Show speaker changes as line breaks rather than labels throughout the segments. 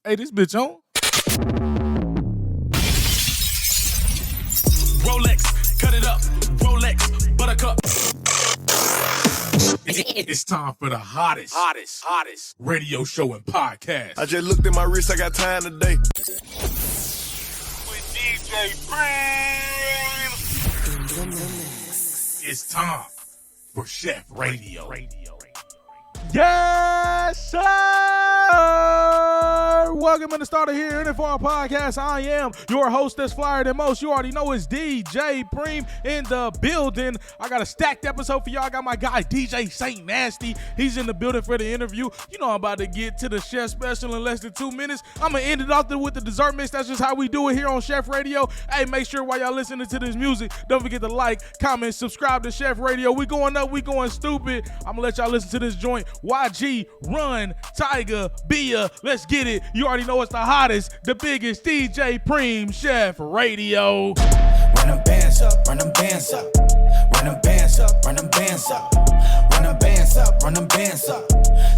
Hey, this bitch on.
Rolex, cut it up. Rolex, buttercup.
It's time for the hottest radio show and podcast.
I just looked at my wrist, I got time today.
With DJ Preme. It's time for SHEF Radio. Yes, sir! Welcome to the starter here in for our podcast. I am your host that's flyer than most. You already know it's DJ Preme in the building. I got a stacked episode for y'all. I got my guy DJ SaintNazty. He's in the building for the interview. You know I'm about to get to the SHEF special in less than 2 minutes. I'm going to end it off with the dessert mix. That's just how we do it here on SHEF Radio. Hey, make sure while y'all listening to this music, don't forget to like, comment, subscribe to SHEF Radio. We going up, we going stupid. I'm going to let y'all listen to this joint. YG, Run, Tiger, Bia, let's get it. You already know it's the hottest, the biggest DJ Preme SHEF Radio.
Run them bands up, run them bands up. Run them bands up, run them bands up. Run them bands up, run them bands up.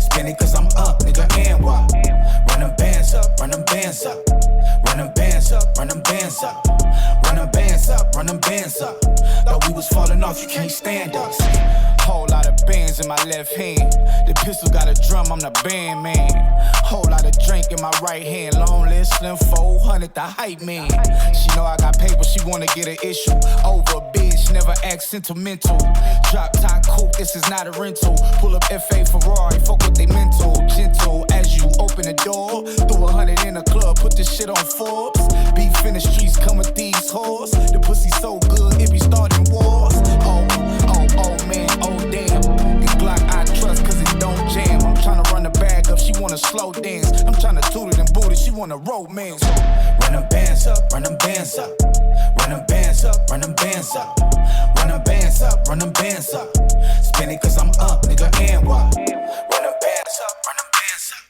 Spin it cause I'm up, nigga, and what? Run them bands up, run them bands up. Run them bands up, run them bands up. Run them bands up, run them bands up. Thought we was falling off, you can't stand us. Whole lot of bands in my left hand. The pistol got a drum, I'm the band man. Whole lot of drink in my right hand. Long list, slim 400, the hype man. She know I got paper, she wanna get an issue. Over bitch, never act sentimental. Drop top coupe, this is not a rental. Pull up FA Ferrari, fuck with they mental. Gentle as you open the door. Throw 100 in the club, put this shit on Forbes. Beef in the streets, come with these whores. The pussy so good, it be starting wars. Oh man, oh damn. The Glock I trust cause it don't jam. I'm tryna run the bag up, she wanna slow dance. I'm tryna toot it and boot it, she wanna romance. Run them bands up, run them bands up. Run them bands up, run them bands up. Run them bands up, run them bands up. Spin it cause I'm up, nigga, and what? Run them bands up, run them bands up.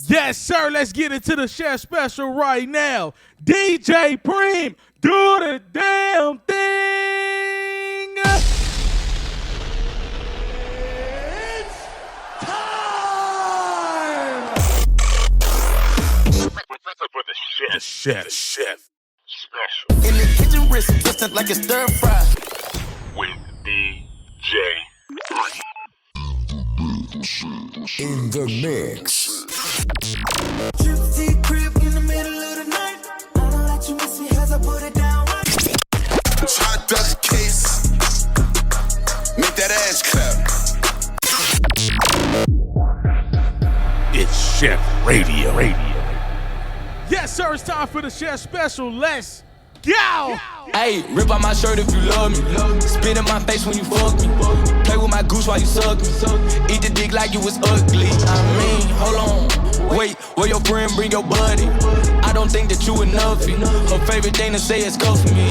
Yes, sir, let's get into the SHEF special right now. DJ Preme, do the damn thing. It's time for the SHEF special.
In the kitchen wrist, twisted like a stir fry.
With DJ Preme.
In the mix.
Gypsy crib in the middle of the night. I don't let you miss me as I put it down right.
Hot dust case. Make that ass clap.
It's SHEF Radio. Yes, sir, it's time for the SHEF special. Let's go.
Hey, rip out my shirt if you love me. Spit in my face when you fuck me. Play with my goose while you suck me. Eat the dick like you was ugly. I mean, hold on. Wait, where your friend bring your buddy? I don't think that you enough. Her favorite thing to say is cuff me.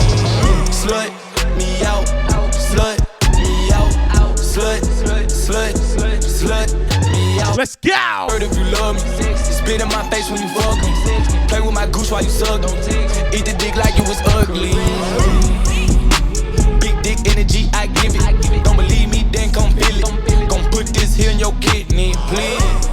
Slut me out. Slut me out. Slut me out.
Let's go.
Heard if you love me. Spit in my face when you fuck me. Play with my goose while you suck me. Eat the dick like you was ugly. Big dick energy, I give it. Don't believe me, then come feel it. Gon' put this here in your kidney, please.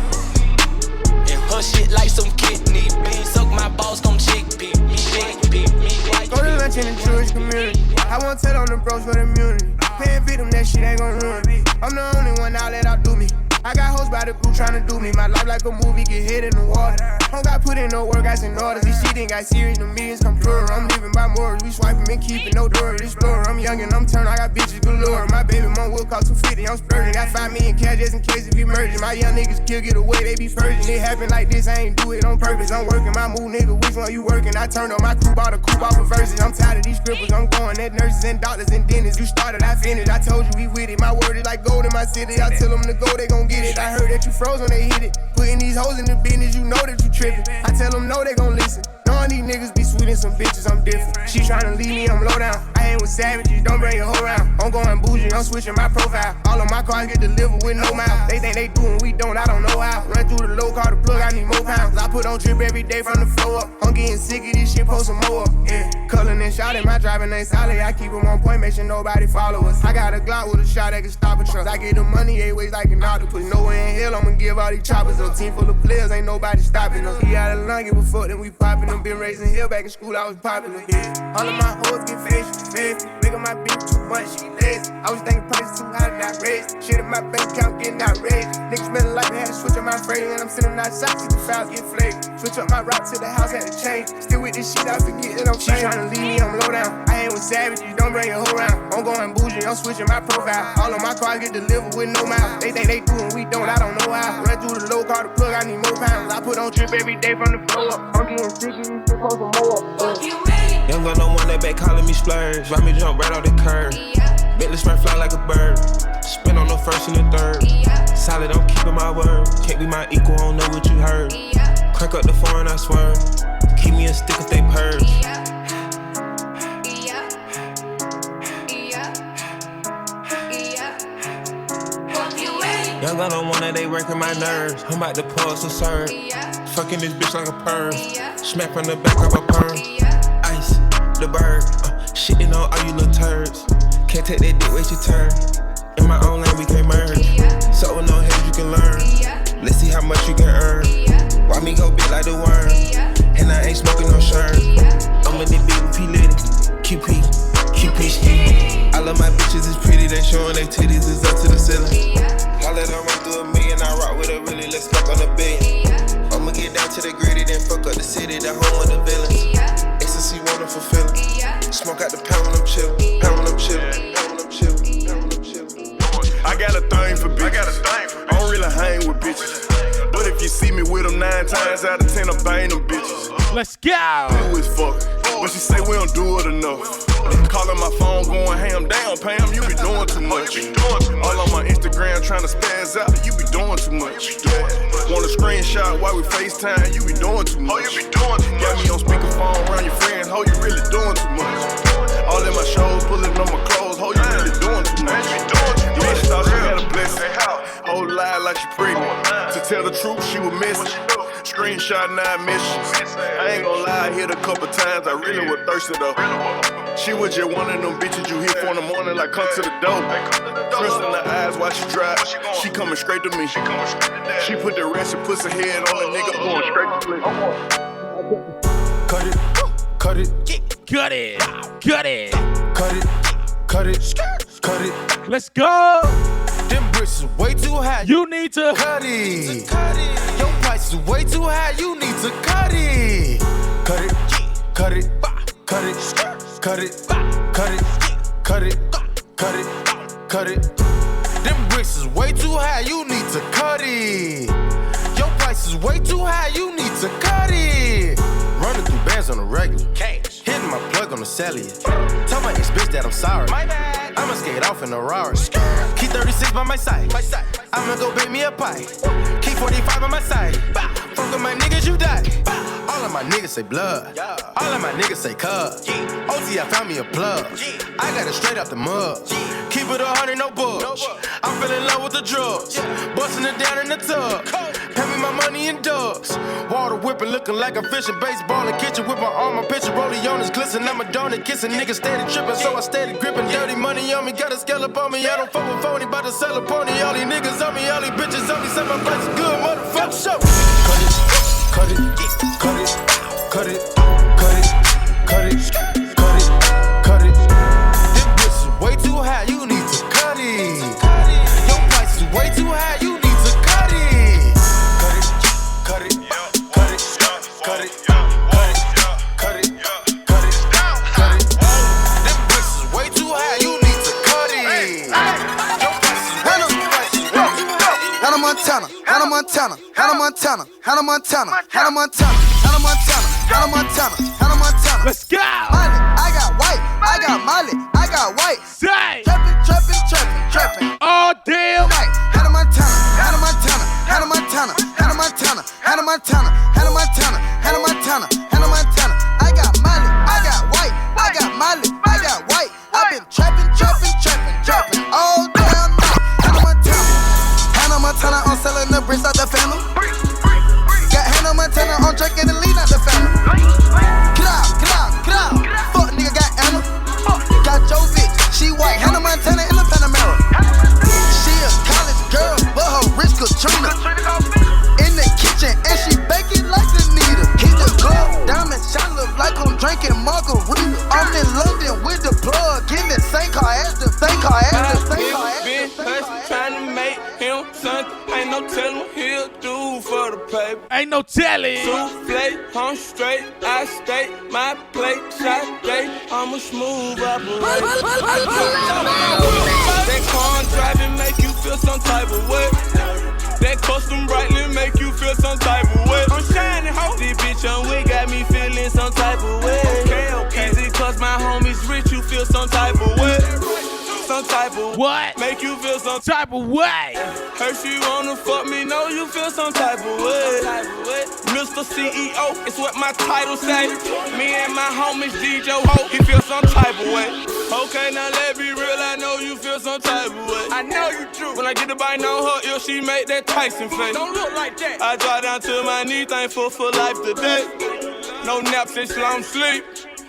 And her shit like some kidney beans. Suck my balls, come chickpea me, chickpea me.
Go to lunch in the Jewish community. I won't tell on the bros for the immunity. Paying victim, that shit ain't gon' ruin me. I'm the only one out let outdo me. I got hoes by the crew tryna do me. My life like a movie, get hit in the water. Don't got put in no work, I seen orders. This shit ain't got serious, the millions come plural. I'm living by morals, we swiping and keeping no door. Explorer, I'm young and I'm turned, I got bitches galore. My baby mom will cost 250, I'm splurging. Got 5 million cash just in case if we merging. My young niggas kill, get away, they be purging. It happen like this, I ain't do it on purpose. I'm working my move, nigga, which one you working? I turned on my crew, bought a coupe off of verses. I'm tired of these scribbles, I'm going at nurses and doctors and dentists. You started, I finished, I told you we with it. My word is like gold in my city, I tell them to go, they gon' get it. I heard that you froze when they hit it. Putting these hoes in the business, you know that you tripping. I tell them no, they gon' listen. Knowing these niggas be sweet and some bitches, I'm different. She tryna leave me, I'm low down. I ain't with savages, don't bring your hoe round. I'm going bougie, I'm switching my profile. All of my cars get delivered with no mouth. They think they doing, we don't, I don't know how. Run Run through the low, call the plug, I need more pounds. I put on drip every day from the floor up. I'm getting sick of this shit, post some more up. Yeah, Cullen and shot my driving ain't solid. I keep them on point, make sure nobody follow us. I got a Glock with a shot that can stop a truck. I get the money 8 ways like an octopus. Nowhere in hell, I'ma give all these choppers. A team full of players, ain't nobody stopping us. He out of line, give a fuck, then we popping them. Been raising hell back in school, I was popping them. Yeah, all of my hoes get fish. Making my bitch too much, she lazy. I was thinking prices too high to not raise. Shit in my bank account getting outraged. Niggas smelling like I had to switch up my freight. And I'm sitting outside, see the files get flaked. Switch up my route to the house, had to change. Still with this shit, I forget that I'm changed. She tryna leave me, I'm low down. I ain't with savages, don't bring your whole round. I'm going bougie, I'm switching my profile. All of my cars get delivered with no miles. They think they do and we don't, I don't know how. Run through the low, call the plug, I need more pounds. I put on drip every day from the floor up. I'm getting sick of these shit, post some more up.
Young gun no one that back calling me splurge. Ride me jump right off the curb. Bentley spray fly like a bird. Spin on the first and the third. Solid, I'm keeping my word. Can't be my equal, I don't know what you heard. Crank up the foreign, I swear. Keep me a stick if they purge. Young gun on one that they working my nerves. I'm about to pause and serve. Fucking this bitch like a perm. Smack from the back of a perm. Ice, the bird. Shitting on all you little turds. Can't take that dick, wait your turn. In my own lane, we can't merge. So with no head, you can learn. Let's see how much you can earn. Why me go big like the worm? And I ain't smoking no shirt. I'm in the big with P. Litty. QP ski. I love my bitches, it's pretty. They showing their titties, is up to the ceiling. I let her run through $1 million. I rock with her, really, let's fuck on $1 billion. I'ma get down to the gritty, then fuck up the city, the home of the villains. Ecstasy, wonderful feeling. Smoke out the pound when I'm chillin'.
I got a thing for bitches. I don't really hang with bitches. But if you see me with them 9 times out of 10, I bang them bitches.
Let's go.
Who is fuck? But she say we don't do it enough. Calling my phone going ham. Damn, Pam, you be doing too much. All on my Instagram trying to spaz out. You be doing too much. Want a screenshot while we FaceTime. You be doing too much. Got me on speakerphone around your friends. Ho, you really doing too much. All in my shows, pulling on my clothes. Ho, you really doing too much. Bitch thought she had a blessing. Whole lie like she pregnant. To tell the truth, she was missing. Screenshot 9 missions. I ain't gonna lie, I hit a couple times. I really was thirsty though. She was just one of them bitches you hit for in the morning, like come to the door. Trust in the eyes while she drive. She coming straight to me. She put the rest and puts her head on the nigga going straight to me.
Cut it, cut it,
Cut it. Cut it.
cut it, cut it, cut it.
Let's go.
Them bricks is way too high.
You need to
cut it. Your price is way too high. You need to cut it. Cut it, cut it, cut it, cut it, cut it, cut it, cut it, cut it. Them bricks is way too high. You need to cut it. Your price is way too high. You need to cut it. Running through bands on the regular. Hitting my plug on the cellular. Tell my ex-bitch that I'm sorry. My bad. I'ma skate off in a Rari. Keep 36 by my side. I'ma go bake me a pie. Keep 45 on my side. Fuck with my niggas, you die. All of my niggas say blood. All of my niggas say cuz. OT, I found me a plug. I got it straight out the mud. Keep it 100, no bugs. I'm feeling low with the drugs. Busting it down in the tub. Pay me my money in dubs. Water whipping, looking like I'm fishing. Baseball in kitchen with my arm, my picture. Rollie on his glisten. I'm a donut kissing. Niggas steady tripping, so I steady gripping. Dirty money on me, got a scallop on me. I don't fuck with phony, bout to sell a pony. All these niggas on me, all these bitches on me. Say my price is good, motherfucker. Show. Cut it, cut it, cut it, cut it, cut it, cut it, cut it. This bitch is way too high, you need to cut it. Your price is way too high, you need to cut it. Cut it, cut it, cut it, cut it, cut it, cut it, cut it, cut it. This bitch is way too high, you need to cut it. Your price is way too high.
Hannah Montana, Hannah Montana, Hannah Montana, Hannah Montana, Hannah Montana, Hannah Montana, Hannah Montana, Hannah Montana.
Let's go.
Molly, I got white, I got Molly, I got white.
Say.
Trapping, trapping, trapping, trapping.
Oh, damn.
Night. Hannah Montana, Hannah Montana, Hannah Montana, Hannah Montana, Hannah Montana, Hannah Montana, Hannah Montana, Hannah Montana. I got Molly, I got white, I got Molly, I got white. I've been trapping, trapping, trapping, trapping all damn night. Hannah Montana, Hannah Montana, I'm selling the bricks out the family.
for the paper.
Ain't no telling.
Souffle, I'm straight, I stay, my plate, shot day, I'm a smooth operator. That car driving make you feel some type of way. That custom brightly make you feel some type of way. I'm shining, ho. This bitch on we got me feeling some type of way. Okay. Easy cause my homies rich, you feel some type of way. Some type of
what?
Make you feel some
type of way.
Hurt you wanna fuck me, know you feel some type of way. Mr. CEO, it's what my title say. Me and my homies DJ Ho, he feel some type of way. Okay, now let me real, I know you feel some type of way. I know you true. When I get the bite on her ear, she make that Tyson face. Don't look like that. I drop down to my knee, thankful for life today. No naps, it's long sleep.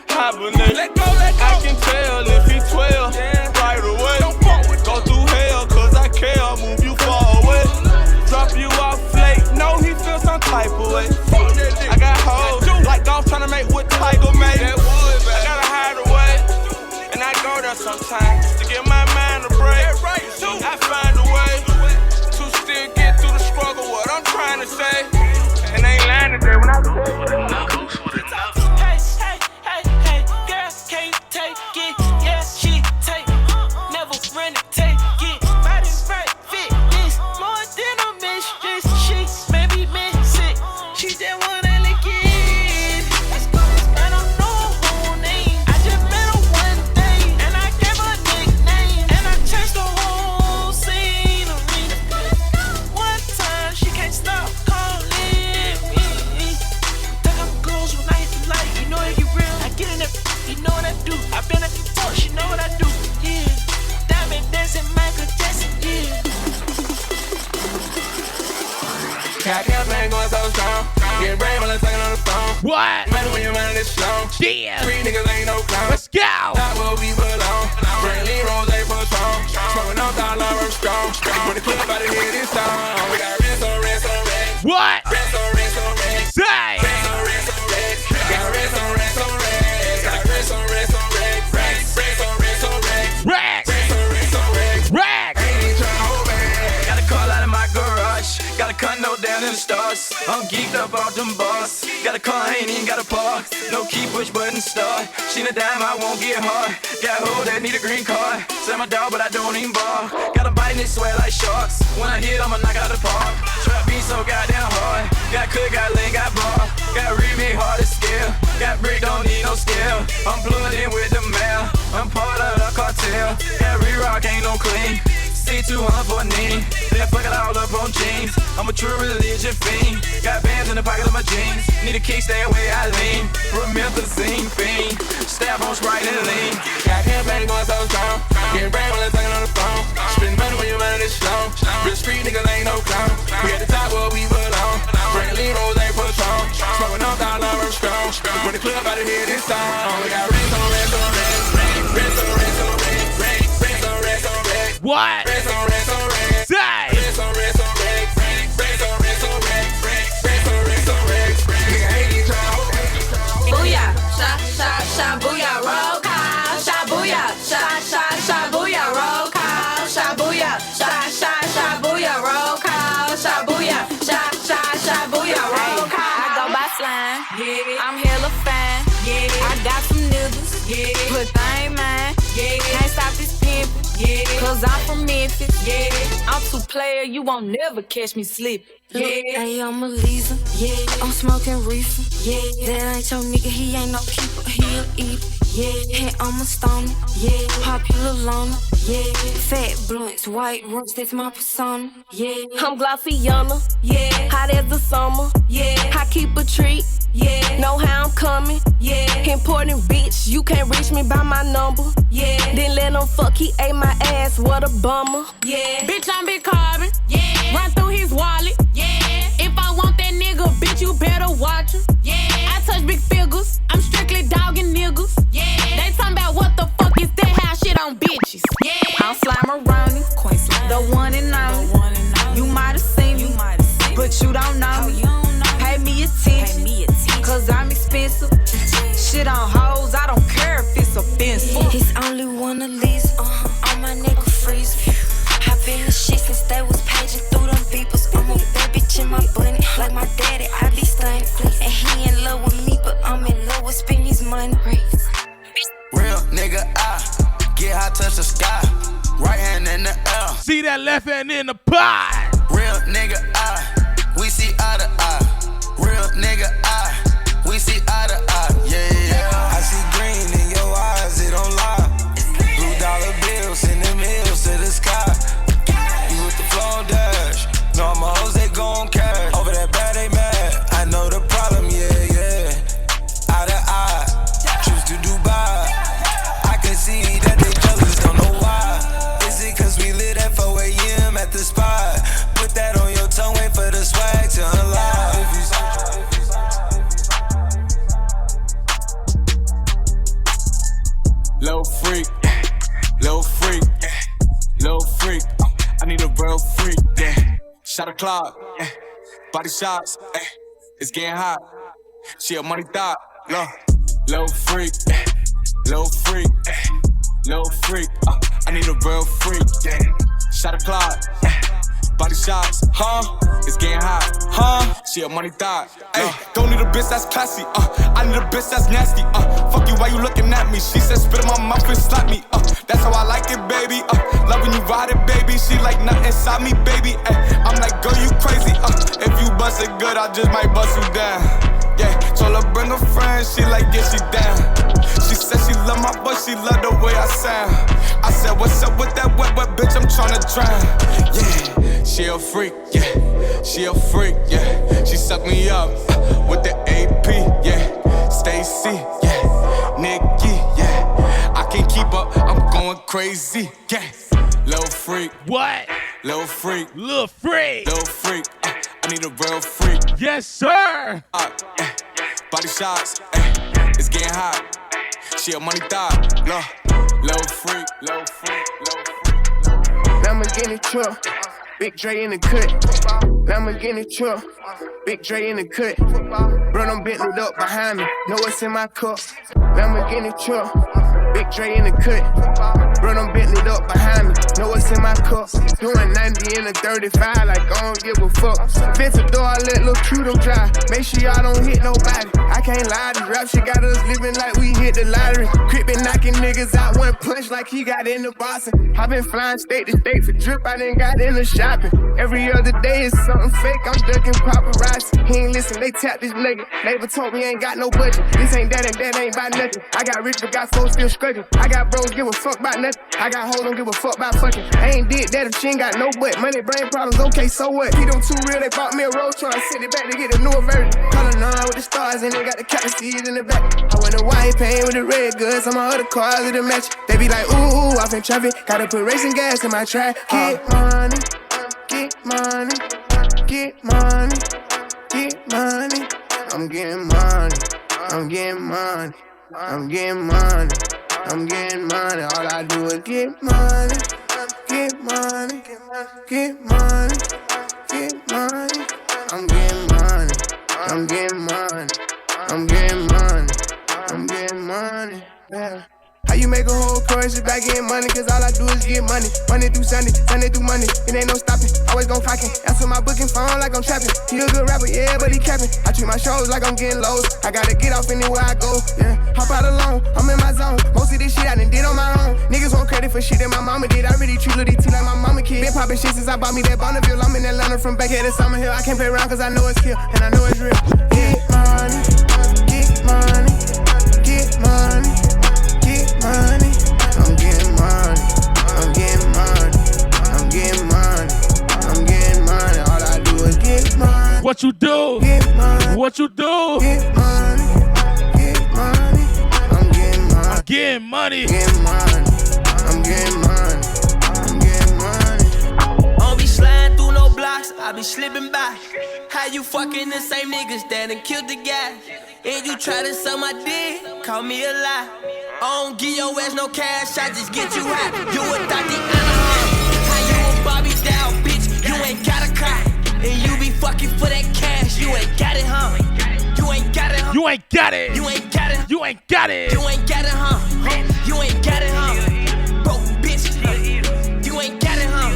Hibernate. Let go. I can tell if he 12 right away. Go through hell, cause I care. Move you far away. Drop you off late. No, he feel some type of way. I got hoes like golf trying to make what Tiger made. I gotta hide away. And I go there sometimes to get my mind a break. I find a way to still get through the struggle. What I'm trying to say. And I ain't lying today when I say
what?
Matter when your mind is strong.
Yeah.
Three niggas ain't no clown.
Let's go.
Not where we belong. Friendly rose, they Patron. Smoking on dollar, I'm strong. When the club out of here this song. We got rest on rest on rest.
What?
Rest on rest on rest.
Say.
Rest on rest on rest. Got rest on rest on rest. Got rest on rest on rest. Rest on rest on rest.
Rex.
Rest on rest on rest.
Rex.
Ain't trying to hold back.
Got a call out of my garage. Got a condo down in the stars. I'm geeked up off them bars. Got a car, ain't even got a park. No key, push button, start. She a dime, I won't get hard. Got a hoe that need a green card. Say my dog, but I don't even bar. Got a bite and it sweat like sharks. When I hit, I'ma knock out the park. Trap beat so goddamn hard. Got cook, got lean, got bar. Got remake, hard to scale. Got brick, don't need no scale. I'm plugged in with the mail. I'm part of the cartel. Got re-rock, ain't no clean. C200 for a knee. Then fuck it all up on jeans. I'm a true religion fiend. Got bands in the pocket of my jeans. Need a kickstand where I lean. Promethazine fiend. Stab on Sprite and lean.
Got campaign going so strong. Getting brand when I'm talking on the phone. Spend money when your money is strong. Real street niggas ain't no clown. We at the top where we belong. Friendly rose, ain't Patron. Smoking on dollar, I'm strong. When the club out of here this song. We got rest on rest on rest. Rest on rest on rest. Rest on rest on rest.
What?
Rest on rest on rest.
Say.
Rest on rest on rest. Rest on rest on rest. Rest on rest on rest. Nigga ain't even trying to hold back.
Booyah, sha sha sha booyah, roll call, sha booyah, sha sha sha booyah, roll call, sha booyah, sha sha sha booyah, roll call, sha booyah, sha sha sha booyah, roll call. I go by slime, I'm hella fine, I got some niggas, but they ain't mine, can't stop this pimpin', cause I'm from Memphis, I'm too player, you won't never catch me slippin'.
Hey, I'm a Lisa. I'm smoking reefer. That ain't your nigga, he ain't no keeper, he a eater. Hey, I'm a stoner. Popular loner. Fat blunts, white roots, that's my persona.
I'm Glossiana, hot as the summer. I keep a treat, know how I'm coming. Important bitch, you can't reach me by my number. Then let him fuck, he ate my ass, what a bummer. Bitch, I'm Big Carbon, run through his wallet. If I want that nigga, bitch, you better watch him. I touch big figures, I'm strictly dogging niggas. They talking about what the fuck is that, how shit on bitches. I'm Slime around it, the one and only. You might have seen me, but you don't know me. Pay me attention, cause I'm expensive. Shit on hoes, I don't care if it's offensive.
It's only one of these, on my nigga freeze. I've been the shit since they was paging through them beepers. I'm a my bunny. Like my daddy, I be stunning. And he in love with me, but I'm in love with spending his money.
Real nigga, I get high, touch the sky. Right hand in the air.
See that left hand in the pie.
Real nigga, we see eye to eye. Real nigga, we see eye to eye. Yeah. I see green in your eyes, it don't lie. Blue dollar bills in them hills to the sky. You with the flow dash. No, I'm a hoes, they gon' cash. Over that bad, they mad. I know the problem, yeah. Eye to eye. Choose to Dubai. I can see that they jealous, don't know why. Is it cause we lit at 4 a.m. at the spot? Put that on your tongue, wait for the swag to unlock. Low freak, low freak, low freak. I need a real freak, yeah. Shot a clock, yeah. Body shots, yeah. It's getting hot. She a money thought, low freak, low freak, low freak. I need a real freak, yeah. Shot a clock, yeah. Body shots, it's getting hot, she a money thought, ayy. Don't need a bitch that's classy, I need a bitch that's nasty, fuck you, why you looking at me? She said spit in my mouth and slap me, that's how I like it, baby, love when you ride it, baby. She like nothing inside me, baby, I'm like, girl, you crazy, if you bust it good, I just might bust you down, yeah. Told her bring a friend, she like, yeah, she down. She said she love my voice, she love the way I sound. I said, what's up with that wet bitch, I'm tryna drown, yeah. She a freak, yeah. She a freak, yeah. She suck me up with the AP, yeah. Stacy, yeah. Nikki, yeah. I can't keep up, I'm going crazy, yeah. Little freak,
what?
Little freak,
little freak,
little freak. I need a real freak.
Yes, sir.
Body shots, it's getting hot. She a money thought, little freak, little freak, little freak.
Lamborghini truck. Big Dre in the cut, Lamborghini truck, Big Dre in the cut. Bro, I'm bent it up behind me, know what's in my cup. Lamborghini truck, Big Dre in the cut. Bro, I'm bent it up behind me, know what's in my cup. Doing 90 in a 35, like I don't give a fuck. Ventador, I let Lil' Q them drive. Make sure y'all don't hit nobody. I can't lie, this rap shit got us living like we hit the lottery. Crip been knocking niggas out one punch like he got in the boxing. I been flying state to state for drip, I done got in the shopping. Every other day is something fake, I'm ducking paparazzi. He ain't listen, they tap this nigga. Neighbor told me ain't got no budget. This ain't that and that ain't about nothing. I got rich but got folks still struggling. I got bros give a fuck about nothing. I got hoes don't give a fuck about fucking. I ain't did that if she ain't got no butt. Money, brain problems, okay, so what? He them too real, they bought me a road trying to send it back to get a newer version. Color 9 with the stars and they got the captain seeds in the back. I went to white paint with the red goods. Some of other cars with the match. They be like, ooh, off in traffic. Gotta put racing gas in my track. Get money. Get money, get money, get money. I'm getting money, I'm getting money, I'm getting money, I'm getting money. All I do is get money, get money, get money, get money. I'm getting money, I'm getting money, I'm getting money, I'm getting money. Yeah. How you make a whole chorus about getting money? Cause all I do is get money. Monday through Sunday, Sunday through Monday. It ain't no stopping, always gon' clocking. Answer my booking phone like I'm trapping. He a good rapper, yeah, but he capping. I treat my shows like I'm getting lows. I gotta get off anywhere I go, yeah. Hop out alone, I'm in my zone. Most of this shit I done did on my own. Niggas want credit for shit that my mama did. I really treat Lil' T like my mama kid. Been poppin' shit since I bought me that Bonneville. I'm in Atlanta from back here to Summer Hill. I can't play around cause I know it's kill, and I know it's real. Get money, get money, get money, get money. I'm getting money, I'm getting money, I'm getting money, I'm getting money. All I do is get money.
What you do?
Get money.
What you do?
Get money, get money. I'm getting money.
I'm getting money.
Get money. I'm getting money. I'm getting money.
I don't be sliding through no blocks, I be slipping by. How you fucking the same niggas that done killed the guy? And you try to suck my dick, call me a lie. I don't give your ass no cash, I just get you high. You a thotty How you a Bobby down, bitch, you ain't got a car. And you be fucking for that cash, you ain't got it, huh? You ain't got it, huh?
You ain't got it.
You ain't got it.
You ain't got it.
You ain't got it, huh? You ain't got it, huh? Broke bitch, you ain't got it, huh?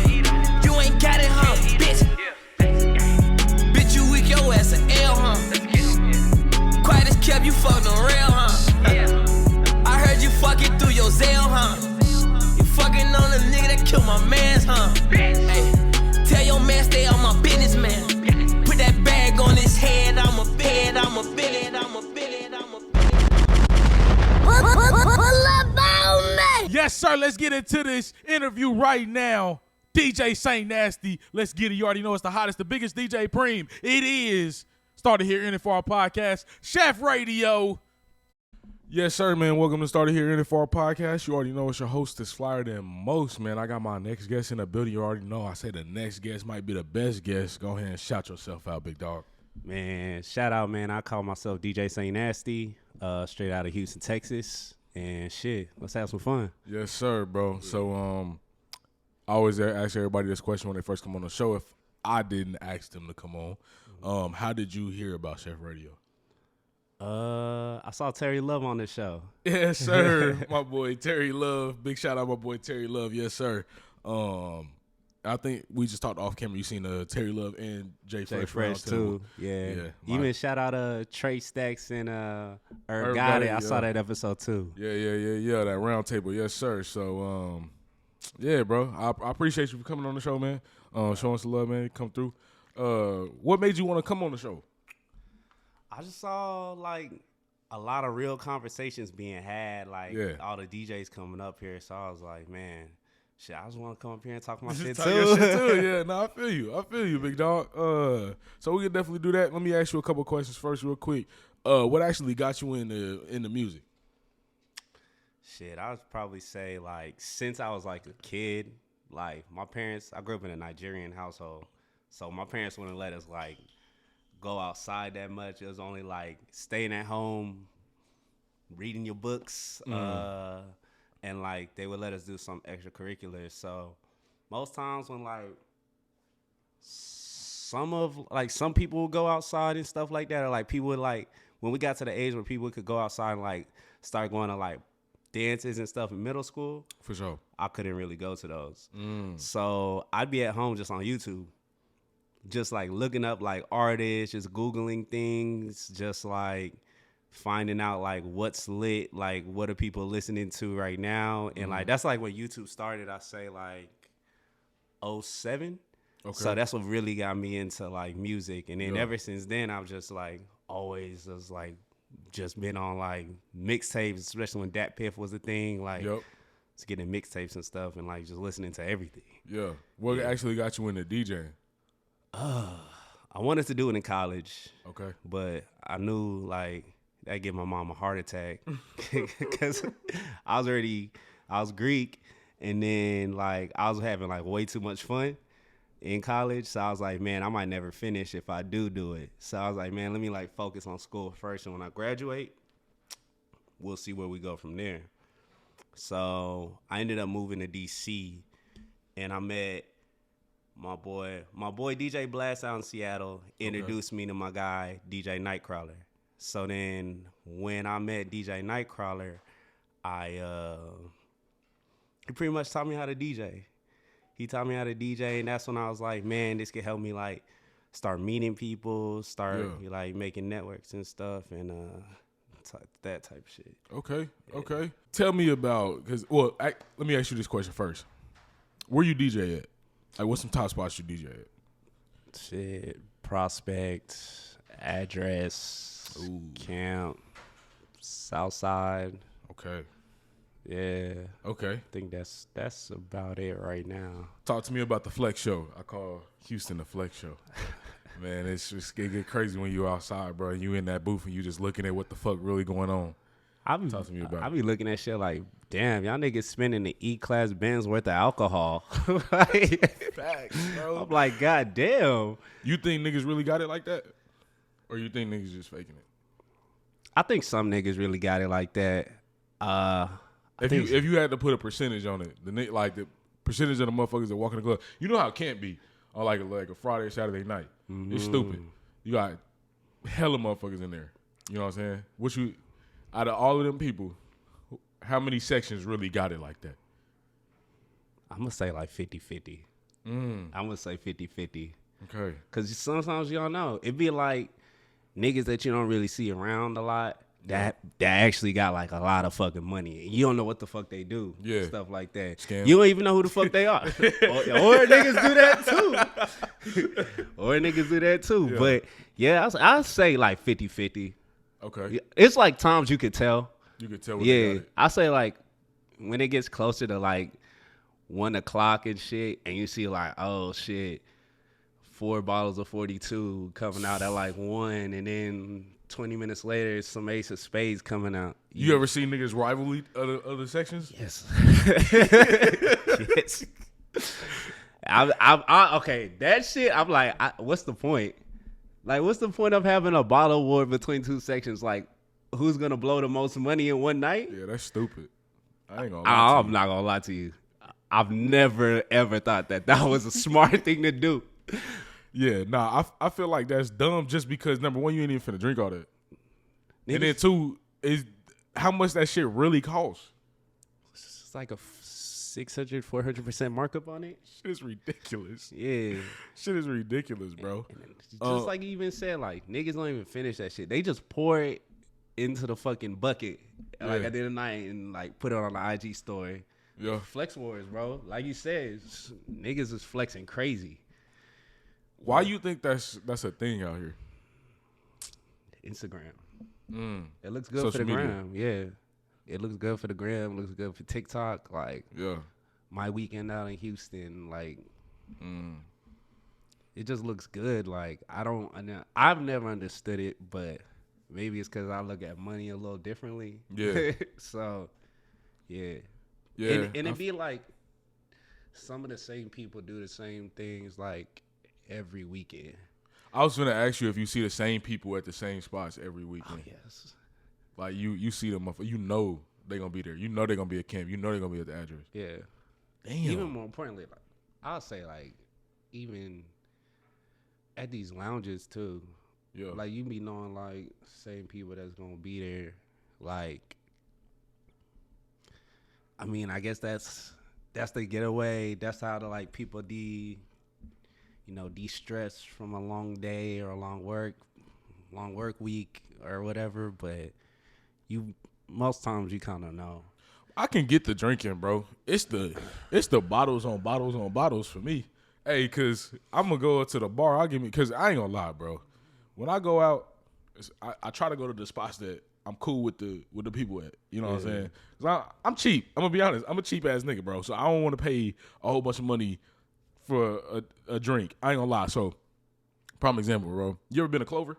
You ain't got it, huh? Bitch. Bitch, you
sir. Let's get into this interview right now. DJ SaintNazty. Let's get it. You already know it's the hottest, the biggest DJ Preme. It is. Started Here in it for our podcast. SHEF Radio. Yes, sir, man. Welcome to Started Here in it for our podcast. You already know it's your host is flyer than most, man. I got my next guest in the building. You already know I say the next guest might be the best guest. Go ahead and shout yourself out, big dog.
Man, shout out, man. I call myself DJ SaintNazty, straight out of Houston, Texas. And shit, let's have some fun.
Yes, sir, bro. So I always ask everybody this question when they first come on the show. If I didn't ask them to come on, how did you hear about SHEF Radio?
I saw Terry Love on this show.
Yes, sir. My boy Terry Love. Big shout out my boy Terry Love. Yes, sir. I think we just talked off camera. You seen Terry Love and Jay Fresh
too. Yeah. Even shout out Trey Stacks and Herb Gotti. I saw that episode too.
Yeah. That round table. Yes, sir. So yeah, bro. I appreciate you for coming on the show, man. Showing us the love, man. Come through. What made you want to come on the show?
I just saw like a lot of real conversations being had, like all the DJs coming up here. So I was like, man, shit, I just want to come up here and talk my shit too.
Yeah, no, I feel you, big dog. So we can definitely do that. Let me ask you a couple questions first, real quick. What actually got you in the music?
Shit, I would probably say like since I was like a kid, like my parents, I grew up in a Nigerian household, so my parents wouldn't let us like go outside that much. It was only like staying at home, reading your books, and like they would let us do some extracurriculars. So most times when like some people would go outside and stuff like that, or like people would like when we got to the age where people could go outside and like start going to like dances and stuff in middle school.
For sure.
I couldn't really go to those. So I'd be at home just on YouTube, just like looking up like artists, just Googling things, just like finding out like what's lit, like what are people listening to right now. And like that's like when YouTube started, I say like 2007. Okay. So that's what really got me into like music. And then ever since then I've just like always was like just been on like mixtapes, especially when Dat Piff was a thing, like just getting mixtapes and stuff and like just listening to everything.
What actually got you into DJing?
I wanted to do it in college.
Okay.
But I knew like that'd give my mom a heart attack because I was Greek, and then like I was having like way too much fun in college. So I was like, man, I might never finish if I do it. So I was like, man, let me like focus on school first, and when I graduate, we'll see where we go from there. So I ended up moving to DC, and I met my boy DJ Blast out in Seattle introduced me to my guy DJ Nightcrawler. So then when I met DJ Nightcrawler, he pretty much taught me how to DJ. He taught me how to DJ, and that's when I was like, man, this could help me like start meeting people, start like making networks and stuff, and that type of shit.
Okay. Tell me about, let me ask you this question first. Where you DJ at? Like, what's some top spots you DJ at?
Shit, Prospect, Address, Camp, Southside.
Okay.
Yeah.
Okay.
I think that's about it right now.
Talk to me about the Flex Show. I call Houston the Flex Show. Man, it get crazy when you outside, bro. You in that booth and you just looking at what the fuck really going on. Talk to me about it.
I be looking at shit like, damn, y'all niggas spending the E-Class Benz worth of alcohol.
Facts, bro.
I'm like, god damn.
You think niggas really got it like that? Or you think niggas just faking it?
I think some niggas really got it like that.
If you had to put a percentage on it, the percentage of the motherfuckers that walk in the club, you know how it can't be on like a Friday or Saturday night. It's stupid. You got hella motherfuckers in there. You know what I'm saying? Out of all of them people, how many sections really got it like that?
I'm going to say like 50-50. I'm going to say 50-50.
Okay.
Because sometimes you don't know. It be like niggas that you don't really see around a lot that actually got like a lot of fucking money. You don't know what the fuck they do. Yeah. Stuff like that.
Scam.
You don't even know who the fuck they are. or niggas do that too. Yeah. But yeah, I'll say like 50-50.
Okay.
It's like times you could tell.
You could tell what they got it.
I say like when it gets closer to like 1 o'clock and shit, and you see like, oh shit, 4 bottles of 42 coming out at like 1, and then 20 minutes later, some Ace of Spades coming out.
You ever seen niggas rivalry other sections?
Yes. Yes. Okay, that shit, I'm like, what's the point? Like, what's the point of having a bottle war between 2 sections? Like, who's gonna blow the most money in one night?
Yeah, that's stupid. I ain't gonna lie to you.
I'm not gonna lie to you. I've never ever thought that was a smart thing to do.
Yeah, nah, I feel like that's dumb just because, number one, you ain't even finna drink all that. Niggas, and then 2, is how much that shit really costs.
It's like a 600, 400% markup on it.
Shit is ridiculous.
Yeah.
Shit is ridiculous, bro.
And just like you even said, like, niggas don't even finish that shit. They just pour it into the fucking bucket, like, at the end of the night and, like, put it on the IG story.
Yeah.
Flex wars, bro. Like you said, niggas is flexing crazy.
Why you think that's a thing out here?
Instagram. It looks good for the gram. Yeah. It looks good for the gram. It looks good for TikTok. Like,
yeah.
My weekend out in Houston, like, it just looks good. Like, I've never understood it, but maybe it's because I look at money a little differently.
Yeah.
So, yeah.
Yeah.
And it'd be like some of the same people do the same things, like, every weekend.
I was going to ask you if you see the same people at the same spots every weekend.
Oh, yes.
Like, you see them, you know they're going to be there. You know they're going to be at camp. You know they're going to be at the address.
Yeah.
Damn.
Even more importantly, like, I'll say, like, even at these lounges, too.
Yeah.
Like, you be knowing, like, same people that's going to be there. Like, I mean, I guess that's the getaway. That's how the, like, people de-stress from a long day or a long work week or whatever, but most times you kind of know.
I can get the drinking, bro. It's the bottles on bottles on bottles for me. Hey, cause I'm gonna go to the bar. Cause I ain't gonna lie, bro. When I go out, I try to go to the spots that I'm cool with the people at. You know what I'm saying? Cause I'm cheap. I'm gonna be honest. I'm a cheap ass nigga, bro. So I don't want to pay a whole bunch of money for a drink. I ain't gonna lie. So, prime example, bro. You ever been to Clover?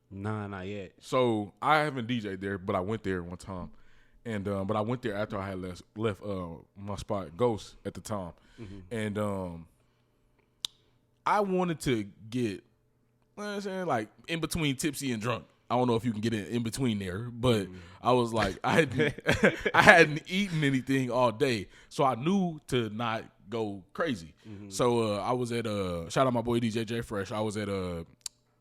Nah, not yet.
So I haven't DJ'd there, but I went there one time, and but I went there after I had left my spot, Ghost, at the time, and I wanted to get, you know what I'm saying, like in between tipsy and drunk. I don't know if you can get it in between there, but I was like, I hadn't eaten anything all day, so I knew to not go crazy. So I was at shout out my boy DJ J Fresh. I was at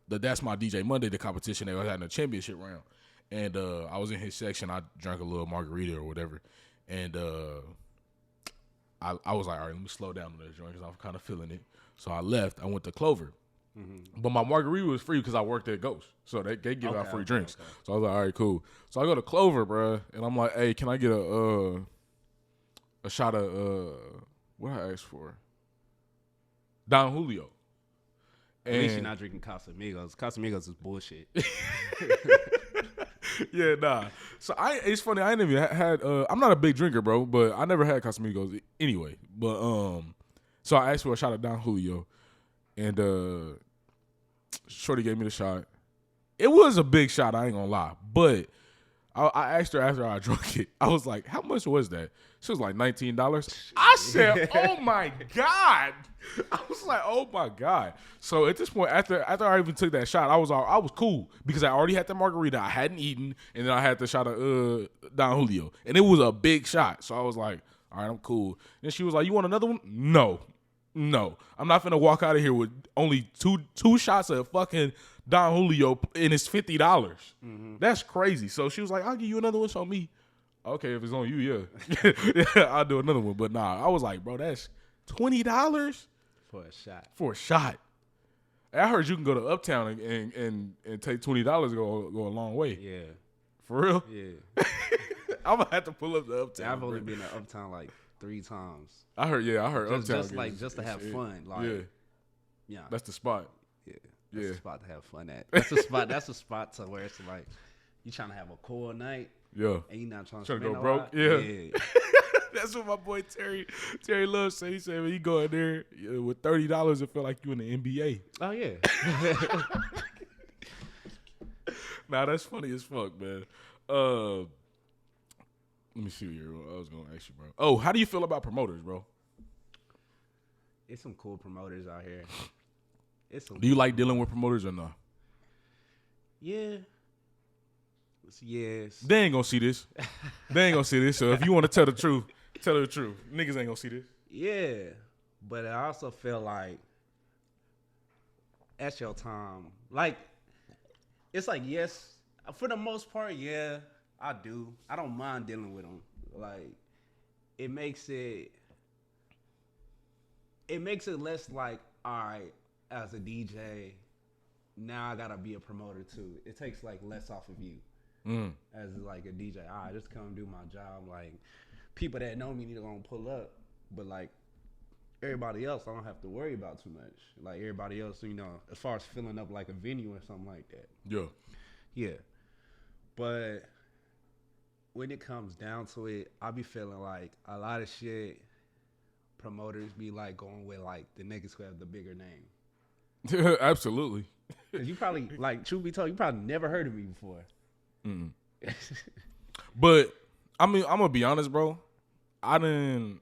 That's My DJ Monday, the competition. They was having a championship round, and I was in his section. I drank a little margarita or whatever, and I was like, all right, let me slow down on this joint because I'm kind of feeling it. So I left. I went to Clover. But my margarita was free because I worked at Ghost. So they give out free drinks. Okay. So I was like, all right, cool. So I go to Clover, bro, and I'm like, hey, can I get a shot of what I asked for? Don Julio.
At least you're not drinking Casamigos. Casamigos is bullshit.
Yeah, nah. So it's funny. I ain't even had. I'm not a big drinker, bro, but I never had Casamigos anyway. But so I asked for a shot of Don Julio, and Shorty gave me the shot. It was a big shot. I ain't gonna lie, but I asked her after I drank it. I was like, "How much was that?" She was like $19. I said, "Oh my god!" I was like, "Oh my god!" So at this point, after I even took that shot, I was cool because I already had the margarita. I hadn't eaten, and then I had the shot of Don Julio, and it was a big shot. So I was like, "All right, I'm cool." And she was like, "You want another one?" No, I'm not finna walk out of here with only two shots of fucking Don Julio, and it's $50. That's crazy. So she was like, "I'll give you another one on me." Okay, if it's on you, yeah. Yeah, I'll do another one. But nah, I was like, bro, that's $20
for a shot.
For a shot. I heard you can go to Uptown and take $20 go a long way.
Yeah.
For real?
Yeah.
I'm gonna have to pull up the Uptown.
I've only been to Uptown like 3 times.
I heard
just
Uptown.
Just to have fun. Like, yeah.
That's the spot.
Yeah. That's the spot to have fun at. That's the spot to where it's like you trying to have a cool night.
Yeah.
And you're not trying to
go broke. Yeah. That's what my boy Terry Love said. He said when you go in there with $30, it feel like you in the NBA.
Oh yeah.
Nah, that's funny as fuck, man. Let me see what I was gonna ask you, bro. Oh, how do you feel about promoters, bro?
It's some cool promoters out here.
Do you like dealing with promoters or not?
Yeah. Yes.
They ain't gonna see this. So if you want to tell the truth, tell the truth. Niggas ain't gonna see this.
Yeah. But I also feel like at your time, like, it's like, yes, for the most part, yeah, I do. I don't mind dealing with them. Like, it makes it less like, all right, as a DJ, now I gotta be a promoter too. It takes like less off of you as like a DJ. All right, just come do my job. Like, people that know me need to go and pull up, but like everybody else, I don't have to worry about too much. Like everybody else, you know, as far as filling up like a venue or something like that. Yeah. But when it comes down to it, I be feeling like a lot of shit promoters be like going with like the niggas who have the bigger name.
Absolutely.
Cause you probably, like, truth be told, you probably never heard of me before.
But I mean, I'm gonna be honest, bro. I didn't.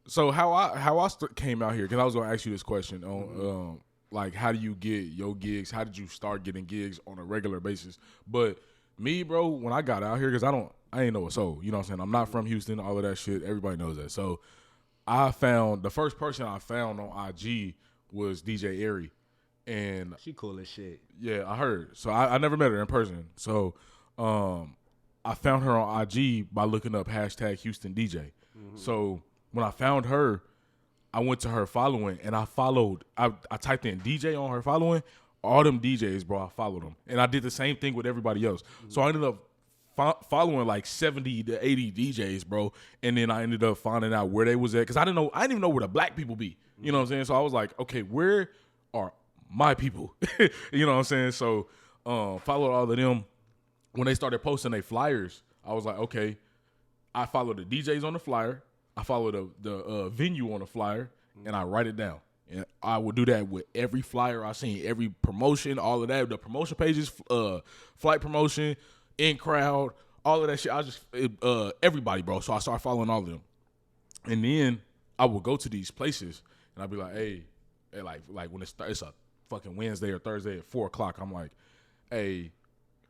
So how I came out here, because I was gonna ask you this question on like, how do you get your gigs? How did you start getting gigs on a regular basis? But me, bro, when I got out here, because I ain't know a soul. You know what I'm saying? I'm not from Houston, all of that shit. Everybody knows that. So I found the first person I found on IG was DJ Airy. And
she cool as shit.
Yeah, I heard. So I never met her in person. So I found her on IG by looking up #Houston DJ. So when I found her, I went to her following and I followed. I typed in DJ on her following. All them DJs, bro, I followed them. And I did the same thing with everybody else. So I ended up following like 70 to 80 DJs, bro. And then I ended up finding out where they was at. Because I didn't even know where the black people be. You know what I'm saying? So I was like, okay, where are my people? You know what I'm saying? So followed all of them. When they started posting their flyers, I was like, okay, I follow the DJs on the flyer. I follow the venue on the flyer, and I write it down. And I would do that with every flyer I seen, every promotion, all of that. The promotion pages, flight promotion, in crowd, all of that shit. I just everybody, bro. So I started following all of them, and then I would go to these places, and I'd be like, hey, like when it's a fucking Wednesday or Thursday at 4:00, I'm like, hey,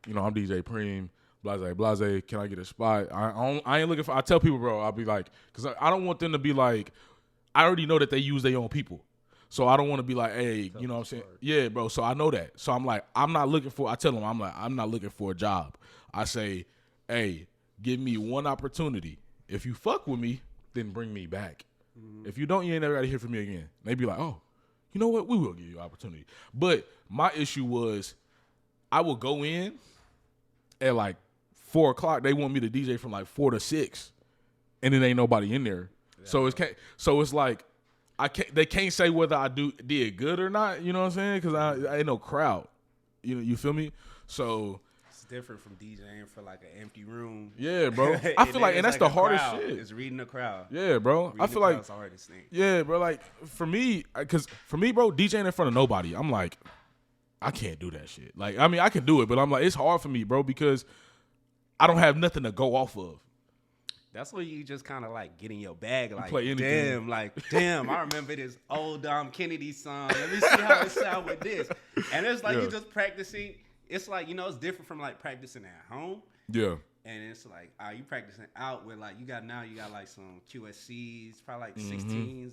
you know, I'm DJ Preme, blase, can I get a spot? I ain't looking for, I tell people, bro, I'll be like, because I don't want them to be like, I already know that they use their own people. So I don't want to be like, hey, you know what I'm saying? Yeah, bro, so I know that. So I'm like, I tell them, I'm not looking for a job. I say, hey, give me one opportunity. If you fuck with me, then bring me back. If you don't, you ain't never got to hear from me again. They be like, oh, you know what? We will give you an opportunity. But my issue was I would go in at like 4:00. They want me to DJ from like 4 to 6, and then ain't nobody in there. Yeah. So it's like they can't say whether I did good or not. You know what I'm saying? Because I ain't no crowd. You feel me? So
it's different from DJing for like an empty room.
Yeah, bro. I feel like, and that's like the hardest
crowd.
shit.
It's reading the crowd.
Yeah, bro. I feel like
it's the hardest thing.
Yeah, bro. Like for me, bro, DJing in front of nobody, I'm like, I can't do that shit. Like, I mean, I can do it, but I'm like, it's hard for me, bro, because I don't have nothing to go off of.
That's where you just kind of like get in your bag, like, damn, I remember this old Dom Kennedy song. Let me see how it sound with this. And it's like you just practicing. It's like, you know, it's different from like practicing at home.
Yeah.
And it's like, you practicing out with like, you got like some QSCs, probably like 16s,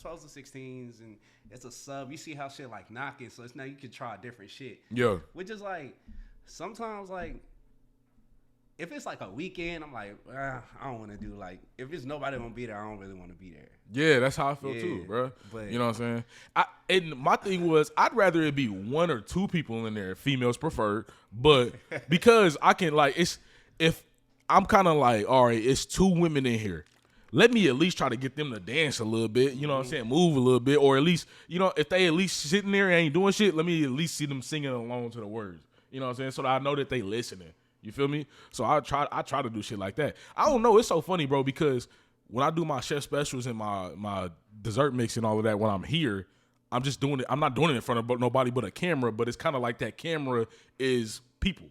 12s and 16s, and it's a sub. You see how shit like knocking, so it's now you can try different shit.
Yeah.
Which is like, sometimes like, if it's like a weekend, I'm like, I don't want to do like, if it's nobody gonna be there, I don't really want to be there.
Yeah, that's how I feel too, bro. But, you know what I'm saying? And my thing was, I'd rather it be 1 or 2 people in there, females preferred, but because I can like, if I'm kind of like, all right, it's 2 women in here, let me at least try to get them to dance a little bit, you know what I'm saying, move a little bit, or at least, you know, if they at least sitting there and ain't doing shit, let me at least see them singing along to the words, you know what I'm saying, so that I know that they listening. You feel me? So I try to do shit like that. I don't know. It's so funny, bro, because when I do my chef specials and my dessert mix and all of that, when I'm here, I'm just doing it. I'm not doing it in front of nobody but a camera, but it's kind of like that camera is people.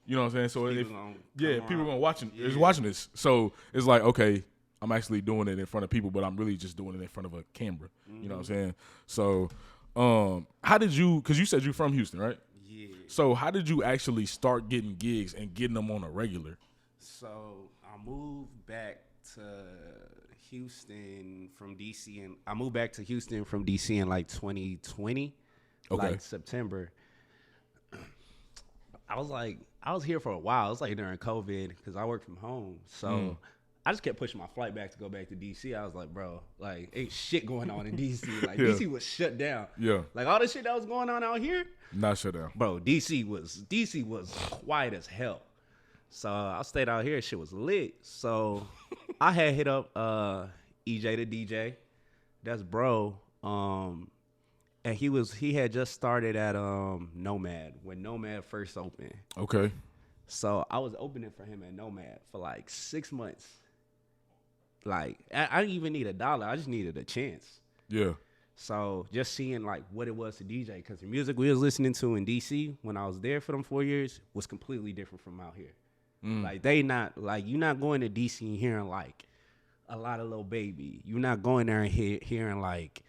You know what I'm saying? So people gonna watching is watching this. So it's like, okay, I'm actually doing it in front of people, but I'm really just doing it in front of a camera. You know what I'm saying? So how did you, because you said you're from Houston, right?
Yeah.
So how did you actually start getting gigs and getting them on a regular?
So I moved back to Houston from DC, and I moved back to Houston from DC in like 2020, like September. I was here for a while. It was like during COVID because I work from home. So I just kept pushing my flight back to go back to DC. I was like, bro, like ain't shit going on in DC. Like DC was shut down.
Yeah.
Like all the shit that was going on out here.
Not shut down.
Bro, DC was quiet as hell. So I stayed out here. Shit was lit. So I had hit up EJ the DJ. That's bro. And he had just started at Nomad when Nomad first opened.
Okay.
So I was opening for him at Nomad for like 6 months. Like I didn't even need $1. I just needed a chance.
Yeah.
So just seeing like what it was to DJ, because the music we was listening to in DC when I was there for them 4 years was completely different from out here. Like you're not going to DC and hearing like a lot of Lil Baby. You're not going there and hearing like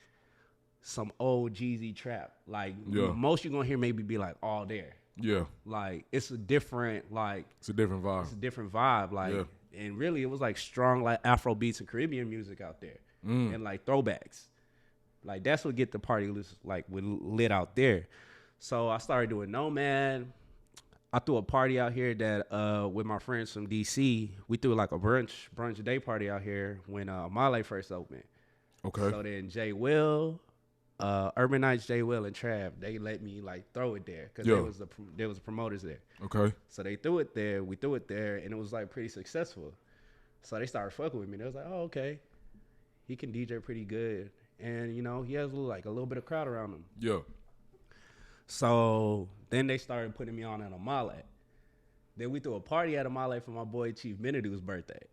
some old Jeezy trap. Like most you're gonna hear maybe be like All There.
Yeah.
Like it's a different vibe.
It's a different vibe.
Like and really it was like strong like Afro beats and Caribbean music out there. And like throwbacks. Like that's what get the party lit out there. So I started doing Nomad. I threw a party out here that with my friends from DC. We threw like a brunch day party out here when Male first opened.
Okay.
So then Jay Will, Urban Nights, Jay Will and Trav, they let me like throw it there because there was promoters there.
Okay.
So they threw it there. We threw it there, and it was like pretty successful. So they started fucking with me. They was like, "Oh, okay, he can DJ pretty good, and you know he has like a little bit of crowd around him."
Yeah.
So then they started putting me on at Amale. Then we threw a party at Amale for my boy Chief Benedu's birthday.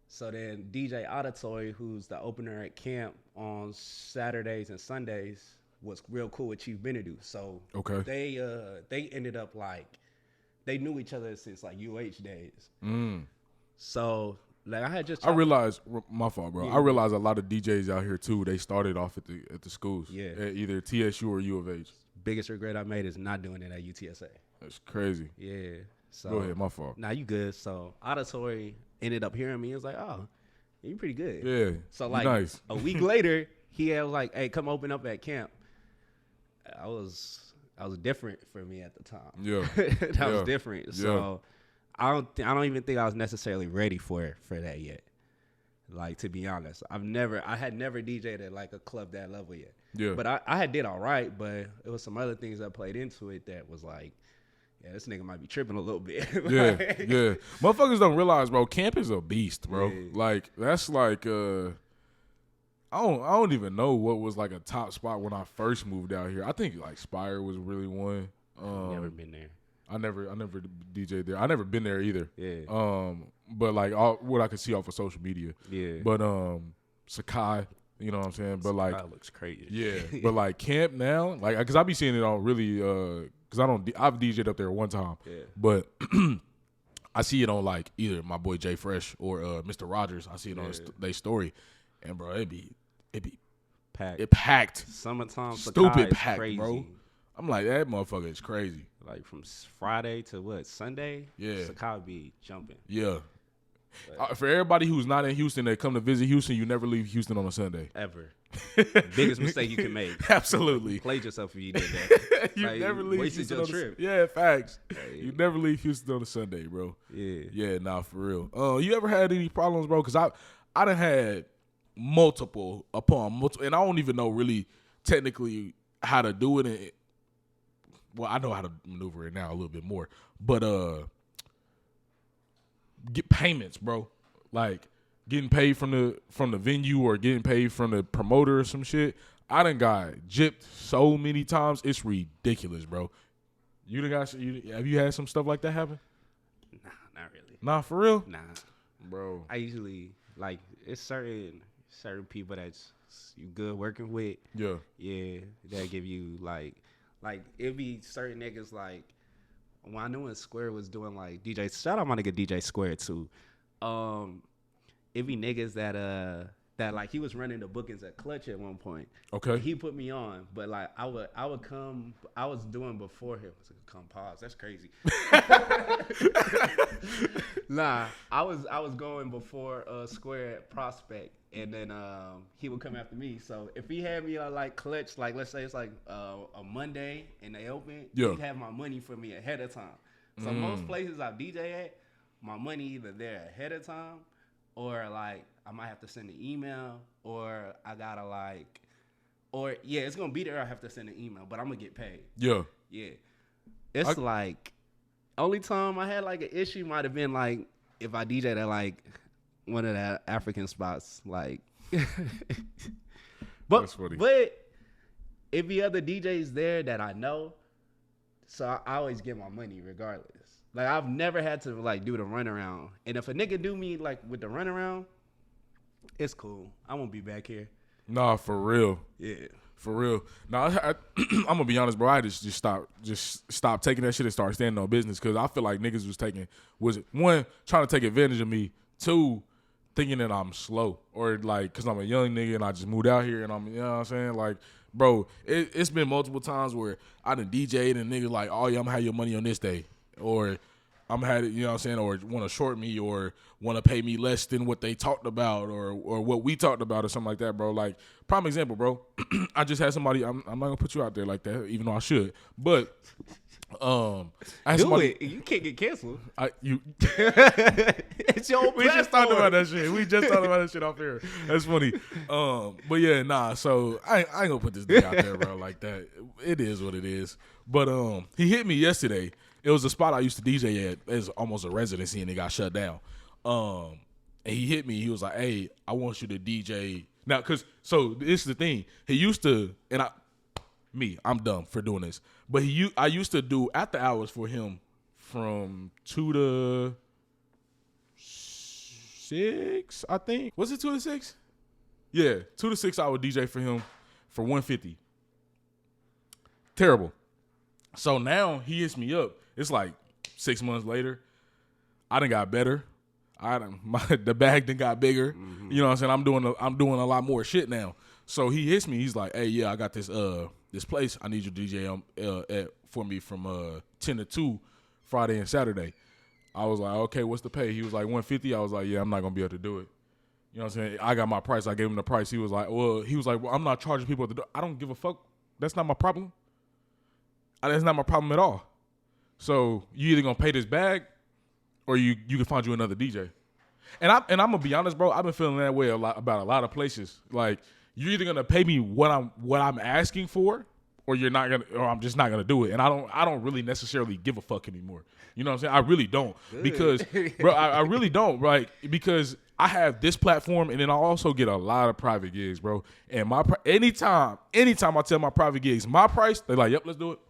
So then DJ Auditory, who's the opener at camp on Saturdays and Sundays, was real cool with Chief Benedu. So they ended up like they knew each other since like UH days. So like I realized
my fault, bro.
Yeah.
I realized a lot of DJs out here too. They started off at the schools.
Yeah.
At either TSU or U of H.
Biggest regret I made is not doing it at UTSA.
That's crazy.
Yeah. So
go ahead, my fault.
Nah, you good. So Auditory ended up hearing me. He was like, "Oh, you pretty good."
Yeah.
So like
nice.
a week later, he was like, "Hey, come open up at camp." I was different for me at the time. Yeah. That was different. So I don't even think I was necessarily ready for that yet. Like, to be honest, I had never DJ'd at like a club that level yet. Yeah. But I had did all right, but it was some other things that played into it that was like, yeah, this nigga might be tripping a little bit.
Yeah. Motherfuckers don't realize, bro, camp is a beast, bro. Yeah. Like, that's like, I don't even know what was like a top spot when I first moved out here. I think like Spire was really one.
Never been there.
I never DJ'd there. I never been there either.
Yeah.
But like what I could see off of social media. Yeah. But Sakai, you know what I'm saying? But like
that looks crazy.
Yeah. But like camp now, like because I be seeing it on really because I've DJ'd up there one time. Yeah. But I see it on like either my boy Jay Fresh or Mr. Rogers. I see it on their story, and bro, it be
packed.
It packed.
Summertime.
Stupid packed,
crazy.
Bro. I'm like, that motherfucker is crazy.
Like from Friday to what, Sunday?
Yeah.
Sakai be jumping.
Yeah. For everybody who's not in Houston that come to visit Houston, you never leave Houston on a Sunday.
Ever. Biggest mistake you can make.
Absolutely.
Played yourself if you did that.
You
like,
never leave
wasted
Houston
your
on
trip.
Yeah, facts.
Hey.
You never leave Houston on a Sunday, bro.
Yeah.
Yeah, nah, for real. You ever had any problems, bro? Because I done had multiple, and I don't even know really technically how to do it. Well, I know how to maneuver it now a little bit more, but get payments, bro. Like getting paid from the venue or getting paid from the promoter or some shit. I done got gypped so many times, it's ridiculous, bro. Have you had some stuff like that happen?
Nah, not really.
Nah, for real?
Nah,
bro.
I usually like it's certain people that's you good working with.
Yeah.
Yeah, that give you like it be certain niggas like when I knew when Square was doing like DJ. Shout out my nigga DJ Square too. It be niggas that like he was running the bookings at Clutch at one point.
Okay.
He put me on, but like I would come. I was doing before him. I was like, come pause. That's crazy. Nah, I was going before Square at Prospect, and then he would come after me. So if he had me on like Clutch, like let's say it's like a Monday and they open, he'd have my money for me ahead of time. So most places I DJ at, my money either there ahead of time, or like I might have to send an email, or I gotta like, or yeah, it's gonna be there. I have to send an email, but I'm gonna get paid.
Yeah.
Yeah. It's like only time I had like an issue might have been like if I DJ'd at like one of the African spots, like. But it be other DJs there that I know, so I always get my money regardless. Like I've never had to like do the runaround, and if a nigga do me like with the runaround, it's cool. I won't be back here.
Nah, for real.
Yeah.
For real. Now, I'm gonna be honest, bro. I just stopped taking that shit and start standing on business because I feel like niggas was one trying to take advantage of me, two thinking that I'm slow or like because I'm a young nigga and I just moved out here and I'm, you know what I'm saying, like, bro, it's been multiple times where I done DJ'd and niggas like, oh yeah, I'm gonna have your money on this day, or I'm had it, you know what I'm saying, or want to short me or want to pay me less than what they talked about or what we talked about or something like that, bro. Like, prime example, bro. I just had somebody, I'm not going to put you out there like that, even though I should. But, I had somebody.
You can't get canceled.
It's your platform. We just talked about that shit off here. That's funny. But yeah, nah, so I ain't going to put this thing out there, bro, like that. It is what it is. But he hit me yesterday. It was a spot I used to DJ at. It's almost a residency, and it got shut down. And he hit me. He was like, "Hey, I want you to DJ now." So this is the thing. He used to, and I'm dumb for doing this, but I used to do after hours for him from 2 to 6. I think was it 2 to 6? Yeah, 2 to 6. I would DJ for him for $150. Terrible. So now he hits me up. It's like 6 months later. I done got better. The bag done got bigger. Mm-hmm. You know what I'm saying? I'm doing a lot more shit now. So he hits me. He's like, "Hey, yeah, I got this place. I need you to DJ for me from 10 to 2 Friday and Saturday." I was like, "Okay, what's the pay?" He was like, $150. I was like, "Yeah, I'm not gonna be able to do it." You know what I'm saying? I got my price. I gave him the price. He was like, "Well, I'm not charging people at the door." I don't give a fuck. That's not my problem. That's not my problem at all. So you either gonna pay this bag, or you can find you another DJ. And I'm gonna be honest, bro. I've been feeling that way about a lot of places. Like you're either gonna pay me what I'm asking for, or I'm just not gonna do it. And I don't really necessarily give a fuck anymore. You know what I'm saying? I really don't. Because bro, I really don't. Like because I have this platform, and then I also get a lot of private gigs, bro. And anytime I tell my private gigs my price, they're like, "Yep, let's do it."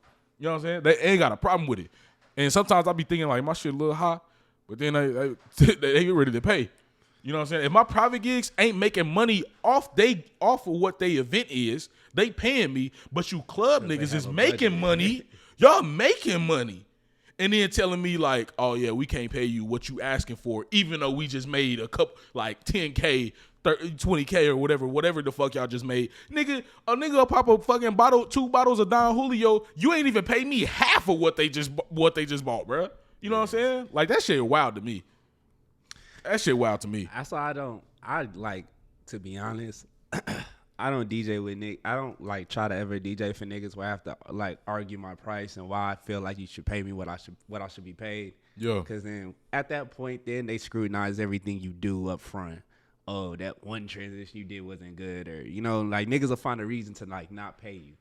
You know what I'm saying? They ain't got a problem with it. And sometimes I be thinking like my shit a little high, but then they get ready to pay. You know what I'm saying? If my private gigs ain't making money off of what they event is, they paying me, but you club niggas is making money. Y'all making money. And then telling me like, "Oh yeah, we can't pay you what you asking for," even though we just made a couple like 10K, 20K or whatever the fuck y'all just made. A nigga will pop a fucking bottle, 2 bottles of Don Julio. You ain't even pay me half of what they just bought, bro. You know what I'm saying? Like that shit wild to me. That shit wild to me.
That's why I like, to be honest, I don't DJ with Nick. I don't like try to ever DJ for niggas where I have to like argue my price and why I feel like you should pay me what I should be paid.
Yeah.
Because then at that point, then they scrutinize everything you do up front. Oh, that one transition you did wasn't good, or you know, like niggas will find a reason to like not pay you.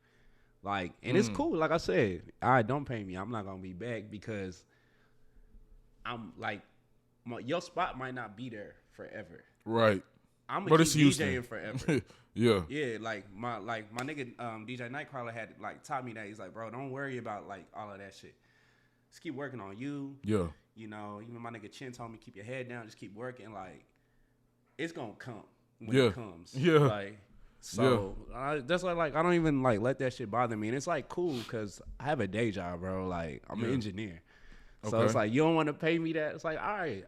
Like, and it's cool. Like I said, all right, don't pay me. I'm not gonna be back because I'm like, your spot might not be there forever.
Right.
I'm gonna keep DJing forever.
Yeah.
Yeah, like my nigga DJ Nightcrawler had like taught me that. He's like, "Bro, don't worry about like all of that shit. just keep working on you.
Yeah.
You know, even my nigga Chin told me keep your head down, just keep working. Like it's gonna come when it comes.
Yeah.
Like so that's why like I don't even like let that shit bother me. And it's like cool because I have a day job, bro. Like I'm an engineer. So it's like you don't want to pay me that. It's like all right,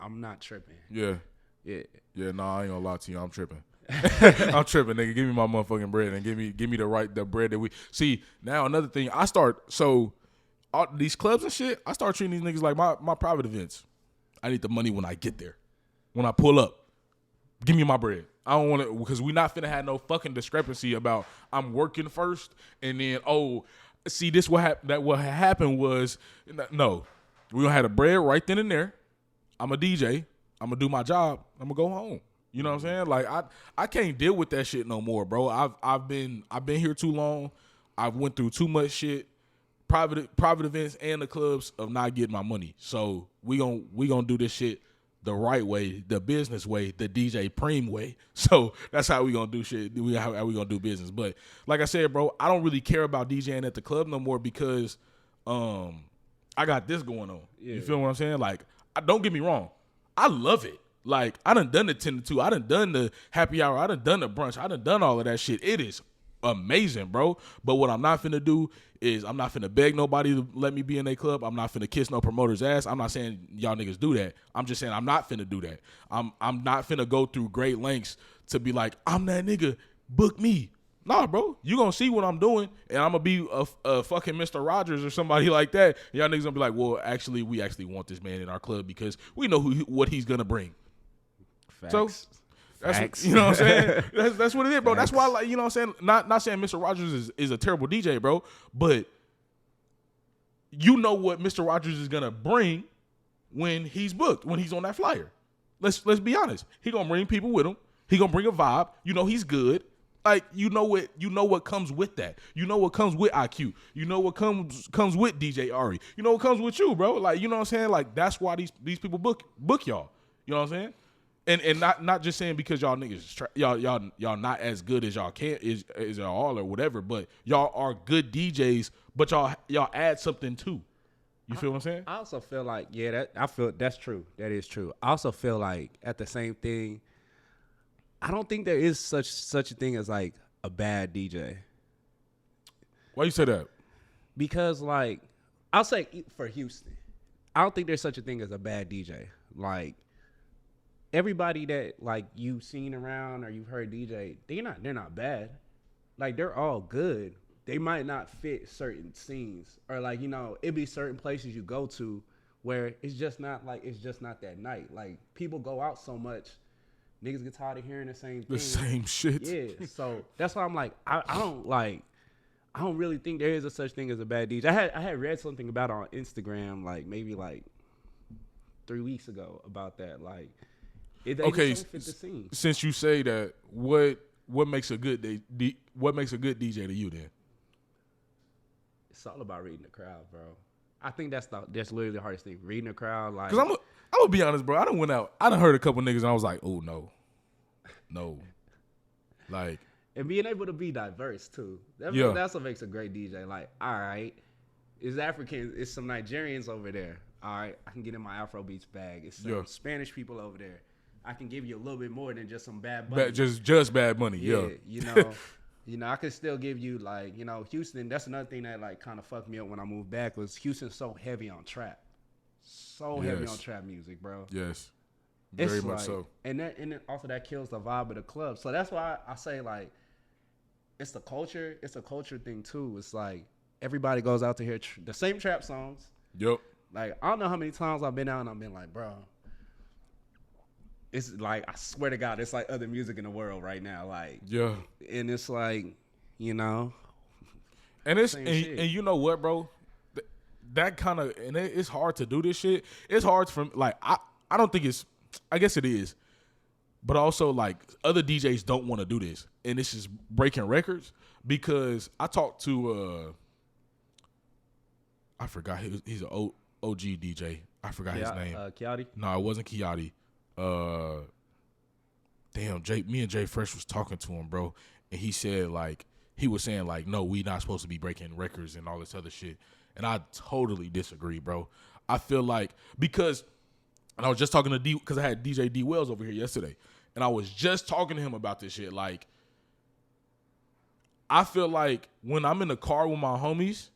I'm not tripping.
Yeah.
Yeah.
Yeah, nah, I ain't gonna lie to you. I'm tripping. I'm tripping, nigga. Give me my motherfucking bread and give me the bread that we see. Now another thing, all these clubs and shit, I start treating these niggas like my private events. I need the money when I get there. When I pull up, give me my bread. I don't want to, because we not finna have no fucking discrepancy about I'm working first and then see this what happened was no, we gonna have the bread right then and there. I'm a DJ. I'm gonna do my job. I'm gonna go home. You know what I'm saying? Like I can't deal with that shit no more, bro. I've been here too long. I've went through too much shit, private events and the clubs of not getting my money. So we gonna do this shit the right way, the business way, the DJ Preme way. So that's how we gonna do shit. How we gonna do business. But like I said, bro, I don't really care about DJing at the club no more because I got this going on. Yeah. You feel what I'm saying? Like, don't get me wrong. I love it. Like, I done the 10 to 2. I done the happy hour. I done the brunch. I done all of that shit. It is amazing, bro. But what I'm not finna do is I'm not finna beg nobody to let me be in their club. I'm not finna kiss no promoter's ass. I'm not saying y'all niggas do that. I'm just saying I'm not finna do that. I'm not finna go through great lengths to be like, I'm that nigga, book me. Nah, bro. You gonna see what I'm doing, and I'm gonna be a fucking Mr. Rogers or somebody like that. Y'all niggas gonna be like, well, actually, we actually want this man in our club because we know what he's gonna bring.
Facts.
So that's you know what I'm saying. That's what it is, bro. Facts. That's why, like, you know what I'm saying. Not saying Mr. Rogers is a terrible DJ, bro, but you know what Mr. Rogers is gonna bring when he's booked, when he's on that flyer. Let's be honest. He gonna bring people with him. He gonna bring a vibe. You know he's good. Like, you know what comes with that. You know what comes with IQ. You know what comes with DJ Ari. You know what comes with you, bro. Like, you know what I'm saying? Like, that's why these people book y'all. You know what I'm saying? And not just saying because y'all niggas y'all not as good as y'all is y'all or whatever, but y'all are good DJs, but y'all add something too. You feel what I'm saying?
I also feel like I feel that's true. That is true. I also feel like at the same thing, I don't think there is such a thing as like a bad DJ.
Why you say that?
Because like I'll say for Houston, I don't think there's such a thing as a bad DJ. Like everybody that like you've seen around or you've heard DJ, they're not bad. Like they're all good. They might not fit certain scenes or like, you know, it be certain places you go to where it's just not that night. Like people go out so much. Niggas get tired of hearing the same thing.
The same shit.
Yeah. So that's why I'm like, I don't really think there is a such thing as a bad DJ. I had read something about it on Instagram, like maybe like 3 weeks ago about that. Like, they just don't fit the scene.
Since you say that, what makes a good DJ to you then?
It's all about reading the crowd, bro. I think that's literally the hardest thing. Reading the crowd, like.
Because I'm gonna be honest, bro. I done went out. I done heard a couple niggas and I was like, oh, no. Like.
And being able to be diverse, too. That's what makes a great DJ. Like, all right, it's Africans. It's some Nigerians over there. All right, I can get in my Afrobeats bag. It's some Spanish people over there. I can give you a little bit more than just some bad money.
Just bad money, yeah.
You know, I could still give you, like, you know, Houston. That's another thing that, like, kind of fucked me up when I moved back was Houston's so heavy on trap. Heavy on trap music, bro.
Yes. Very much
like,
so.
And then also that kills the vibe of the club. So that's why I say, like, it's the culture. It's a culture thing, too. It's like everybody goes out to hear the same trap songs.
Yep.
Like, I don't know how many times I've been out and I've been like, bro, it's like, I swear to God, it's like other music in the world right now. Like,
yeah.
And it's like, you know.
And you know what, bro? That kind of, and it's hard to do this shit. It's hard for, like, I don't think it's, I guess it is. But also, like, other DJs don't want to do this. And this is breaking records because I talked to, I forgot, he's an OG DJ. I forgot his name.
Kiati?
No, it wasn't Kiati. Me and Jay Fresh was talking to him, bro. And he said, like, he was saying, like, no, we not supposed to be breaking records and all this other shit. And I totally disagree, bro. I feel like because I was just talking to D because I had DJ D Wells over here yesterday, and I was just talking to him about this shit. Like, I feel like when I'm in the car with my homies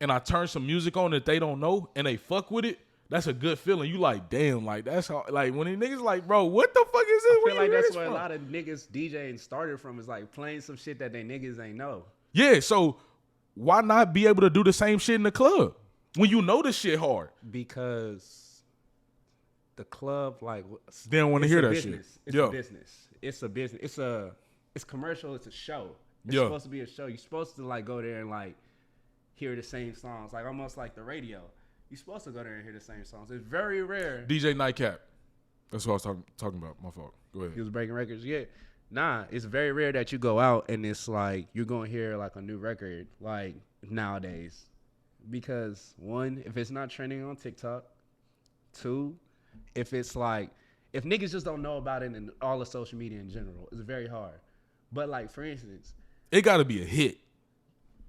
and I turn some music on that they don't know and they fuck with it, that's a good feeling. You like, damn, like that's how, like when the niggas like, bro, what the fuck is this?
I feel like that's where a lot of niggas DJing started from, is like playing some shit that they niggas ain't know.
Yeah, so why not be able to do the same shit in the club when you know the shit hard?
Because the club, like,
they don't want to hear that
business.
shit.
It's a business. It's a business. It's commercial. It's a show. It's supposed to be a show. You're supposed to like go there and like hear the same songs, like almost like the radio. You're supposed to go there and hear the same songs. It's very rare.
DJ Nightcap. That's what I was talking about. My fault. Go ahead.
He was breaking records. Yeah. Nah, it's very rare that you go out and it's like you're going to hear like a new record like nowadays. Because one, if it's not trending on TikTok. Two, if it's like, if niggas just don't know about it in all the social media in general, it's very hard. But like, for instance,
it got to be a hit.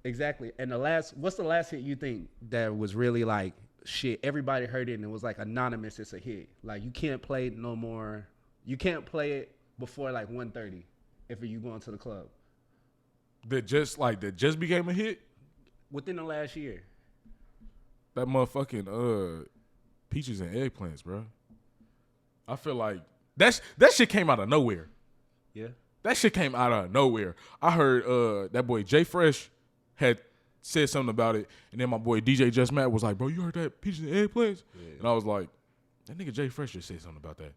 Exactly. And what's the last hit you think that was really like, shit, everybody heard it and it was like anonymous, it's a hit? Like, you can't play it no more. You can't play it before like 1:30 if you going to the club.
That just became a hit?
Within the last year.
That motherfucking Peaches and Eggplants, bro. I feel like that shit came out of nowhere.
Yeah.
That shit came out of nowhere. I heard that boy Jay Fresh had said something about it, and then my boy DJ Just Matt was like, bro, you heard that Peaches and Eggplants? Yeah. And I was like, that nigga Jay Fresh just said something about that.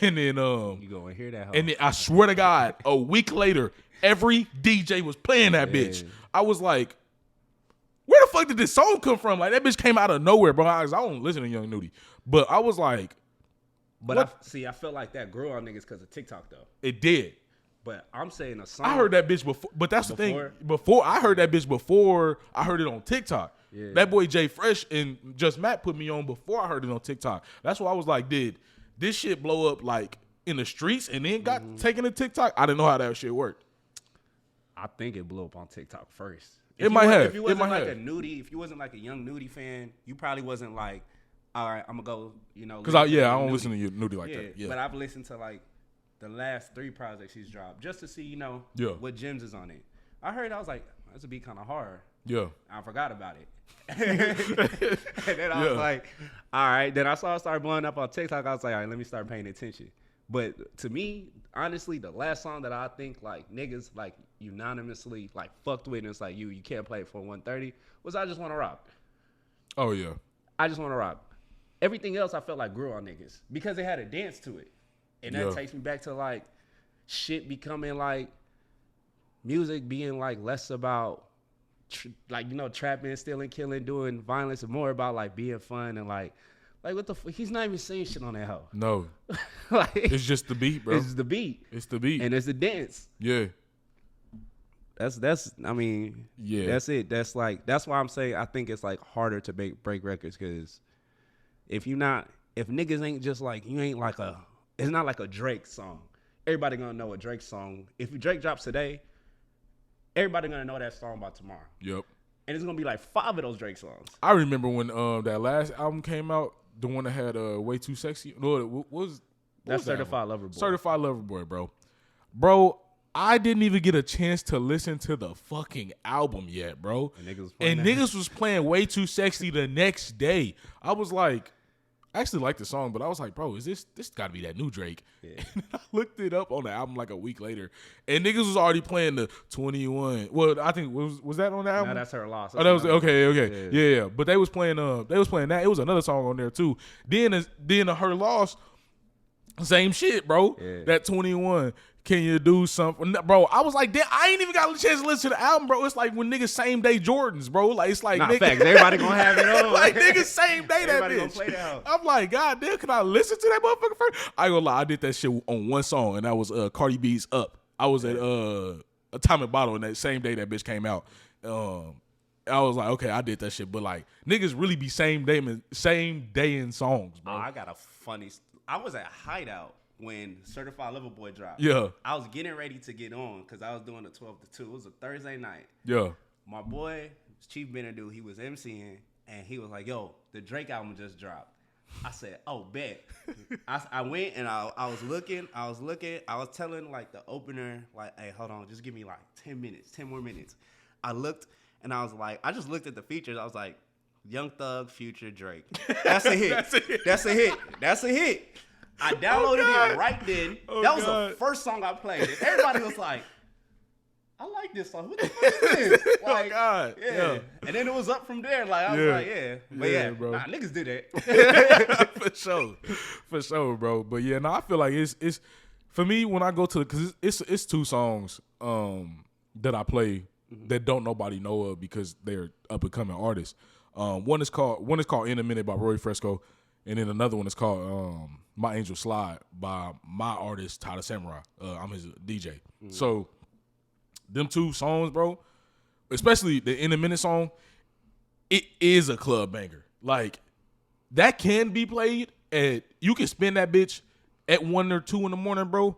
And then
you go and hear that.
And then I swear to God, a week later, every DJ was playing that bitch. I was like, where the fuck did this song come from? Like, that bitch came out of nowhere, bro. I don't listen to Young Nudie. But I was like,
but I felt like that grew on niggas because of TikTok though.
It did.
But I'm saying a song.
I heard that bitch before, but that's the thing. I heard that bitch before I heard it on TikTok. Yeah. That boy Jay Fresh and Just Matt put me on before I heard it on TikTok. That's why I was like, did this shit blow up like in the streets and then got taken to TikTok? I didn't know how that shit worked.
I think it blew up on TikTok first.
It might have.
If you wasn't like a Nudie, if you wasn't like a young Nudie fan, you probably wasn't like, all right, I'm gonna go, Because
I don't listen to Nudie like that. Yeah.
But I've listened to like the last 3 projects he's dropped just to see, what gems is on it. I was like, this would be kind of hard.
Yeah.
I forgot about it. And then I was like, all right. Then I saw it start blowing up on TikTok. I was like, all right, let me start paying attention. But to me, honestly, the last song that I think like niggas like unanimously like fucked with and it's like you can't play it for 1:30 was I Just Wanna Rock.
Oh yeah.
I Just Wanna Rock. Everything else I felt like grew on niggas because they had a dance to it. And that takes me back to like shit becoming like music being like less about trapping, stealing, killing, doing violence, and more about like being fun and like what the he's not even saying shit on that hoe.
No.
Like,
it's just the beat, bro.
It's the beat.
It's the beat.
And it's the dance.
Yeah.
That's I mean, yeah. That's it. That's why I'm saying I think it's like harder to break records because if niggas ain't just like you ain't like it's not like a Drake song. Everybody gonna know a Drake song. If Drake drops today, everybody gonna know that song by tomorrow.
Yep.
And it's gonna be like 5 of those Drake songs.
I remember when that last album came out, the one that had Way Too Sexy. No,
that's Certified Lover Boy.
Certified Lover Boy, bro. Bro, I didn't even get a chance to listen to the fucking album yet, bro. And niggas was playing Way Too Sexy the next day. I was like, I actually like the song, but I was like, bro, is this got to be that new Drake? Yeah. And I looked it up on the album like a week later, and niggas was already playing the 21. Well, I think was that on the album?
No, that's Her Loss.
Oh, that was okay. Yeah. But they was playing that. It was another song on there too. Then Her Loss, same shit, bro. Yeah. That 21. Can you do something, bro? I was like, damn, I ain't even got a chance to listen to the album, bro. It's like when niggas same day Jordans, bro. Like it's like
facts. Everybody gonna have it on.
Like niggas same day
everybody
that bitch.
Gonna play that.
I'm like, God damn, can I listen to that motherfucker first? I ain't gonna lie, I did that shit on one song, and that was Cardi B's Up. I was at Atomic Bottle, and that same day that bitch came out. I was like, okay, I did that shit, but like niggas really be same day in songs, bro.
Oh, I got a funny. I was at Hideout when Certified Lover Boy dropped.
Yeah.
I was getting ready to get on because I was doing a 12 to 2. It was a Thursday night.
Yeah.
My boy, Chief Benadu, he was MCing, And he was like, yo, the Drake album just dropped. I said, oh, bet. I went and I was looking. I was telling like the opener, like, hey, hold on, just give me like 10 more minutes. I looked and I was like, I just looked at the features. I was like, Young Thug, Future, Drake. That's a hit. That's a hit. I downloaded it right then. That was the first song I played. And everybody was like, I like this song. What the fuck is this? Like, yeah. And then it was up from there. Like, I was like, yeah. But bro. Nah, niggas do that.
For sure, bro. But yeah, no, I feel like it's for me when I go to, because it's 2 songs that I play that don't nobody know of because they're up and coming artists. One is called In a Minute by Roy Fresco, and then another one is called My Angel Slide by my artist Tyler Samurai. I'm his DJ. So them 2 songs, bro, especially the In a Minute song, it is a club banger. Like, that can be played you can spin that bitch at 1 or 2 in the morning, bro,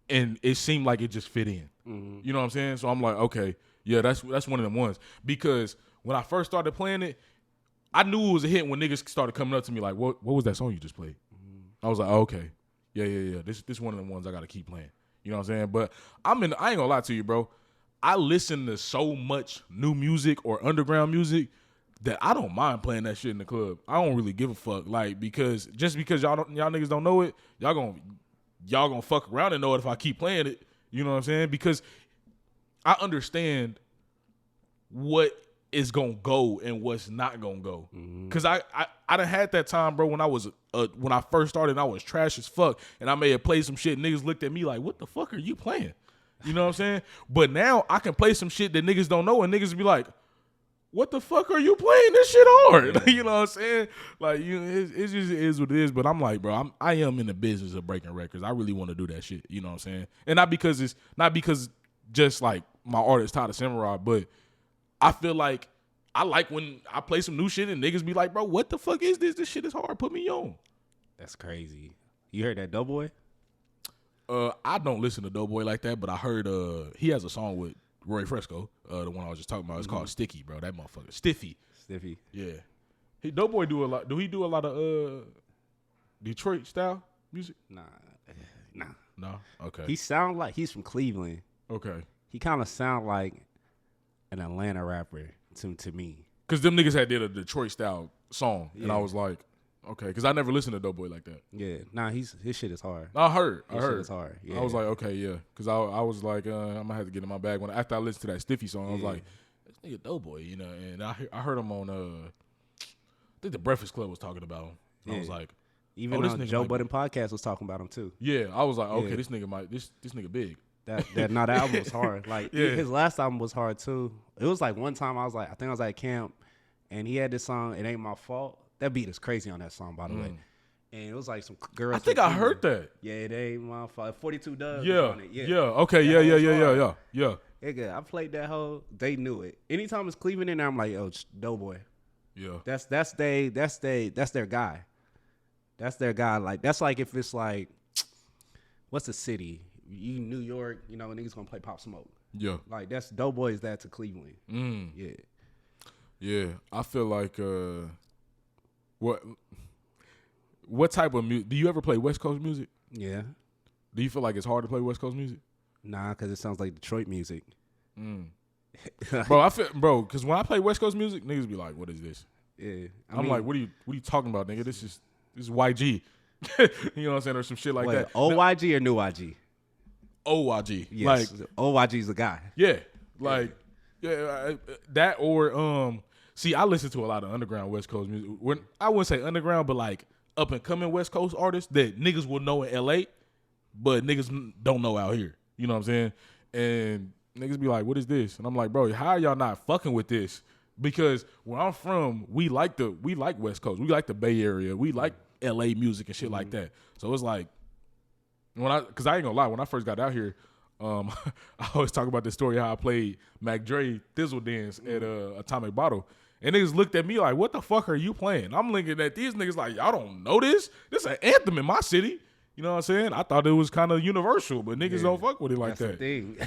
and it seemed like it just fit in. You know what I'm saying? So I'm like, okay, yeah, that's one of them ones. Because when I first started playing it, I knew it was a hit when niggas started coming up to me like, what was that song you just played? I was like, oh, okay. Yeah. This one of them ones I got to keep playing. You know what I'm saying? But I ain't gonna lie to you, bro. I listen to so much new music or underground music that I don't mind playing that shit in the club. I don't really give a fuck. Like, because y'all niggas don't know it, y'all gonna fuck around and know it if I keep playing it. You know what I'm saying? Because I understand what is gonna go and what's not gonna go. Cause I done had that time, bro, when I first started and I was trash as fuck and I may have played some shit and niggas looked at me like, what the fuck are you playing? You know what I'm saying? But now I can play some shit that niggas don't know and niggas be like, what the fuck are you playing? This shit hard. You know what I'm saying? Like, it just is what it is. But I'm like, bro, I am in the business of breaking records. I really want to do that shit. You know what I'm saying? And not because just like my artist Tyler Samurai, but I feel like I like when I play some new shit and niggas be like, bro, what the fuck is this? This shit is hard. Put me on.
That's crazy. You heard that Doughboy?
I don't listen to Doughboy like that, but I heard he has a song with Roy Fresco, the one I was just talking about. It's called Sticky, bro. That motherfucker. Stiffy. Yeah. Doughboy do a lot. Do he do a lot of Detroit style music?
Nah.
No? Okay.
He sound like he's from Cleveland.
Okay.
He kind of sound like an Atlanta rapper to me.
Because them niggas did a Detroit style song, and I was like, okay, because I never listened to Doughboy like that.
Yeah, nah, his shit is hard.
I heard.
His shit is hard. Yeah.
I was like, okay, yeah, because I was like, I'm gonna have to get in my bag. After I listened to that Stiffy song, I was like, this nigga Doughboy, you know. And I heard him on, I think the Breakfast Club was talking about him. I was like,
even this Joe Budden podcast was talking about him too.
Yeah, I was like, okay, this nigga this nigga big.
That album was hard. Like his last album was hard too. It was like one time I think I was at camp, and he had this song, It Ain't My Fault. That beat is crazy on that song, by the way. And it was like some girls.
I think I heard that.
Yeah, It Ain't My Fault. 42 Dubs
on
it.
Yeah. Okay. Yeah.
Yeah, I played that whole. They knew it. Anytime it's Cleveland in there, I'm like, oh, Doughboy.
Yeah.
That's their guy. That's their guy. Like, that's like if it's like, what's the city? New York, you know, niggas gonna play Pop Smoke.
Yeah.
Like, that's Doughboy is that to Cleveland. Yeah.
Yeah. I feel like what type of music do you ever play? West Coast music?
Yeah.
Do you feel like it's hard to play West Coast music?
Nah, because it sounds like Detroit music.
Bro, because when I play West Coast music, niggas be like, what is this?
Yeah.
I'm like, what are you talking about, nigga? This is YG. You know what I'm saying? Or some shit like that.
OYG or new YG?
OYG.
Yes.
Like,
OYG's the guy.
Yeah. Like, that or, see, I listen to a lot of underground West Coast music. I wouldn't say underground, but like up and coming West Coast artists that niggas will know in LA, but niggas don't know out here. You know what I'm saying? And niggas be like, what is this? And I'm like, bro, how are y'all not fucking with this? Because where I'm from, we like West Coast. We like the Bay Area. We like LA music and shit like that. So it's like, because I ain't gonna lie, when I first got out here, I always talk about this story how I played Mac Dre Thizzle Dance at Atomic Bottle. And niggas looked at me like, what the fuck are you playing? I'm looking at these niggas like, y'all don't know this? This is an anthem in my city. You know what I'm saying? I thought it was kind of universal, but niggas don't fuck with it like
That's
that.
the thing.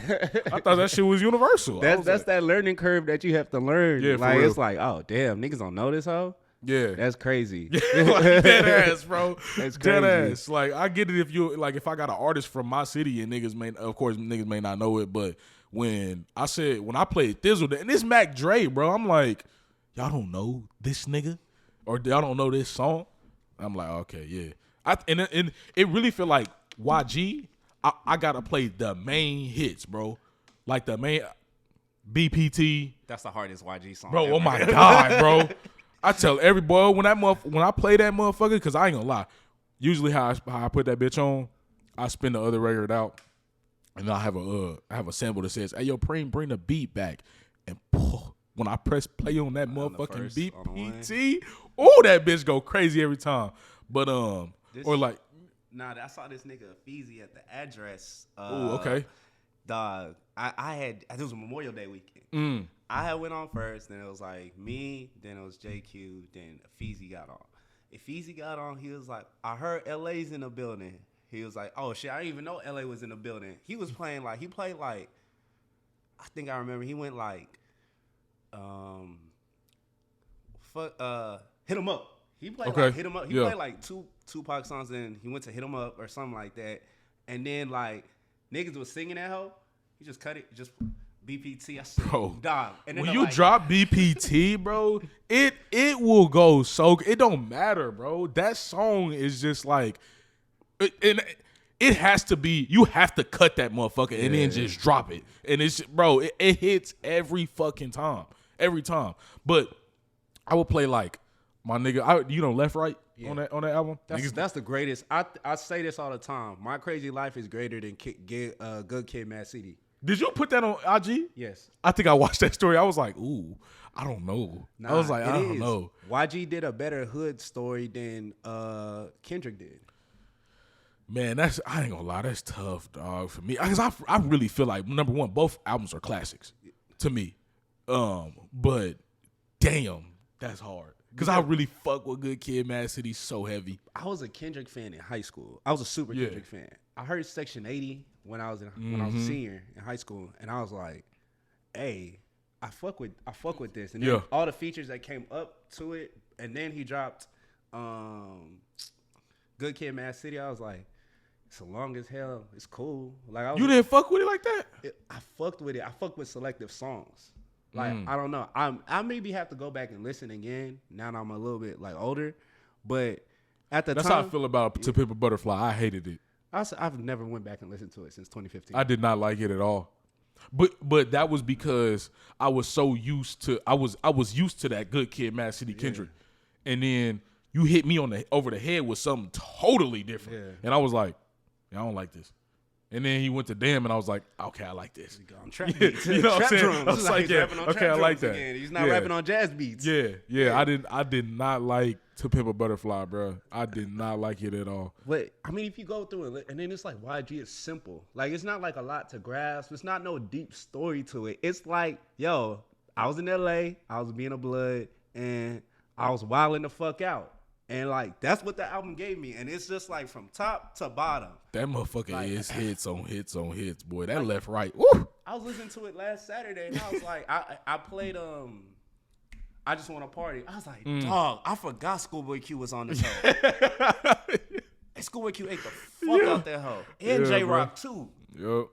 I thought that shit was universal.
That's that learning curve that you have to learn.
Yeah,
like
real.
it's like, oh damn, niggas don't know this hoe.
Yeah,
that's crazy.
like, dead ass, bro.
That's
dead
crazy.
ass. Like I get it if you like if I got an artist from my city and niggas may not know it, but when I played Thizzle and this Mac Dre, bro, I'm like, y'all don't know this nigga or y'all don't know this song. I'm like, okay, yeah. And it really feel like YG. I gotta play the main hits, bro. Like the main BPT.
That's the hardest YG song,
bro.
ever.
Oh my god, bro. I tell every boy when I play that motherfucker, because I ain't gonna lie. Usually how I put that bitch on, I spin the other record out, and I have a sample that says, "Hey yo, Preme, bring the beat back." And when I press play on that motherfucking BPT, oh that bitch go crazy every time. But or like,
nah, I saw this nigga Feezy at the address.
Oh, okay.
Dog, it was a Memorial Day weekend. I had went on first, then it was like me, then it was JQ, then Feezy got on. If Feezy got on, he was like, I heard LA's in the building. He was like, oh shit, I didn't even know LA was in the building. He was playing like, I think I remember he went like, Hit 'Em Up. He played like Hit 'Em Up. He played like two Tupac songs, and he went to Hit 'Em Up or something like that. And then like niggas was singing that hoe. He just cut it, just BPT. I said,
bro,
dog. And then
when you drop BPT, bro, it will go so. It don't matter, bro. That song is just like, it has to be. You have to cut that motherfucker and then just drop it. And it's, bro, it hits every fucking time, every time. But I would play like my nigga, Left Right on that album.
That's the greatest. I say this all the time. My Crazy Life is greater than Good Kid, Mad City.
Did you put that on IG?
Yes.
I think I watched that story. I was like, ooh, I don't know.
Nah,
I was like, I don't know.
YG did a better hood story than Kendrick did.
Man, I ain't gonna lie, that's tough, dog, for me. Because I really feel like, number one, both albums are classics to me. But damn, that's hard. Because I really fuck with Good Kid, Mad City so heavy.
I was a Kendrick fan in high school. I was a super Kendrick fan. I heard Section 80 when I was a senior in high school, and I was like, hey, I fuck with this. And then all the features that came up to it, and then he dropped Good Kid, Mad City. I was like, it's long as hell. It's cool. Like
you didn't fuck with it like that?
I fucked with it. I fucked with selective songs. Like I don't know. I maybe have to go back and listen again now that I'm a little bit like older, but at the time,
that's how I feel about To Pimp a Butterfly. I hated it.
I've never went back and listened to it since 2015.
I did not like it at all. But that was because I was so used to I was used to that Good Kid, Mad City Kendrick, and then you hit me over the head with something totally different, and I was like, I don't like this. And then he went to Damn, and I was like, okay, I like this.
Trap beats.
You know what I'm saying?
Drums.
I was like, okay, I like that.
Again. He's not rapping on jazz beats.
Yeah. I did not like To Pimp a Butterfly, bro. I did not like it at all.
But I mean, if you go through it, and then it's like YG is simple. Like it's not like a lot to grasp. It's not no deep story to it. It's like, yo, I was in LA, I was being a blood, and I was wilding the fuck out. And like that's what the album gave me, and it's just like from top to bottom.
That motherfucker
like,
is hits on hits on hits, boy. That Left Right. Woo!
I was listening to it last Saturday, and I was like, I played I Just Want to Party. I was like, dog, I forgot Schoolboy Q was on this hoe. And Schoolboy Q ate the fuck out that hoe, and J Rock too.
Yep.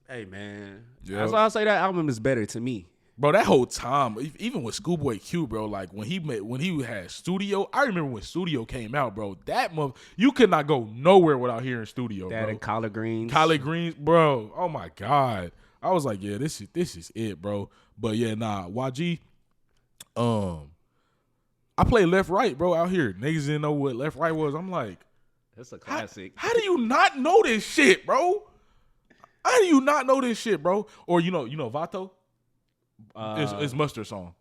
Hey man, that's why I say that album is better to me.
Bro, that whole time, even with Schoolboy Q, bro, like when he had Studio, I remember when Studio came out, bro. You could not go nowhere without hearing Studio,
that
bro.
And Collard Greens,
bro. Oh my God, I was like, yeah, this is it, bro. But yeah, nah, YG. I played Left Right, bro, out here. Niggas didn't know what Left Right was. I'm like,
that's a classic.
How do you not know this shit, bro? How do you not know this shit, bro? Or you know Vato. It's Mustard song.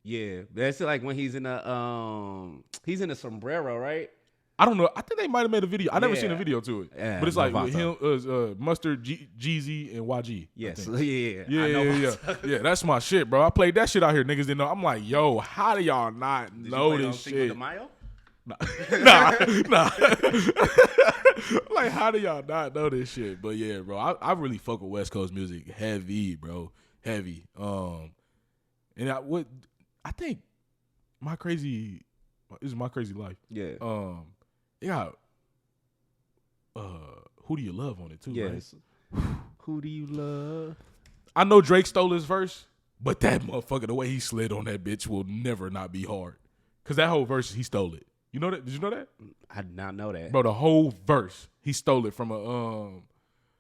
Yeah, that's like when he's in a sombrero, right?
I don't know. I think they might have made a video. I never seen a video to it, but it's like with him, Mustard, Jeezy, and YG.
Yes,
yeah. That's my shit, bro. I played that shit out here. Niggas didn't know. I'm like, yo, how do y'all not know this shit?
Mayo?
Nah. Like, how do y'all not know this shit? But yeah, bro, I really fuck with West Coast music heavy, bro, heavy. And I think My Crazy Life.
Yeah.
It got Who Do You Love on it too,
yes.
right?
Who do you love?
I know Drake stole his verse, but that motherfucker, the way he slid on that bitch will never not be hard. Cause that whole verse, he stole it. You know that? Did you know that?
I did not know that.
Bro, the whole verse, he stole it from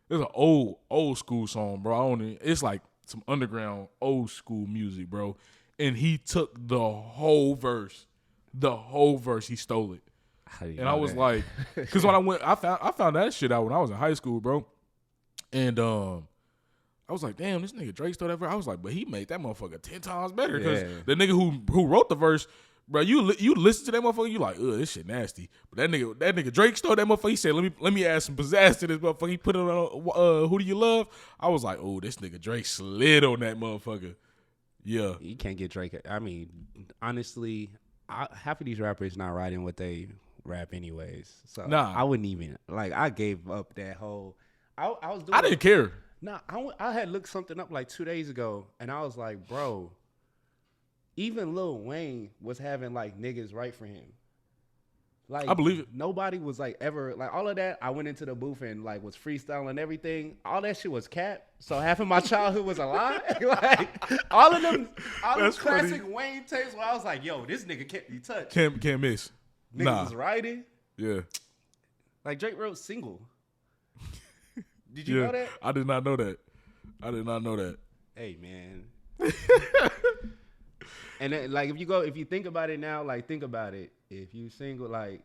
it's an old school song, bro. It's like some underground old school music, bro. And he took the whole verse, he stole it. And I was like, because when I found that shit out when I was in high school, bro. And I was like, damn, this nigga Drake stole that verse. I was like, but he made that motherfucker 10 times better. Because the nigga who wrote the verse, bro, you listen to that motherfucker, you like, ugh, this shit nasty. But that nigga Drake stole that motherfucker. He said, let me add some pizzazz to this motherfucker. He put it on Who Do You Love? I was like, oh, this nigga Drake slid on that motherfucker. Yeah.
You can't get Drake. I mean, honestly, half of these rappers not writing what they rap anyways. So I wouldn't even, like, I gave up that whole, I
didn't care.
Nah, I had looked something up like 2 days ago, and I was like, bro, even Lil Wayne was having like niggas write for him. Like, I
believe it.
Nobody was like ever like all of that. I went into the booth and like was freestyling everything. All that shit was cap. So half of my childhood was a lie. Like all them classic Wayne tapes where I was like, yo, this nigga can't be touched.
Can't miss.
Niggas was writing.
Yeah.
Like Drake wrote Single. Did you know that?
I did not know that.
Hey man. And then, like, if you think about it now, like, think about it. If you single, like,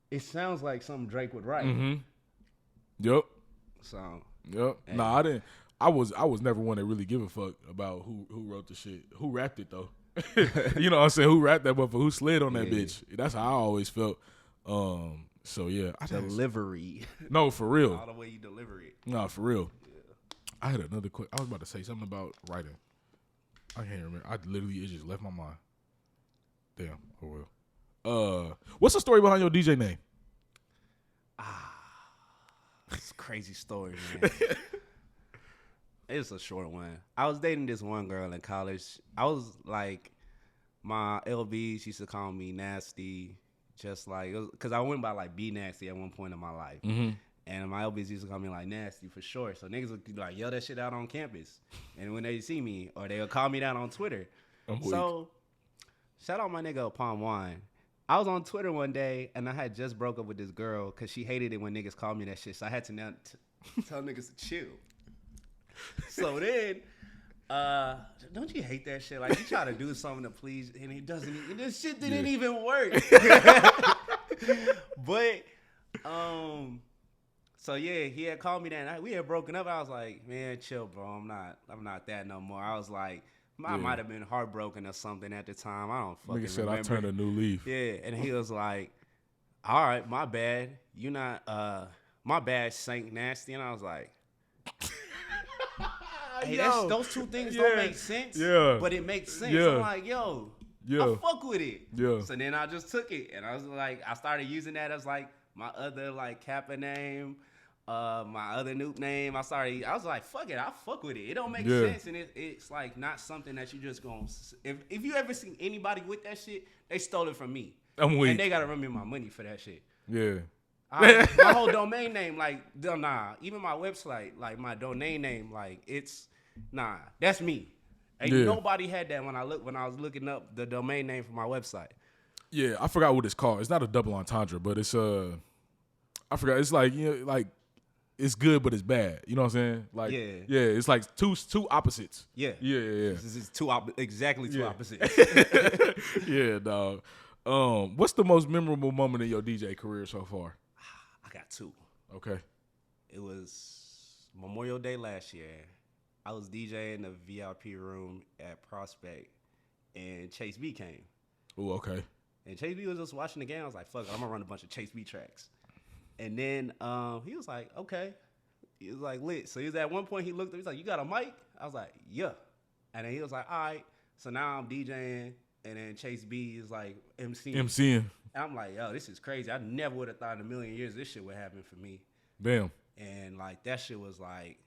it sounds like something Drake would write.
Mm-hmm. Yep.
So.
Yep. Hey. Nah, I didn't. I was never one that really give a fuck about who wrote the shit. Who rapped it though? You know what I'm saying? Who rapped that motherfucker? Who slid on that bitch? That's how I always felt. So yeah.
Delivery.
No, for real.
All the way you deliver it.
Nah, for real. Yeah. I had another quick. I was about to say something about writing. I can't remember. It just left my mind. Damn. Oh well. What's the story behind your DJ name?
It's a crazy story, man. It's a short one. I was dating this one girl in college. I was like, my LBs used to call me Nasty, just like, because I went by like B Nasty at one point in my life.
Mm-hmm.
And my LBs used to call me like Nasty for short. So niggas would be like, yell that shit out on campus. And when they see me, or they would call me down on Twitter. So shout out my nigga Palm Wine. I was on Twitter one day, and I had just broke up with this girl because she hated it when niggas called me that shit. So I had to now tell niggas to chill. So then, don't you hate that shit? Like, you try to do something to please, and it doesn't. This shit didn't even work. But, so yeah, he had called me that night. We had broken up. I was like, man, chill, bro. I'm not that no more. I was like, I might have been heartbroken or something at the time. I don't fucking remember.
I turned a new leaf.
Yeah, and he was like, all right, my bad. You not, my bad, SaintNazty. And I was like, hey, those two things don't make sense.
Yeah.
But it makes sense.
Yeah.
I'm like, yo, I fuck with it.
Yeah.
So then I just took it, and I was like, I started using that as like my other like Kappa name. My other Nuke name, I was like, fuck it, I fuck with it. It don't make sense, and it's like not something that you just gonna. If you ever seen anybody with that shit, they stole it from me.
I'm weak.
And they gotta run me my money for that shit.
Yeah.
My whole domain name, like, nah. Even my website, like my domain name, like it's that's me. Ain't nobody had that when I was looking up the domain name for my website.
Yeah, I forgot what it's called. It's not a double entendre, but it's I forgot. It's like, you know, like. It's good, but it's bad. You know what I'm saying? Like, yeah. It's like two opposites.
Yeah. This is exactly two opposites.
Yeah, dog. What's the most memorable moment in your DJ career so far?
I got two.
Okay.
It was Memorial Day last year. I was DJing in the VIP room at Prospect, and Chase B came.
Oh, okay.
And Chase B was just watching the game. I was like, fuck it, I'm gonna run a bunch of Chase B tracks. And then he was like, okay. He was like, lit. So he was at one point, he looked at me, he's like, you got a mic? I was like, yeah. And then he was like, all right. So now I'm DJing and then Chase B is like MCing.
And
I'm like, yo, this is crazy. I never would have thought in a million years this shit would happen for me.
Damn.
And like that shit was like,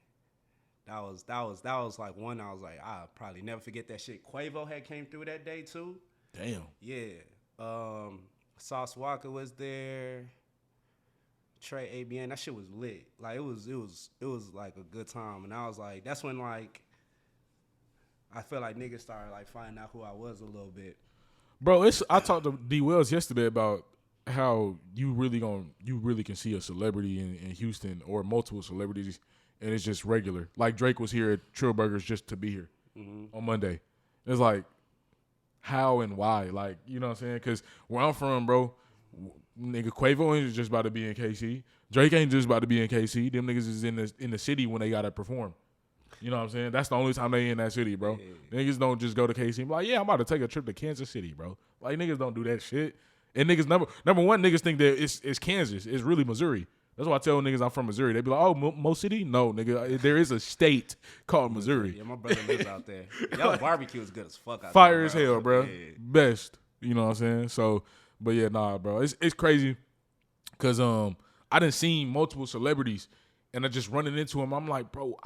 that was like one. I was like, I'll probably never forget that shit. Quavo had came through that day too.
Damn.
Yeah. Sauce Walker was there. Trey ABN. That shit was lit. Like it was like a good time. And I was like, that's when like I feel like niggas started like finding out who I was a little bit.
Bro, I talked to D Wells yesterday about how you really can see a celebrity in Houston or multiple celebrities, and it's just regular. Like Drake was here at Trill Burgers just to be here on Monday. It's like, how and why? Like, you know what I'm saying? Because where I'm from, bro, nigga, Quavo ain't just about to be in KC. Drake ain't just about to be in KC. Them niggas is in the city when they gotta perform. You know what I'm saying? That's the only time they in that city, bro. Yeah. Niggas don't just go to KC and be like, yeah, I'm about to take a trip to Kansas City, bro. Like, niggas don't do that shit. And niggas, number one, niggas think that it's Kansas. It's really Missouri. That's why I tell niggas I'm from Missouri. They be like, oh, Mo City? No, nigga. There is a state called Missouri.
Yeah, my brother lives out there. Y'all barbecue is good as fuck out
Fire
there,
as hell, bro.
Yeah.
Best. You know what I'm saying? So, but yeah, nah, bro. It's crazy because I done seen multiple celebrities and I just running into them. I'm like, bro,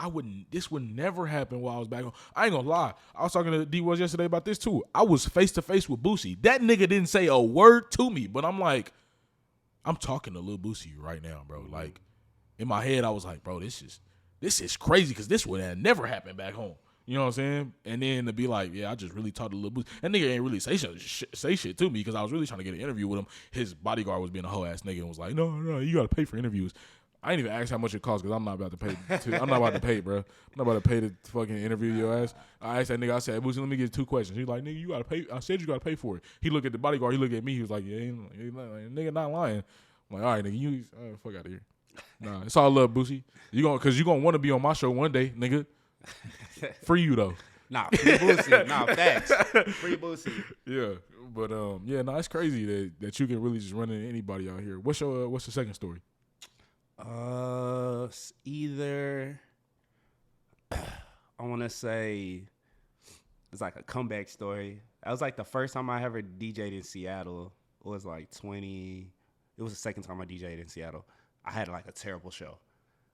this would never happen while I was back home. I ain't gonna lie. I was talking to D Wells yesterday about this too. I was face to face with Boosie. That nigga didn't say a word to me, but I'm like, I'm talking to Lil Boosie right now, bro. Like, in my head, I was like, bro, this is crazy because this would have never happened back home. You know what I'm saying? And then to be like, yeah, I just really talked to Lil Boosie. That nigga ain't really say shit to me because I was really trying to get an interview with him. His bodyguard was being a hoe ass nigga and was like, no, you gotta pay for interviews. I ain't even asked how much it costs because I'm not about to pay. I'm not about to pay, bro. I'm not about to pay to fucking interview your ass. I asked that nigga. I said, Boosie, let me get 2 questions. He's like, nigga, you gotta pay. I said you gotta pay for it. He looked at the bodyguard. He looked at me. He was like, yeah, nigga not lying. I'm like, all right, nigga, you fuck out of here. Nah, it's all love, Boosie. Cause you gonna want to be on my show one day, nigga. Free you though.
Nah, free Boosie. Nah, facts. Free Boosie. Yeah,
but it's crazy that you can really just run into anybody out here. What's the second story?
Either I want to say it's like a comeback story. That was like the first time I ever DJ'd in Seattle. It was like 20. It was the second time I DJ'd in Seattle. I had like a terrible show.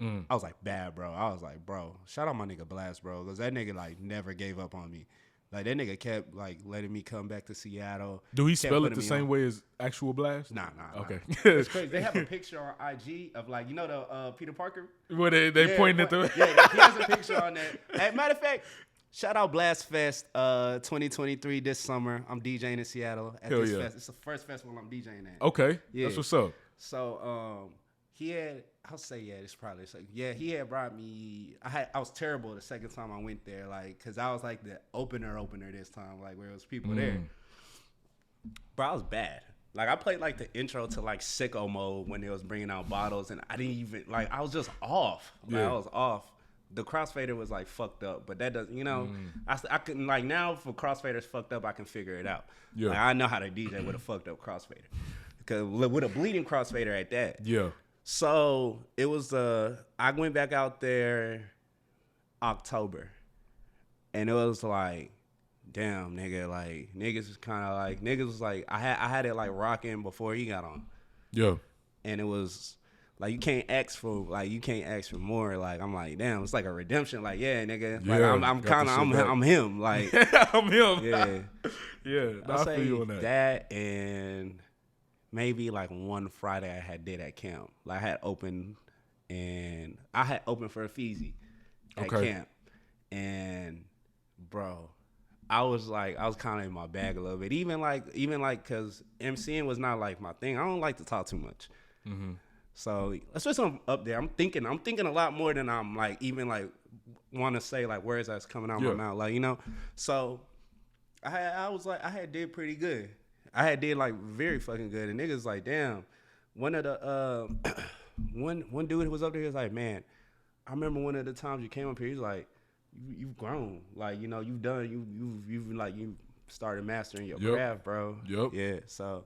I was like, bad, bro. I was like, bro, shout out my nigga Blast, bro, because that nigga like never gave up on me. Like that nigga kept like letting me come back to Seattle.
Do he spell it the same way as actual Blast?
Nah.
Okay.
It's crazy. They have a picture on IG of like, you know the Peter Parker?
Where they pointing at the...
Yeah, he has a picture on that. As matter of fact, shout out Blast Fest 2023 this summer. I'm DJing in Seattle at this fest. It's the first festival I'm DJing at.
Okay. Yeah. That's what's up.
So he had, he had brought me, I was terrible the second time I went there, like, because I was like the opener this time, like, where it was people there. Bro, I was bad. Like, I played, like, the intro to, like, Sicko Mode when they was bringing out bottles, and I didn't even, like, I was just off. Like, I was off. The crossfader was, like, fucked up, but that doesn't, you know, I couldn't, like, now for crossfaders fucked up, I can figure it out. Yeah. Like, I know how to DJ with a fucked up crossfader. Because with a bleeding crossfader at that.
Yeah.
So it was I went back out there October, and it was like, damn, nigga, like niggas was kind of like I had it like rocking before he got on.
Yeah.
And it was like you can't ask for more. Like I'm like, damn, it's like a redemption. Like yeah, nigga, like I'm him. Like
I'm him.
Yeah.
Yeah.
I'll say that and. Maybe like one Friday I had did at camp. Like I had opened for a Feezy at camp. And bro, I was kind of in my bag a little bit. Even like cause MCing was not like my thing. I don't like to talk too much. Mm-hmm. So especially when I'm up there, I'm thinking a lot more than I'm like even like want to say like words that's coming out my mouth. Like, you know? So I did pretty good. I had did like very fucking good, and niggas like, damn. One of the one dude who was up there, he was like, man, I remember one of the times you came up here. He's like, you've grown, like you know, you've you started mastering your craft, bro.
Yep.
Yeah. So.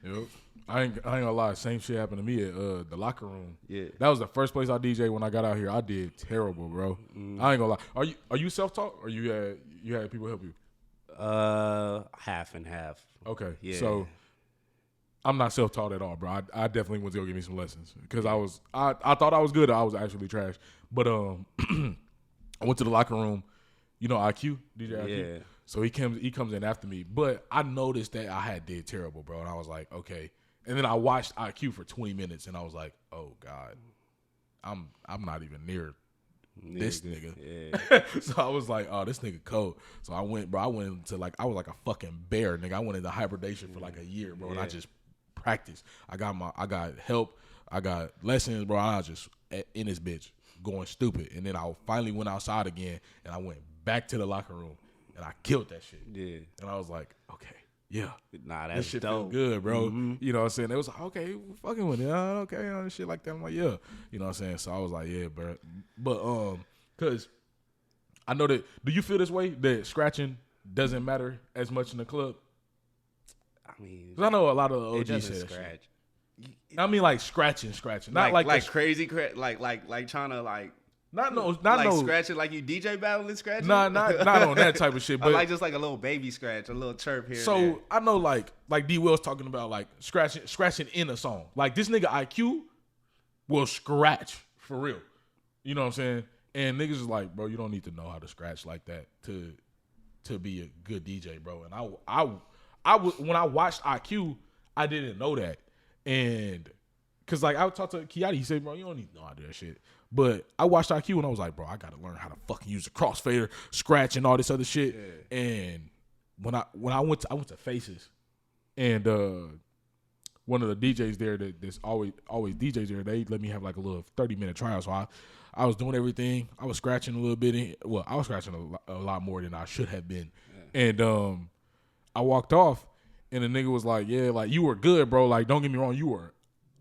Yep. I ain't gonna lie. Same shit happened to me at the locker room.
Yeah.
That was the first place I DJed when I got out here. I did terrible, bro. I ain't gonna lie. Are you self-taught or you had people help you?
Half and half.
Okay.
Yeah.
So I'm not self-taught at all, bro. I definitely went to go get me some lessons because I thought I was good. I was actually trash. But I went to the locker room. You know IQ, DJ IQ.
Yeah.
So he comes in after me. But I noticed that I did terrible, bro. And I was like, okay. And then I watched IQ for 20 minutes, and I was like, oh God, I'm not even near this nigga. Yeah. So I was like, oh, this nigga cold. So I went into I was like a fucking bear, nigga. I went into hibernation for like a year, bro, and I just practiced. I got help, I got lessons, bro. I was just in this bitch going stupid. And then I finally went outside again, and I went back to the locker room, and I killed that shit. Yeah. And I was like, okay. Yeah.
Nah, that's
this shit
dope.
feel good, bro.
Mm-hmm.
You know what I'm saying? It was like, okay, we're fucking with it. Okay, shit like that. I'm like, yeah. You know what I'm saying? So I was like, yeah, bro. But cause I know that, do you feel this way that scratching doesn't matter as much in the club?
I mean,
cause I know a lot of OGs
it doesn't
say that
scratch.
Shit. I mean, like scratching, not like
crazy, like trying to like.
Not
scratching like you DJ battling scratching.
Not on that type of shit. But
like just like a little baby scratch, a little chirp here.
So
and there.
I know like D Will's talking about like scratching in a song. Like this nigga IQ will scratch for real. You know what I'm saying? And niggas is like, bro, you don't need to know how to scratch like that to be a good DJ, bro. And I when I watched IQ, I didn't know that. And cause like I would talk to Kiati, he said, bro, you don't need to know how to do that shit. But I watched IQ and I was like, bro, I gotta learn how to fucking use a crossfader, scratch, and all this other shit. Yeah. And when I went to Faces, and one of the DJs there that's always DJs there, they let me have like a little 30-minute trial. So I was doing everything. I was scratching a little bit. I was scratching a lot more than I should have been. Yeah. And I walked off, and the nigga was like, yeah, like you were good, bro. Like don't get me wrong, you were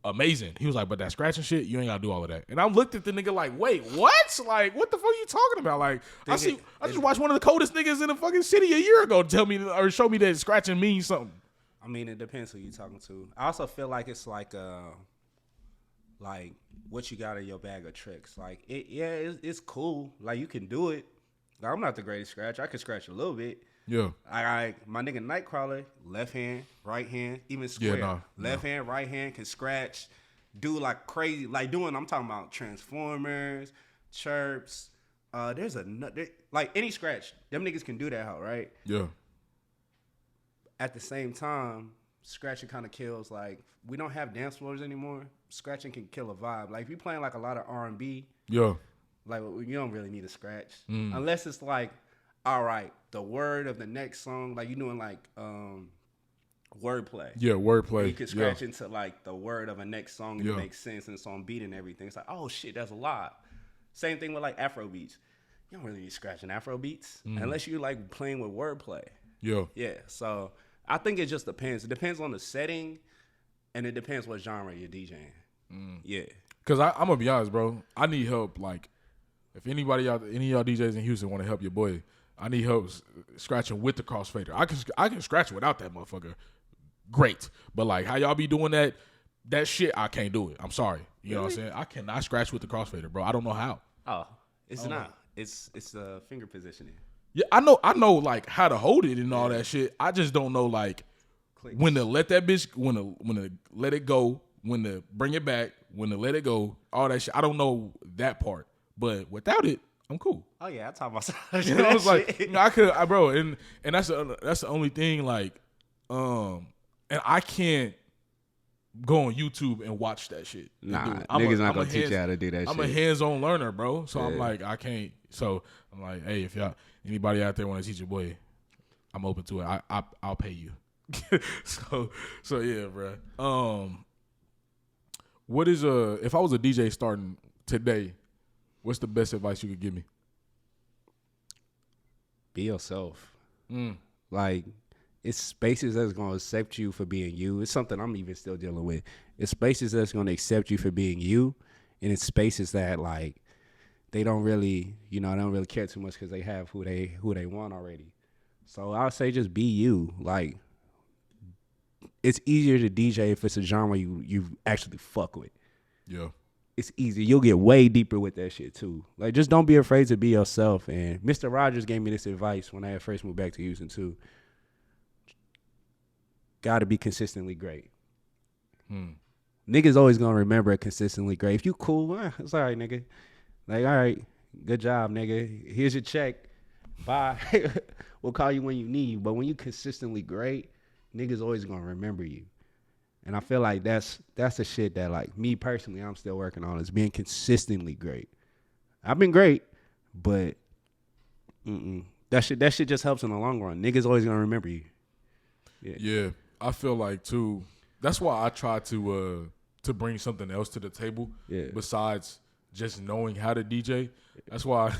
amazing. He was like, but that scratching shit, you ain't gotta do all of that. And I looked at the nigga like, wait, what? Like, what the fuck are you talking about? Like, I just watched one of the coldest niggas in the fucking city a year ago tell me or show me that scratching means something.
I mean, it depends who you talking to. I also feel like it's like what you got in your bag of tricks. Like, it's cool. Like, you can do it. Like, I'm not the greatest scratcher. I can scratch a little bit.
Yeah.
My nigga Nightcrawler, left hand, right hand, even square. Left hand, right hand, can scratch, do like crazy, like doing, I'm talking about Transformers, chirps. There's like any scratch, them niggas can do that how, right?
Yeah.
At the same time, scratching kind of kills, like, we don't have dance floors anymore. Scratching can kill a vibe. Like, if you playing like a lot of R&B,
yeah, like
you don't really need a scratch. Unless it's like, all right, the word of the next song, like you doing like wordplay.
Yeah, wordplay.
You can scratch into like the word of a next song and it makes sense and it's on beat and everything. It's like, oh shit, that's a lot. Same thing with like Afro beats. You don't really need scratching Afro beats unless you like playing with wordplay.
Yeah.
Yeah. So I think it just depends. It depends on the setting and it depends what genre you're DJing. Yeah.
Cause I'm gonna be honest, bro. I need help. Like, if any of y'all DJs in Houston want to help your boy, I need help scratching with the crossfader. I can scratch without that motherfucker. Great. But like how y'all be doing that shit, I can't do it. I'm sorry. You know what I'm saying? I cannot scratch with the crossfader, bro. I don't know how.
Oh, it's not. It's finger positioning.
Yeah, I know like how to hold it and all that shit. I just don't know like when to let that bitch, when to let it go, when to bring it back, when to let it go, all that shit. I don't know that part. But without it, I'm cool.
Oh yeah, I taught myself.
You know, I was like, you know, I could, bro, and that's the only thing. Like, and I can't go on YouTube and watch that shit.
Nah, niggas not gonna teach you how to do that shit.
I'm a hands-on learner, bro. So I'm like, I can't. So I'm like, hey, if anybody out there want to teach your boy, I'm open to it. I'll pay you. so yeah, bro. What is if I was a DJ starting today, what's the best advice you could give me?
Be yourself. Like, it's spaces that's going to accept you for being you. It's something I'm even still dealing with. It's spaces that's going to accept you for being you. And it's spaces that, like, they don't really, they don't really care too much because they have who they want already. So I would say just be you. Like, it's easier to DJ if it's a genre you actually fuck with.
Yeah.
it's easy. You'll get way deeper with that shit too. Like, just don't be afraid to be yourself. And Mr. Rogers gave me this advice when I had first moved back to Houston too. Got to be consistently great. Niggas always gonna remember it consistently great. If you cool, it's all right, nigga. Like, all right, good job, nigga. Here's your check. Bye. We'll call you when you need. But when you consistently great, niggas always gonna remember you. And I feel like that's the shit that, like, me personally, I'm still working on, is being consistently great. I've been great, but that shit just helps in the long run. Niggas always gonna remember you.
Yeah, I feel like too. That's why I try to bring something else to the table besides just knowing how to DJ. That's why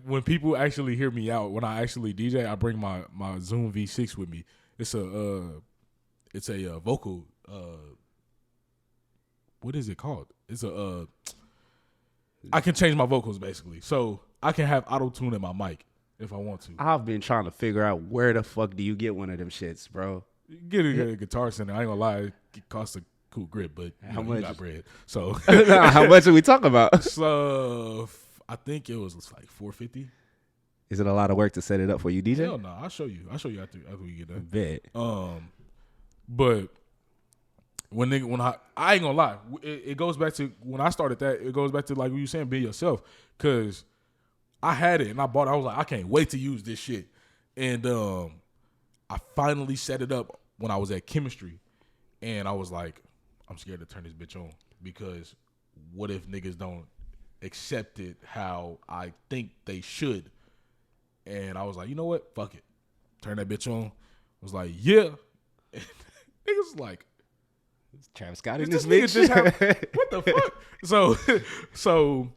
when people actually hear me out, when I actually DJ, I bring my Zoom V6 with me. It's a vocal. What is it called? It's I can change my vocals basically, so I can have auto tune in my mic if I want to.
I've been trying to figure out where the fuck do you get one of them shits, bro?
You get a Guitar Center. I ain't gonna lie, it costs a cool grip, but
how much?
You got bread. So
how much are we talking about?
So I think it was like $450.
Is it a lot of work to set it up for you, DJ?
Hell no, I'll show you after we get done.
Bet.
But when I ain't gonna lie, it goes back to when I started that. It goes back to like what you saying, be yourself. Cause I had it and I bought it. I was like, I can't wait to use this shit. And I finally set it up when I was at chemistry, and I was like, I'm scared to turn this bitch on because what if niggas don't accept it how I think they should? And I was like, you know what? Fuck it. Turn that bitch on. I was like, yeah. And niggas was like,
Travis Scott in this bitch.
What the fuck? So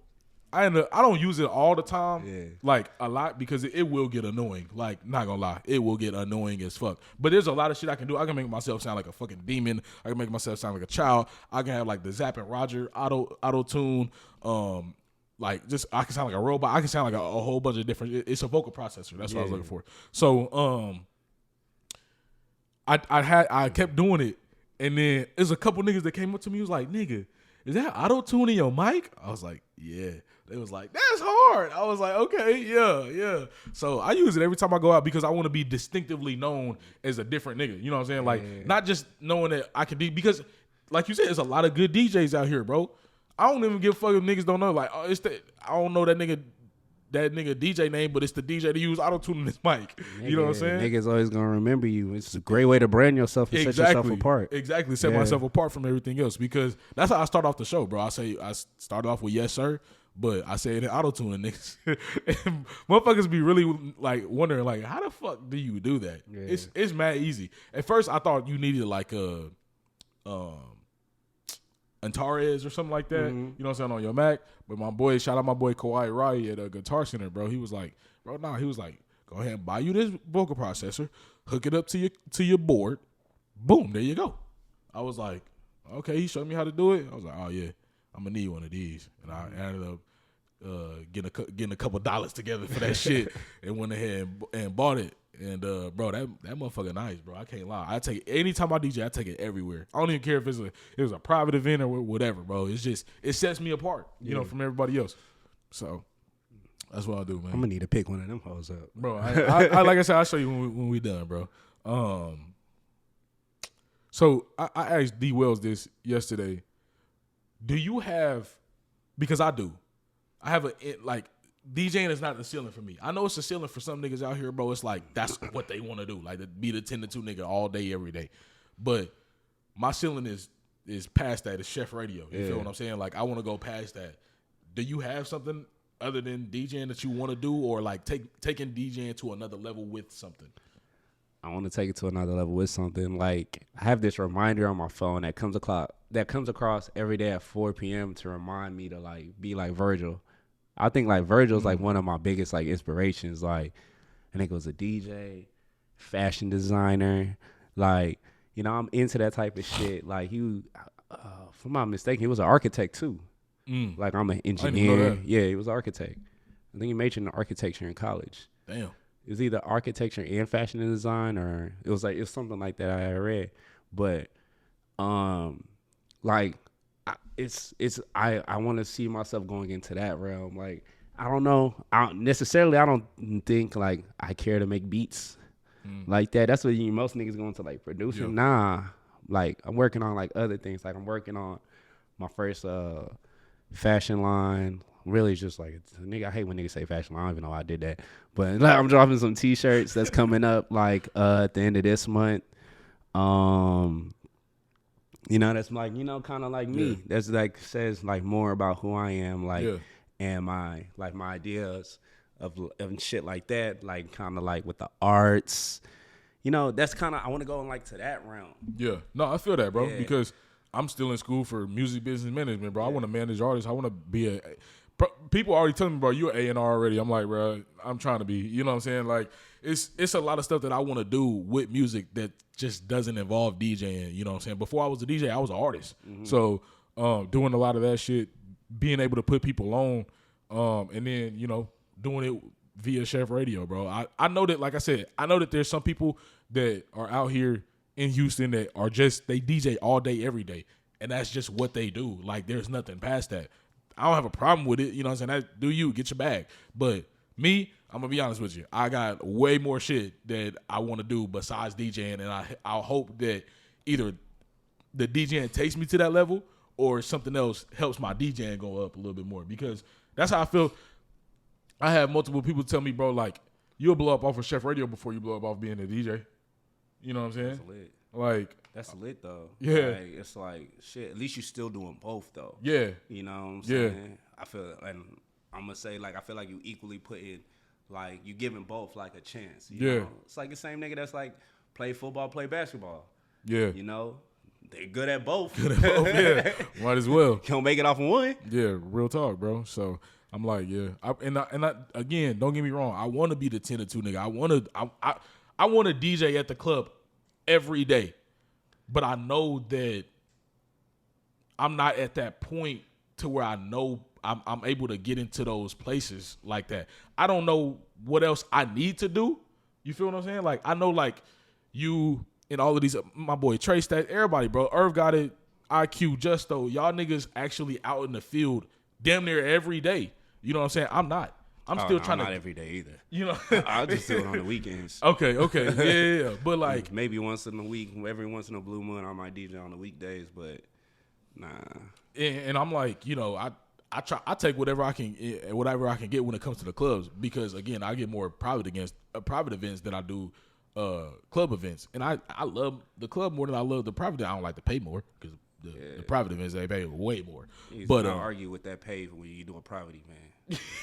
I don't use it all the time, like a lot, because it will get annoying. Like, not gonna lie, it will get annoying as fuck. But there's a lot of shit I can do. I can make myself sound like a fucking demon. I can make myself sound like a child. I can have like the Zapp and Roger auto tune. Like, just I can sound like a robot. I can sound like a whole bunch of different. It's a vocal processor. That's what I was looking for. So I kept doing it, and then there's a couple niggas that came up to me. Was like, nigga, is that auto tune in your mic? I was like, yeah. They was like, that's hard. I was like, okay, yeah. So I use it every time I go out because I want to be distinctively known as a different nigga. You know what I'm saying? Like, not just knowing that I can be, because like you said, there's a lot of good DJs out here, bro. I don't even give a fuck if niggas don't know. Like, I don't know that nigga DJ name, but it's the DJ to use auto tune in his mic. You know what I'm saying?
Niggas always gonna remember you. It's a great way to brand yourself and set yourself apart.
Exactly, set myself apart from everything else, because that's how I start off the show, bro. I started off with yes sir, but I say it in auto tune, and niggas, and motherfuckers be really like wondering like, how the fuck do you do that? Yeah. It's mad easy. At first, I thought you needed like a Antares or something like that, you know what I'm saying, on your Mac. But my boy, shout out my boy Kawhi Rai at a Guitar Center, bro. He was like, go ahead and buy you this vocal processor, hook it up to your board, boom, there you go. I was like, okay, he showed me how to do it. I was like, oh yeah, I'm gonna need one of these, and I ended up getting a couple dollars together for that shit, and went ahead and bought it. And bro, that motherfucker nice, bro. I can't lie. I take it anytime I DJ. I take it everywhere. I don't even care if it was a private event or whatever, bro. It's just, it sets me apart, you know, from everybody else. So that's what I do, man.
I'm gonna need to pick one of them hoes up,
bro. I like I said, I'll show you when we done, bro. So I asked D Wells this yesterday. Do you have? Because I do. I have DJing is not the ceiling for me. I know it's a ceiling for some niggas out here, bro. It's like that's what they want to do, like to be the 10 to 2 nigga all day, every day. But my ceiling is past that. It's SHEF radio. You feel what I'm saying? Like, I want to go past that. Do you have something other than DJing that you want to do, or like taking DJing to another level with something?
I want to take it to another level with something. Like, I have this reminder on my phone that comes across every day at 4 p.m. to remind me to like be like Virgil. I think like Virgil's like one of my biggest like inspirations. Like, I think it was a DJ, fashion designer. Like, you know, I'm into that type of shit. Like, he, if I'm not mistaken, he was an architect too. Like, I'm an engineer. Yeah, he was an architect. I think he majored in architecture in college.
Damn.
It was either architecture and fashion and design, or it was something like that I had read. But like, I want to see myself going into that realm. Like, I don't know. I don't think like I care to make beats like that. That's what most niggas go into like producing. Yeah. Nah, like I'm working on like other things. Like I'm working on my first fashion line. Really just like nigga, I hate when niggas say fashion line. I don't even know why I did that. But like, I'm dropping some t-shirts that's coming up like at the end of this month. You know, that's like, you know, kind of like me. That's like says like more about who I am, like, and my ideas of shit like that, like kind of like with the arts. You know, that's kind of, I want to go in like to that realm. Yeah, no, I feel that, bro, because I'm still in school for music business management, bro. I want to manage artists. I want to be people already telling me, bro, you're an A&R already. I'm like, bro, I'm trying to be. You know what I'm saying? Like, it's a lot of stuff that I want to do with music that just doesn't involve DJing. You know what I'm saying? Before I was a DJ, I was an artist. Mm-hmm. So doing a lot of that shit, being able to put people on, and then, you know, doing it via SHEF Radio, bro. I know that, like I said, I know that there's some people that are out here in Houston that are just, they DJ all day, every day. And that's just what they do. Like, there's nothing past that. I don't have a problem with it. You know what I'm saying? Do you, get your bag. But me, I'm going to be honest with you. I got way more shit that I want to do besides DJing. And I hope that either the DJing takes me to that level or something else helps my DJing go up a little bit more. Because that's how I feel. I have multiple people tell me, bro, like, you'll blow up off of SHEF Radio before you blow up off being a DJ. You know what I'm saying? That's lit. Like, that's lit though. Yeah. Like, it's like shit. At least you're still doing both though. Yeah. You know what I'm saying? Yeah. I feel, and I'm gonna say, like, I feel like you equally put in, like, you giving both like a chance. You know? It's like the same nigga that's like play football, play basketball. Yeah. You know, they're good at both. Good at both. Yeah. Might as well. Can't make it off of one. Yeah. Real talk, bro. So I'm like, yeah. I again, don't get me wrong. I want to be the 10 or 2 nigga. I want to DJ at the club every day. But I know that I'm not at that point to where I know I'm able to get into those places like that. I don't know what else I need to do. You feel what I'm saying? Like, I know, like, you and all of these, my boy Trey Stat, everybody, bro. Irv got it, IQ, Justo. Y'all niggas actually out in the field damn near every day. You know what I'm saying? I'm not. I'm still trying to. Not every day either. You know, I'll just do it on the weekends. Okay, yeah. But like maybe once in a week, every once in a blue moon, I might DJ on the weekdays. But nah. And I'm like, you know, I take whatever I can get when it comes to the clubs, because again, I get more private events than I do club events, and I love the club more than I love the private. I don't like to pay more because the private events, they pay way more. But don't argue with that pay when you do a private event.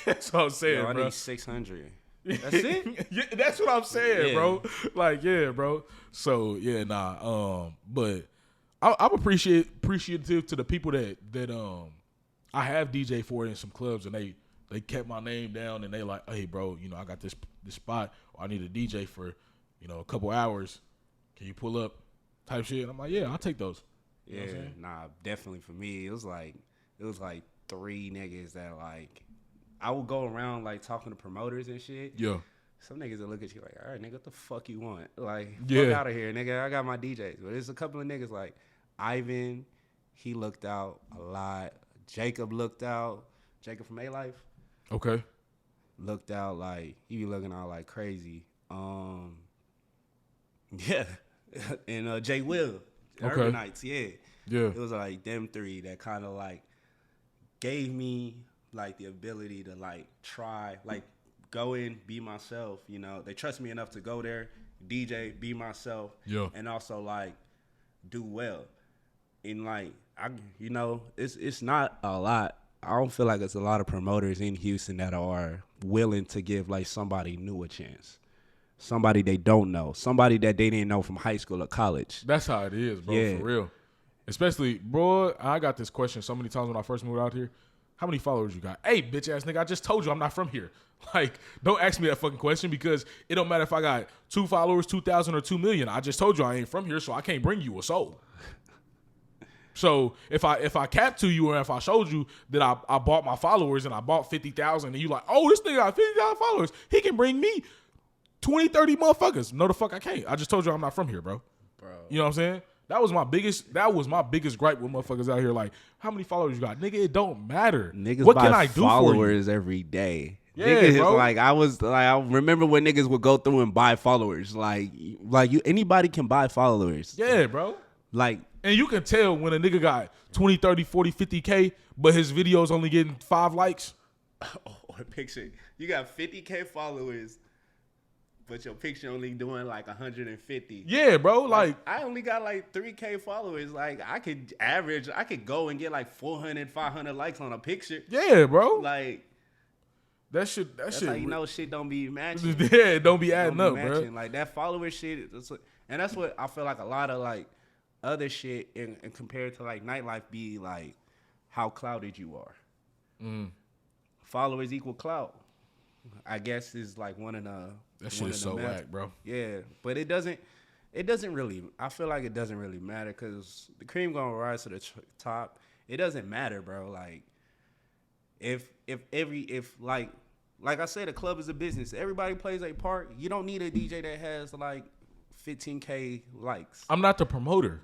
That's what I'm saying, bro. I need 600. That's it. Yeah, that's what I'm saying, bro. Like, yeah, bro. So yeah, nah. But I'm appreciative to the people that I have DJ for in some clubs, and they kept my name down, and they like, hey, bro, you know, I got this spot, or I need a DJ for, you know, a couple hours. Can you pull up? Type shit. And I'm like, yeah, I'll take those. You know nah, definitely for me, it was like 3 niggas that like I would go around like talking to promoters and shit. Yeah. Some niggas that look at you like, all right, nigga, what the fuck you want? Like, fuck out of here, nigga. I got my DJs. But there's a couple of niggas like Ivan, he looked out a lot. Jacob looked out. Jacob from A-Life. Okay. Looked out like, he be looking out like crazy. Yeah. And Jay Will. Urban Nights, yeah. It was like them 3 that kind of like gave me like the ability to like try, like go in, be myself, you know. They trust me enough to go there, DJ, be myself, and also like do well. And like you know, it's not a lot. I don't feel like it's a lot of promoters in Houston that are willing to give like somebody new a chance. Somebody they don't know. Somebody that they didn't know from high school or college. That's how it is, bro, for real. Especially, bro, I got this question so many times when I first moved out here. How many followers you got? Hey, bitch ass nigga, I just told you I'm not from here. Like, don't ask me that fucking question, because it don't matter if I got 2 followers, 2,000 or 2 million. I just told you I ain't from here, so I can't bring you a soul. So if I capped to you, or if I showed you that I bought my followers and I bought 50,000, and you like, oh, this nigga got 50,000 followers, he can bring me 20, 30 motherfuckers. No, the fuck I can't. I just told you I'm not from here, bro. You know what I'm saying?
That was my biggest gripe with motherfuckers out here. Like, how many followers you got? Nigga, it don't matter.
Niggas
what
buy
can I do
followers
for you?
every day.
Yeah,
niggas
bro.
I remember when niggas would go through and buy followers. Like anybody can buy followers.
Yeah, bro.
Like,
and you can tell when a nigga got 20, 30, 40, 50K, but his video's only getting 5 likes.
Or picture, you got 50K followers, but your picture only doing like 150.
Yeah, bro. Like
I only got like 3K followers. Like I could go and get like 400, 500 likes on a picture.
Yeah, bro.
Like
that shit.
Like, you know, shit don't be matching.
Yeah, don't be adding up, bro.
Like that follower shit, and that's what I feel like a lot of like other shit and compared to like nightlife be like how clouded you are. Followers equal clout, I guess, is like one of the.
That shit is so whack, bro.
Yeah, but it doesn't really. I feel like it doesn't really matter because the cream gonna rise to the top. It doesn't matter, bro. Like if like I said, a club is a business. Everybody plays a part. You don't need a DJ that has like 15K likes.
I'm not the promoter.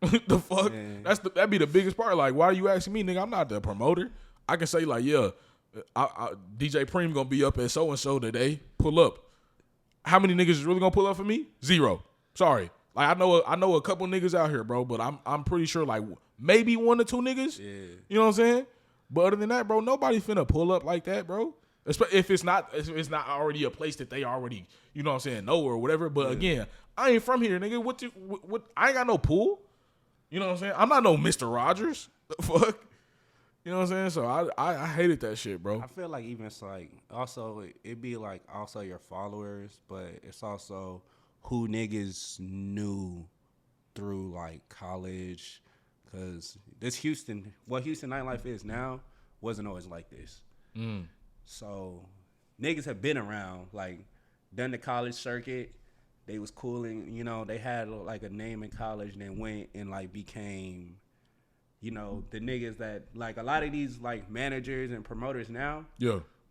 The fuck? Yeah. That'd be the biggest part. Like, why are you asking me, nigga? I'm not the promoter. I can say like, yeah, DJ Preme gonna be up at so and so today. Pull up. How many niggas is really gonna pull up for me? 0. Sorry. Like I know a couple niggas out here, bro, but I'm pretty sure like maybe 1 or 2 niggas. Yeah. You know what I'm saying? But other than that, bro, nobody finna pull up like that, bro. If it's not already a place that they already, you know what I'm saying, know or whatever. But again, I ain't from here, nigga. What I ain't got no pool. You know what I'm saying? I'm not no Mr. Rogers. The fuck? You know what I'm saying? So I hated that shit, bro.
I feel like even it's like also it'd be like also your followers, but it's also who niggas knew through like college. Cause this what Houston nightlife is now wasn't always like this. So niggas have been around, like done the college circuit. They was cooling, you know, they had like a name in college and then went and like became, you know, the niggas that like a lot of these like managers and promoters now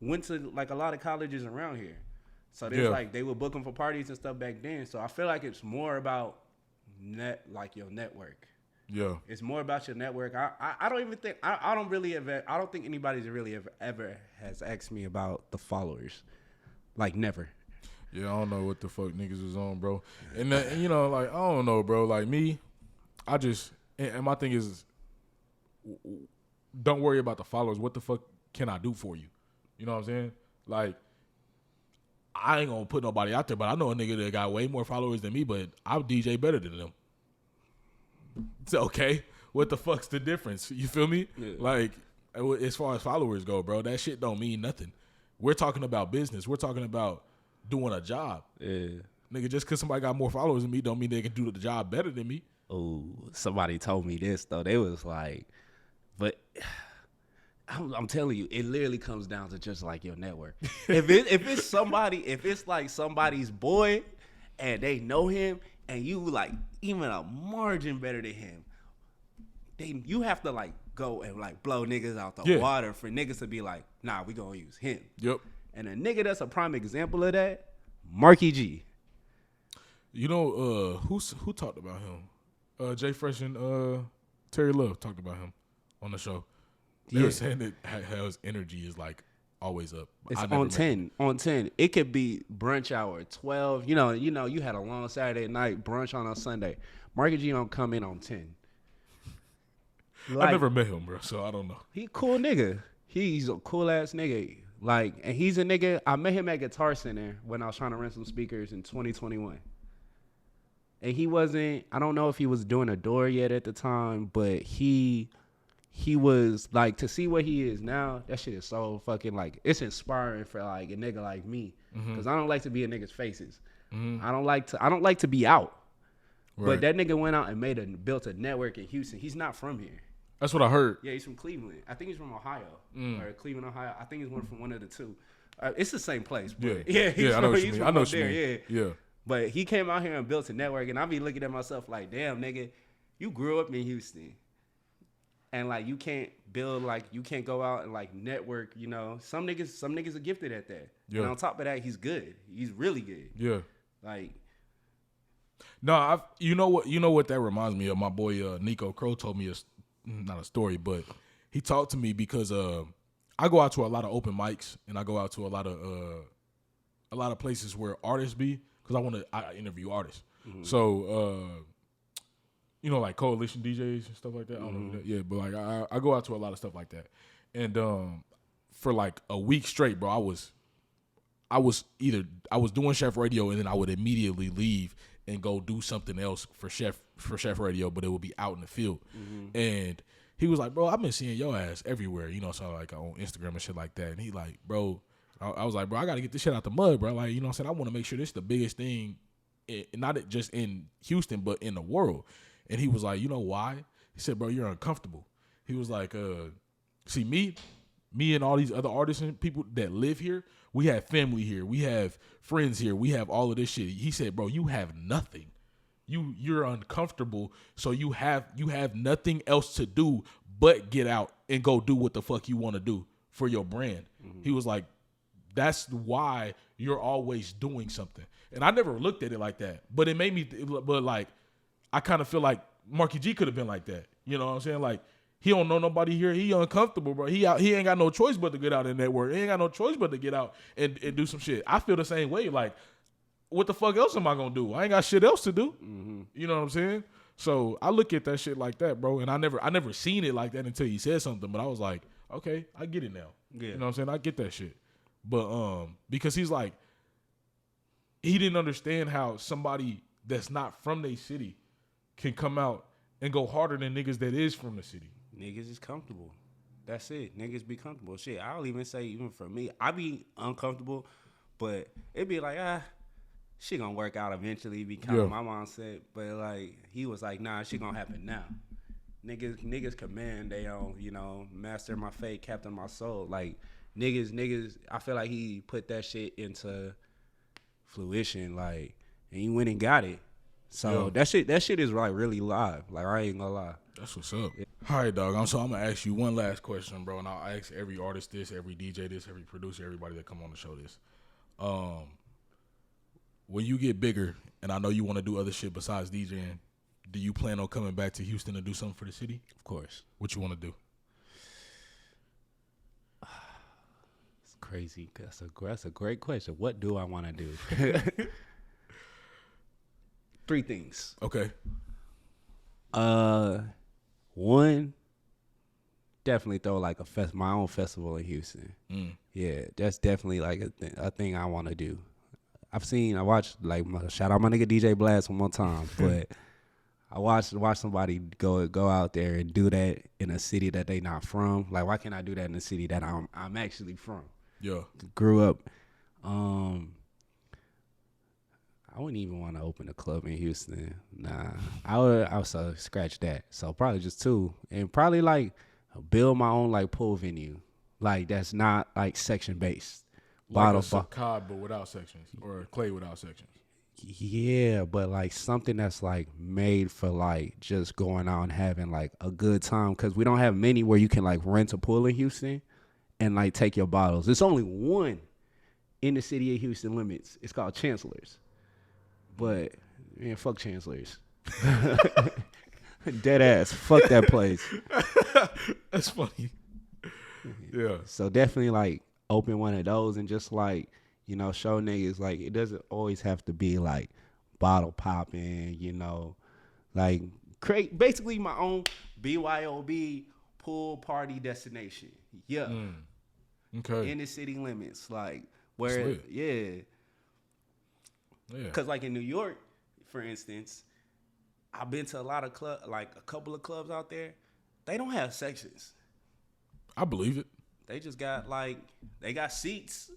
went to like a lot of colleges around here. So there's like they were booking for parties and stuff back then. So I feel like it's more about your network.
Yeah.
It's more about your network. I don't even think I don't think anybody's really ever has asked me about the followers. Like never.
Yeah, I don't know what the fuck niggas is on, bro. And you know, like, I don't know, bro. Like me, I just, and my thing is, don't worry about the followers. What the fuck can I do for you? You know what I'm saying? Like, I ain't gonna put nobody out there, but I know a nigga that got way more followers than me, but I'll DJ better than them. It's okay. What the fuck's the difference? You feel me? Yeah. Like, as far as followers go, bro, that shit don't mean nothing. We're talking about business. We're talking about doing a job. Yeah. Nigga, just because somebody got more followers than me don't mean they can do the job better than me.
Oh, somebody told me this, though. They was like, but I'm telling you, it literally comes down to just like your network. if it's like somebody's boy and they know him and you like even a margin better than him, you have to like go and like blow niggas out the water for niggas to be like, nah, we gonna use him.
Yep.
And a nigga that's a prime example of that, Marky G.
You know, who talked about him? Jay Fresh and Terry Love talked about him on the show. They were saying that how his energy is like always up.
It's on 10. On 10. It could be brunch hour, 12. You know, you had a long Saturday night, brunch on a Sunday. Marky G don't come in on 10.
Like, I never met him, bro, so I don't know.
He a cool nigga. He's a cool ass nigga. Like, and he's a nigga. I met him at Guitar Center when I was trying to rent some speakers in 2021. And he wasn't, I don't know if he was doing a door yet at the time, but he was like, to see what he is now, that shit is so fucking like, it's inspiring for like a nigga like me. Cause I don't like to be in niggas' faces. I don't like to be out. Right. But that nigga went out and built a network in Houston. He's not from here.
That's what I heard.
Yeah, he's from Cleveland. I think he's from Ohio or Cleveland, Ohio. I think he's from one of the two. It's the same place. But
I know what you mean. I know what you mean. Yeah.
But he came out here and built a network, and I be looking at myself like, damn, nigga, you grew up in Houston, and like you can't build, like you can't go out and like network. You know, some niggas are gifted at that. Yeah. And on top of that, he's good. He's really good.
Yeah.
Like.
No, you know what that reminds me of. My boy Nico Crow told me not a story, but he talked to me because I go out to a lot of open mics and I go out to a lot of places where artists be because I interview artists. Mm-hmm. So like coalition DJs and stuff like that. I don't know. Yeah, but like I go out to a lot of stuff like that, and for like a week straight, bro, I was doing Chef Radio and then I would immediately leave and go do something else for Chef Radio, but it would be out in the field. Mm-hmm. And he was like, bro, I've been seeing your ass everywhere, so like on Instagram and shit like that. And he like, bro, I was like, bro, I got to get this shit out the mud, bro. Like, what I'm saying? I want to make sure this is the biggest thing, not just in Houston, but in the world. And he was like, you know why? He said, bro, you're uncomfortable. He was like, see, me and all these other artists and people that live here, we have family here. We have friends here. We have all of this shit. He said, bro, you have nothing. You're uncomfortable, so you have nothing else to do but get out and go do what the fuck you want to do for your brand. Mm-hmm. He was like, that's why you're always doing something. And I never looked at it like that. But it made me, but like, I kind of feel like Marky G could have been like that. You know what I'm saying? Like, he don't know nobody here. He uncomfortable, bro. He ain't got no choice but to get out and network. He ain't got no choice but to get out and do some shit. I feel the same way. Like, what the fuck else am I gonna do? I ain't got shit else to do. Mm-hmm. You know what I'm saying? So I look at that shit like that, bro. And I never seen it like that until he said something. But I was like, okay, I get it now. Yeah. You know what I'm saying? I get that shit. But because he's like, he didn't understand how somebody that's not from their city can come out and go harder than niggas that is from the city.
Niggas is comfortable. That's it. Niggas be comfortable. Shit, I'll even say, even for me, I be uncomfortable, but it be like, she gonna work out eventually, be kind of my mindset. But like, he was like, nah, she gonna happen now. Niggas command they own, master my fate, captain my soul. Like, niggas, I feel like he put that shit into fruition, like, and he went and got it. So that shit is like really live. Like, I ain't gonna lie.
That's what's up. Yeah. All right, dog. So I'm gonna ask you one last question, bro, and I'll ask every artist this, every DJ this, every producer, everybody that come on the show this. When you get bigger, and I know you want to do other shit besides DJing, do you plan on coming back to Houston to do something for the city?
Of course.
What you want to do?
It's crazy. That's a great question. What do I want to do? 3 things.
Okay.
One, definitely throw like my own festival in Houston. Yeah, that's definitely like a thing I want to do. I watched like shout out my nigga DJ Blast one more time, but I watched somebody go out there and do that in a city that they not from. Like, why can't I do that in a city that I'm actually from?
Yeah,
grew up. I wouldn't even want to open a club in Houston. Nah, I would also scratch that. So probably just 2, and probably like build my own like pool venue, like that's not like section based.
Like a cod but without sections, or clay without sections.
Yeah, but like something that's like made for like just going out and having like a good time, because we don't have many where you can like rent a pool in Houston and like take your bottles. There's only one in the city of Houston limits. It's called Chancellor's. But, man, fuck Chancellor's. Dead ass. Fuck that place.
That's funny. Yeah.
So definitely, like, open one of those and just, like, show niggas, like, it doesn't always have to be, like, bottle popping, like, create basically my own BYOB pool party destination. Yeah.
Okay.
In the city limits. Like, where, yeah. Because, like, in New York, for instance, I've been to a lot of a couple of clubs out there. They don't have sections.
I believe it.
They just got, they got seats.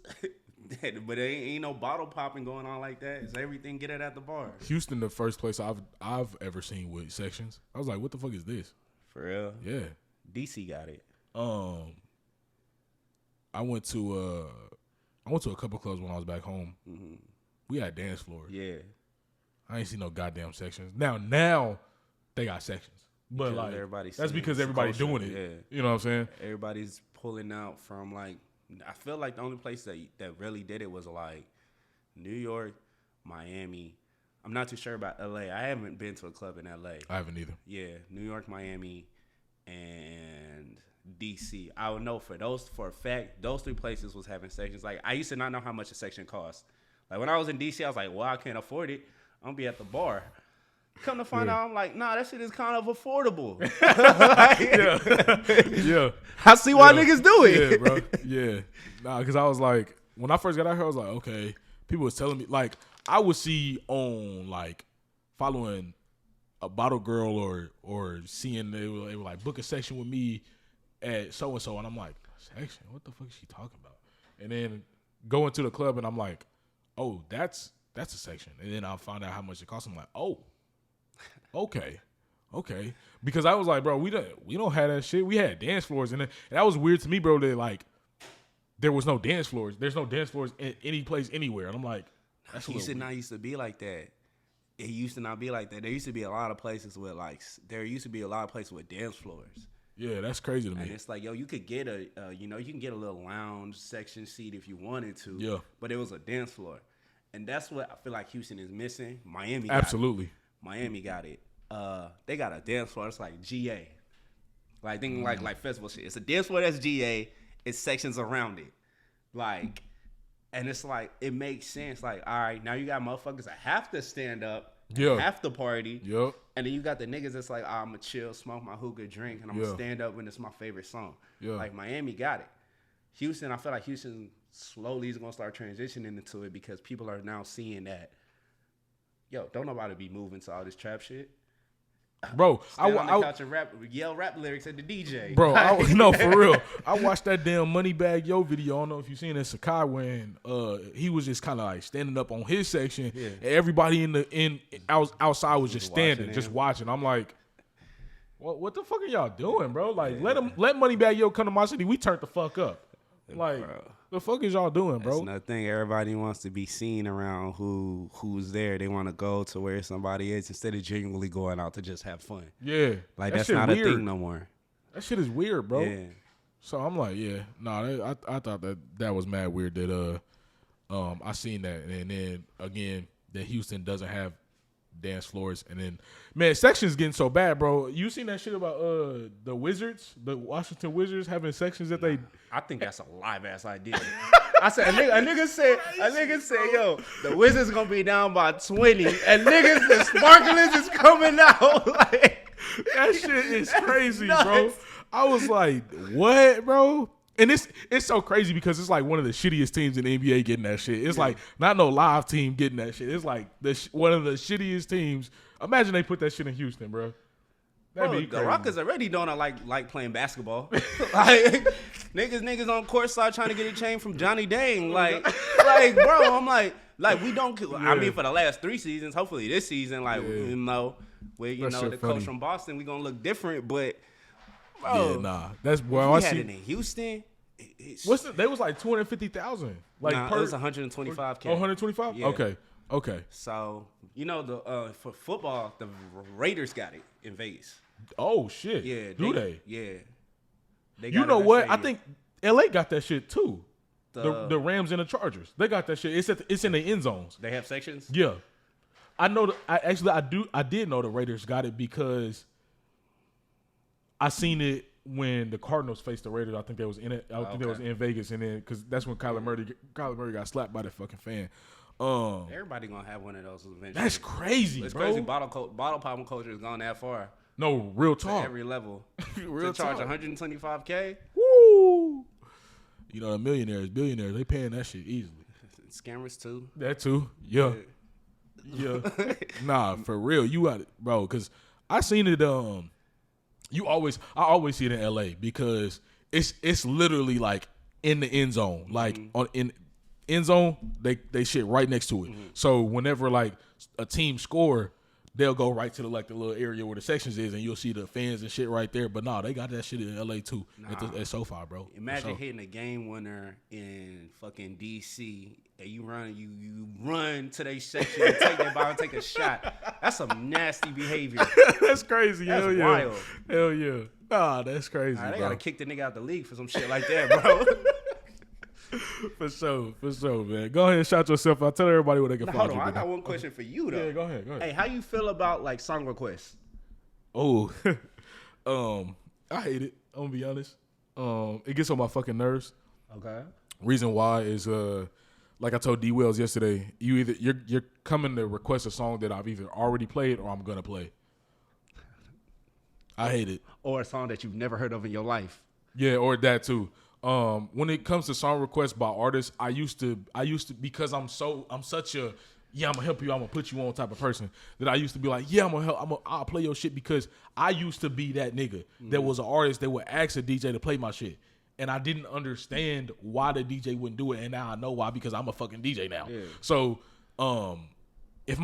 But there ain't no bottle popping going on like that. It's everything get it at the bar.
Houston, the first place I've ever seen with sections. I was like, what the fuck is this?
For real?
Yeah.
DC got it.
I went to a couple clubs when I was back home. Mm-hmm. We had dance floors.
Yeah.
I ain't seen no goddamn sections. Now they got sections. But
because
that's because everybody's doing it.
Yeah.
You know what I'm saying?
Everybody's pulling out from I feel like the only place that really did it was like New York, Miami. I'm not too sure about LA. I haven't been to a club in LA.
I haven't either.
Yeah, New York, Miami, and DC. I would know for a fact, those 3 places was having sections. Like, I used to not know how much a section cost. Like, when I was in DC, I was like, well, I can't afford it. I'm gonna be at the bar. Come to find out, I'm like, nah, that shit is kind of affordable.
Yeah.
I see why niggas do it.
Yeah, bro. Yeah. Nah, because I was like, when I first got out here, I was like, okay. People was telling me, like, I would see on, like, following a bottle girl or seeing they were like, book a section with me at so-and-so. And I'm like, section? What the fuck is she talking about? And then go into the club and I'm like, oh, that's a section. And then I'll find out how much it costs. I'm like, oh. Okay. Because I was like, bro, we don't have that shit. We had dance floors, and that was weird to me, bro. That like there was no dance floors. There's no dance floors in any place anywhere, and I'm like, that's
Houston not used to be like that. It used to not be like that. There used to be a lot of places with dance floors.
Yeah, that's crazy to me.
And it's like, yo, you could get you can get a little lounge section seat if you wanted to.
Yeah.
But it was a dance floor, and that's what I feel like Houston is missing. Miami, Miami got it. They got a dance floor. It's like GA, like thinking like festival shit. It's a dance floor that's GA. It's sections around it, like, and it's like it makes sense. Like, all right, now you got motherfuckers that have to stand up, have to party, and then you got the niggas that's like, I'm gonna chill, smoke my hookah, drink, and I'm gonna stand up when it's my favorite song. Like Miami got it. Houston, I feel like Houston slowly is gonna start transitioning into it because people are now seeing that. Yo, don't nobody be moving to all this trap shit.
Bro,
I on the couch and yell rap lyrics at the DJ.
Bro, no, for real. I watched that damn Moneybag Yo video. I don't know if you seen that Sakai when he was just kind of like standing up on his section, and everybody outside was just standing, just watching. I'm like, what the fuck are y'all doing, bro? Like, let Moneybag Yo come to my city. We turned the fuck up. Like, bro, the fuck is y'all doing, bro?
That's another thing. Everybody wants to be seen around who's there. They want to go to where somebody is instead of genuinely going out to just have fun.
Yeah.
Like, that's not weird. A thing no more.
That shit is weird, bro.
Yeah.
So I'm like, I thought that was mad weird that I seen that. And then, again, that Houston doesn't have dance floors. And then, man, sections getting so bad, bro. You seen that shit about the Wizards, the Washington Wizards having sections that they...
I think that's a live ass idea. I said a nigga said, yo, the Wizards gonna be down by 20, and niggas, the sparklers is coming out. Like,
that shit is crazy, bro. I was like, what, bro? And it's so crazy because it's like one of the shittiest teams in the NBA getting that shit. It's like not no live team getting that shit. It's like one of the shittiest teams. Imagine they put that shit in Houston, bro.
Bro, the Rockets already don't like playing basketball. Like niggas on court side trying to get a chain from Johnny Dang. Like bro, I'm like we don't. I mean, for the last 3 seasons, hopefully this season, we the coach from Boston, we gonna look different. But bro,
that's where I see
it in Houston.
They was like 250,000. Like
it was 125K.
Oh, 125? Yeah. Okay.
So for football, the Raiders got it in Vegas.
Oh shit!
Yeah,
they?
Yeah.
You know what? I think LA got that shit too. The Rams and the Chargers, they got that shit. It's in the end zones.
They have sections.
Yeah, I know. I did know the Raiders got it because I seen it when the Cardinals faced the Raiders. I think they was in it. I think they was in Vegas, and then because that's when Kyler Murray got slapped by that fucking fan.
Everybody gonna have one of those eventually.
That's crazy,
it's
bro.
Crazy. Bottle popping culture has gone that far.
No, real talk.
To every level. Real to charge $125K.
Woo! You know, the millionaires, billionaires, they paying that shit easily.
Scammers too.
That too. Yeah. Nah, for real, you got it, bro. Because I seen it. I always see it in LA because it's literally like in the end zone, like in end zone, they shit right next to it. So whenever like a team score, they'll go right to the little area where the sections is, and you'll see the fans and shit right there. But they got that shit in LA too at SoFi, bro.
Imagine hitting a game winner in fucking DC, and you run to their section and take that ball and take a shot. That's some nasty behavior.
That's crazy.
That's
Hell
wild.
Yeah. Hell yeah. Nah, that's crazy.
They
bro.
gotta kick the nigga out the league for some shit like that, bro.
For sure, man. Go ahead and shout yourself out. Tell everybody where they can find
Hold
you.
on, I got one question for you though.
Yeah, go ahead.
Hey, how you feel about like song requests?
Oh, I hate it. I'm gonna be honest. It gets on my fucking nerves.
Okay.
Reason why is like I told D Wells yesterday, you're coming to request a song that I've either already played or I'm gonna play. I hate it.
Or a song that you've never heard of in your life.
Yeah, or that too. When it comes to song requests by artists, I used to because I'm such a I'm gonna help you, I'm gonna put you on type of person that I used to be like, yeah, I'm gonna help, I'll play your shit because I used to be that nigga that was an artist that would ask a DJ to play my shit. And I didn't understand why the DJ wouldn't do it, and now I know why because I'm a fucking DJ now. Yeah. So, if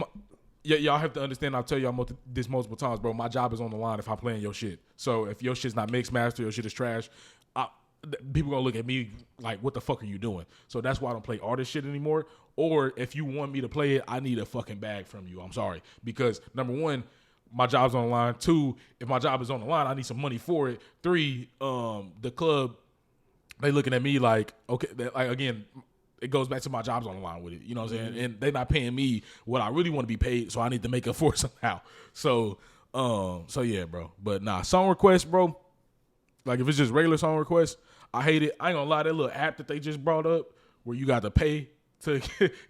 y'all have to understand, I'll tell y'all this multiple times, bro. My job is on the line if I'm playing your shit. So if your shit's not mixed, mastered, your shit is trash, people gonna look at me like, what the fuck are you doing? So that's why I don't play artist shit anymore. Or if you want me to play it, I need a fucking bag from you. I'm sorry. Because number one, my job's on the line. Two, if my job is on the line, I need some money for it. Three, the club, they looking at me like, okay, like again, it goes back to my job's on the line with it. You know what I'm saying? And they're not paying me what I really want to be paid, so I need to make up for it somehow. So yeah, bro. But nah, song requests, bro. Like if it's just regular song requests, I hate it. I ain't gonna lie, that little app that they just brought up where you got to pay to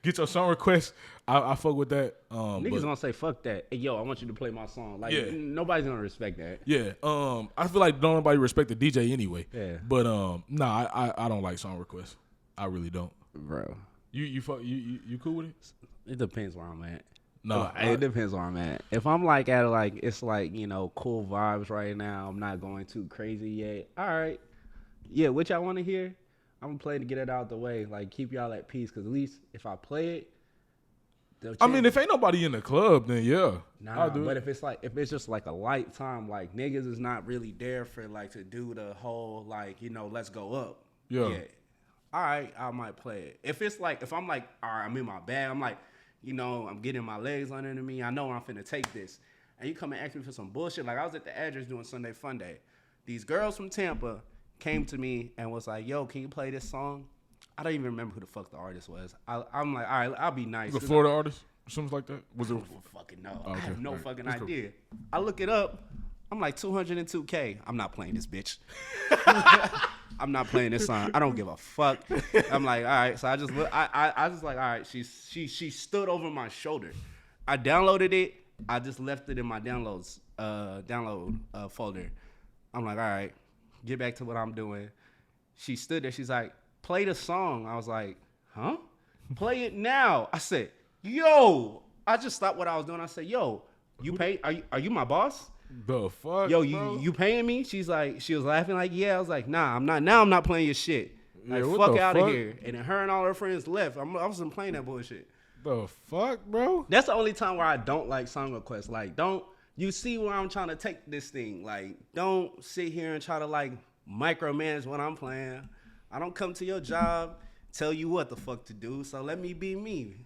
get your song requests, I fuck with that.
Niggas gonna say fuck that. Hey, yo, I want you to play my song. Like nobody's gonna respect that.
Yeah. I feel like don't nobody respect the DJ anyway.
Yeah.
But nah, I don't like song requests. I really don't.
Bro.
You cool with it?
It depends where I'm at.
No,
it depends where I'm at. If I'm like at like it's like, you know, cool vibes right now, I'm not going too crazy yet. All right. Yeah, what y'all want to hear? I'm gonna play to get it out the way. Like keep y'all at peace, cause at least if I play it,
I mean, if ain't nobody in the club, then yeah.
Nah, but if it's just like a light time, like niggas is not really there for like to do the whole like, you know, let's go up.
Yeah.
All right, I might play it. If I'm like, all right, I'm in my bag, I'm like, you know, I'm getting my legs under me. I know I'm finna take this. And you come and ask me for some bullshit. Like I was at the address doing Sunday Fun Day. These girls from Tampa came to me and was like, yo, can you play this song? I don't even remember who the fuck the artist was. I'm like, all right, I'll be nice.
The Florida artist? Something like that?
Was it? I don't fucking know. Okay. I have no fucking idea. Cool. I look it up. I'm like, 202K. I'm not playing this bitch. I'm not playing this song. I don't give a fuck. I'm like, all right. So I just look. I just like, all right. She stood over my shoulder. I downloaded it. I just left it in my download folder. I'm like, all right. Get back to what I'm doing. She stood there. She's like, play the song. I was like, huh? Play it now. I said, yo. I just stopped what I was doing. I said, yo, you pay? Are you my boss?
The fuck,
yo,
bro?
you paying me? She was laughing like, yeah. I was like, nah, I'm not. Now I'm not playing your shit. Like,
yeah,
fuck out of here. And then her and all her friends left. I wasn't playing that bullshit.
The fuck, bro?
That's the only time where I don't like song requests. Like, you see where I'm trying to take this thing. Like, don't sit here and try to like micromanage what I'm playing. I don't come to your job, tell you what the fuck to do. So let me be me.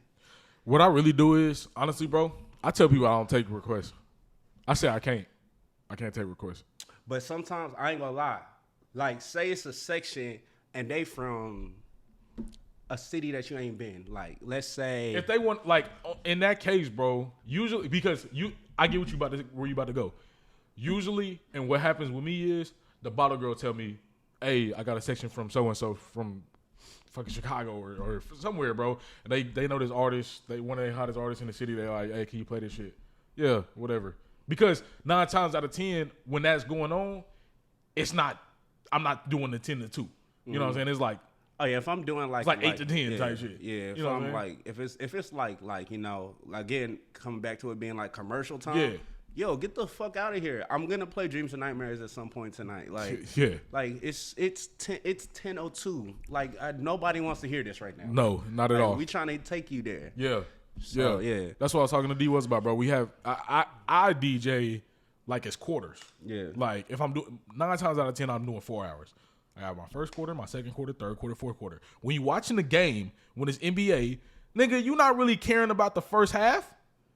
What I really do is, honestly, bro, I tell people I don't take requests. I say I can't take requests.
But sometimes I ain't gonna lie. Like, say it's a section and they from a city that you ain't been. Like, let's say
if they want, like, in that case, bro. Usually, because I get where you about to go. Usually, and what happens with me is the bottle girl tell me, "Hey, I got a section from so and so from fucking Chicago or somewhere, bro." And they know this artist. They one of the hottest artists in the city. They're like, "Hey, can you play this shit?" Yeah, whatever. Because 9 times out of 10, when that's going on, I'm not doing the 10 to 2. You know what I'm saying? It's like,
oh yeah, if I'm doing like
8 to 10 type shit.
Yeah, if
you know
I'm like, if it's like, you know, again, coming back to it being like commercial time.
Yeah.
Yo, get the fuck out of here. I'm gonna play Dreams and Nightmares at some point tonight. Like,
yeah.
Like it's 10:02. Like nobody wants to hear this right now.
No, not at all.
We trying to take you there.
Yeah.
So, yeah.
That's what I was talking to D was about, bro. We have I DJ like it's quarters.
Yeah.
Like if I'm doing 9 times out of 10, I'm doing 4 hours. I have my first quarter, my second quarter, third quarter, fourth quarter. When you watching the game, when it's NBA, nigga, you not really caring about the first half.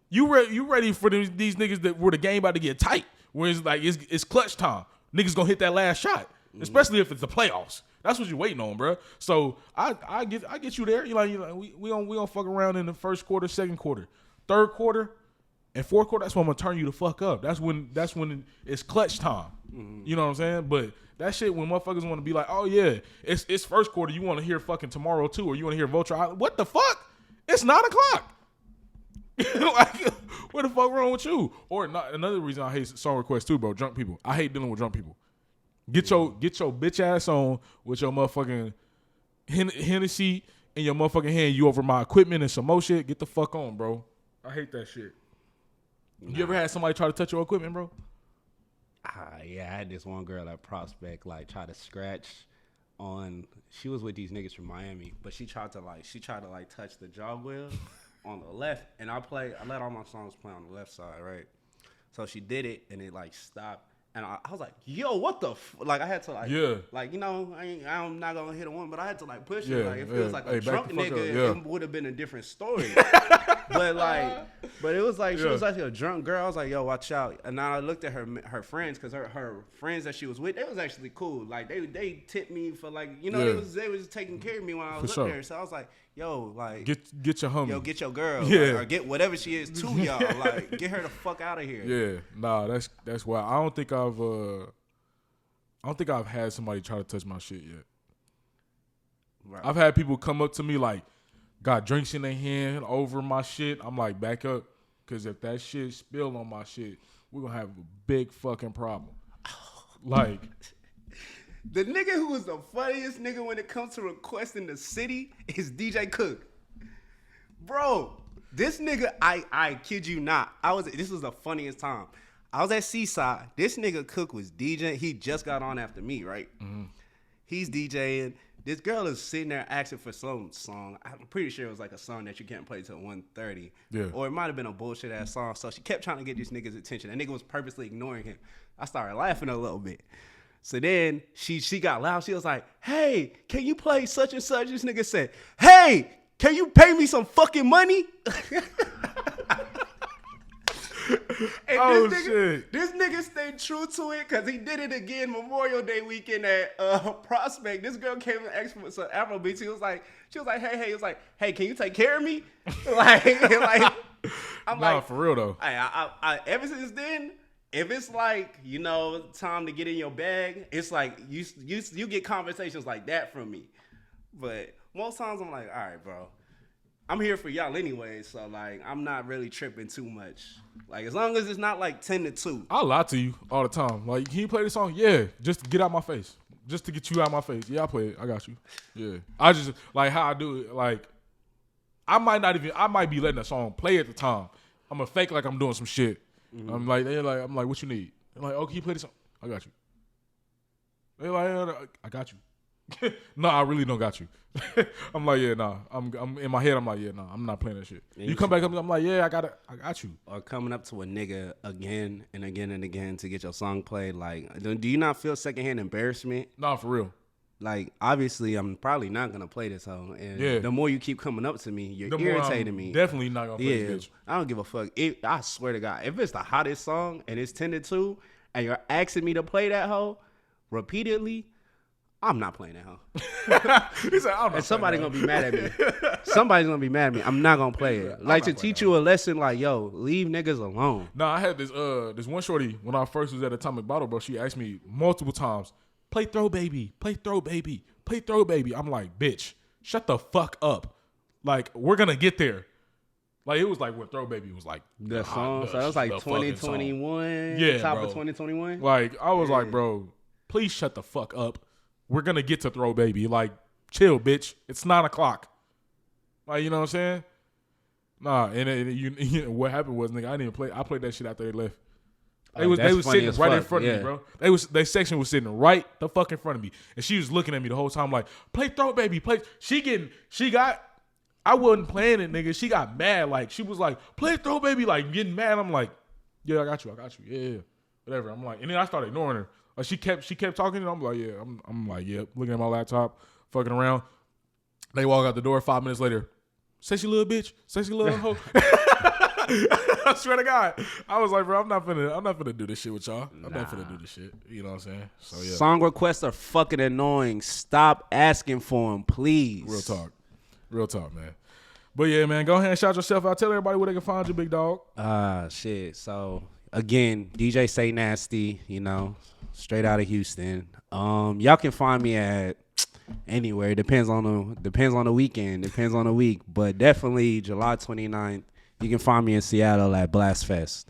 You ready for these niggas that where the game about to get tight, where it's like it's clutch time. Niggas gonna hit that last shot, especially if it's the playoffs. That's what you're waiting on, bro. So I get you there. You know, we gonna fuck around in the first quarter, second quarter, third quarter, and fourth quarter. That's when I'm gonna turn you the fuck up. That's when it's clutch time. Mm-hmm. You know what I'm saying? But that shit when motherfuckers want to be like, oh yeah, it's first quarter. You want to hear fucking Tomorrow too, or you want to hear Vulture Island? What the fuck? It's 9 o'clock. Like, what the fuck wrong with you? Or not, another reason I hate song requests too, bro. Drunk people. I hate dealing with drunk people. Get your bitch ass on with your motherfucking Hennessy in your motherfucking hand. You over my equipment and some more shit. Get the fuck on, bro. I hate that shit. Nah. You ever had somebody try to touch your equipment, bro?
Yeah, I had this one girl at Prospect like try to scratch on. She was with these niggas from Miami, but she tried to touch the jog wheel on the left, and I let all my songs play on the left side, right? So she did it, and it like stopped. And I was like, yo, what the like I had to like you know, I'm not gonna hit a one, but I had to like push it. Like it feels like a drunk nigga, it would have been a different story. but it was like she was like a drunk girl. I was like, yo, watch out. And now I looked at her friends, because her friends that she was with, they was actually cool. Like they tipped me for like, you know, they was taking care of me when I was up there. So I was like, yo, like
get your homie.
Yo, get your girl. Yeah. Or get whatever she is to y'all. Like get her the fuck out of here.
Yeah. Nah, that's why I don't think I've had somebody try to touch my shit yet. Right. I've had people come up to me like, got drinks in their hand over my shit. I'm like, back up, because if that shit spill on my shit, we're gonna have a big fucking problem. Like,
the nigga who was the funniest nigga when it comes to requesting the city is DJ Cook. Bro, this nigga, I kid you not, this was the funniest time. I was at Seaside. This nigga Cook was DJing. He just got on after me, right? Mm-hmm. He's DJing. This girl is sitting there asking for some song. I'm pretty sure it was like a song that you can't play till 1:30. Yeah. Or it might have been a bullshit ass song. So she kept trying to get this nigga's attention. That nigga was purposely ignoring him. I started laughing a little bit. So then she got loud. She was like, hey, can you play such and such? This nigga said, hey, can you pay me some fucking money? And this nigga stayed true to it, because he did it again Memorial Day weekend at Prospect. This girl came and asked for some Afrobeats. She was like, hey, he was like, hey, can you take care of me? I'm like,
for real though.
I ever since then, if it's like, you know, time to get in your bag, it's like you get conversations like that from me. But most times I'm like, all right, bro, I'm here for y'all anyway, so like I'm not really tripping too much. Like as long as it's not like 10-2.
I'll lie to you all the time. Like, can you play this song? Yeah, just to get out my face. Just to get you out my face. Yeah, I'll play it. I got you. Yeah. I just like how I do it. Like I might be letting a song play at the time. I'm gonna fake like I'm doing some shit. Mm-hmm. I'm like, what you need? I'm like, oh, can you play this song? I got you. They're like, I got you. No, I really don't got you. I'm like, yeah, nah. I'm in my head. I'm like, yeah, nah. I'm not playing that shit. You come back up, I'm like, yeah, I got you.
Or coming up to a nigga again and again and again to get your song played. Like, do you not feel secondhand embarrassment?
Nah, for real.
Like, obviously, I'm probably not gonna play this song. And the more you keep coming up to me, you're irritating me.
Definitely not gonna play this bitch.
I don't give a fuck. I swear to God, if it's the hottest song and it's 10-2, and you're asking me to play that hoe repeatedly, I'm not playing that hoe.
He said,
and somebody's gonna be mad at me. Somebody's gonna be mad at me. I'm not gonna play it. Like, to teach you a lesson, like, yo, leave niggas alone.
Nah, I had this one shorty when I first was at Atomic Bottle, bro. She asked me multiple times, play Throw Baby, play Throw Baby, play Throw Baby. I'm like, bitch, shut the fuck up. Like, we're gonna get there. Like, it was like what Throw Baby was like.
The song? So that was like 2021?
Yeah,
top
bro.
of 2021?
Like, I was like, bro, please shut the fuck up. We're going to get to Throw Baby. Like, chill, bitch. It's 9 o'clock. Like, you know what I'm saying? Nah, and you know, what happened was, nigga, I didn't even play. I played that shit after they left. They was sitting right in front of me, bro. Their section was sitting right the fuck in front of me. And she was looking at me the whole time like, play Throw Baby, play. I wasn't playing it, nigga. She got mad. Like, she was like, play Throw Baby, like, getting mad. I'm like, yeah, I got you. Yeah. Whatever. I'm like, and then I started ignoring her. She kept talking, and I'm like, yeah. I'm like, yeah. Looking at my laptop, fucking around. They walk out the door 5 minutes later. Sexy little bitch. Sexy little hoe. I swear to God. I was like, bro, I'm not finna do this shit with y'all. I'm not finna do this shit. You know what I'm saying? So yeah.
Song requests are fucking annoying. Stop asking for them, please.
Real talk, man. But yeah, man, go ahead and shout yourself out. Tell everybody where they can find you, big dog.
Shit. So again, DJ SaintNazty, you know, straight out of Houston. Y'all can find me at anywhere. Depends on the weekend, depends on the week. But definitely July 29th, you can find me in Seattle at Blast Fest.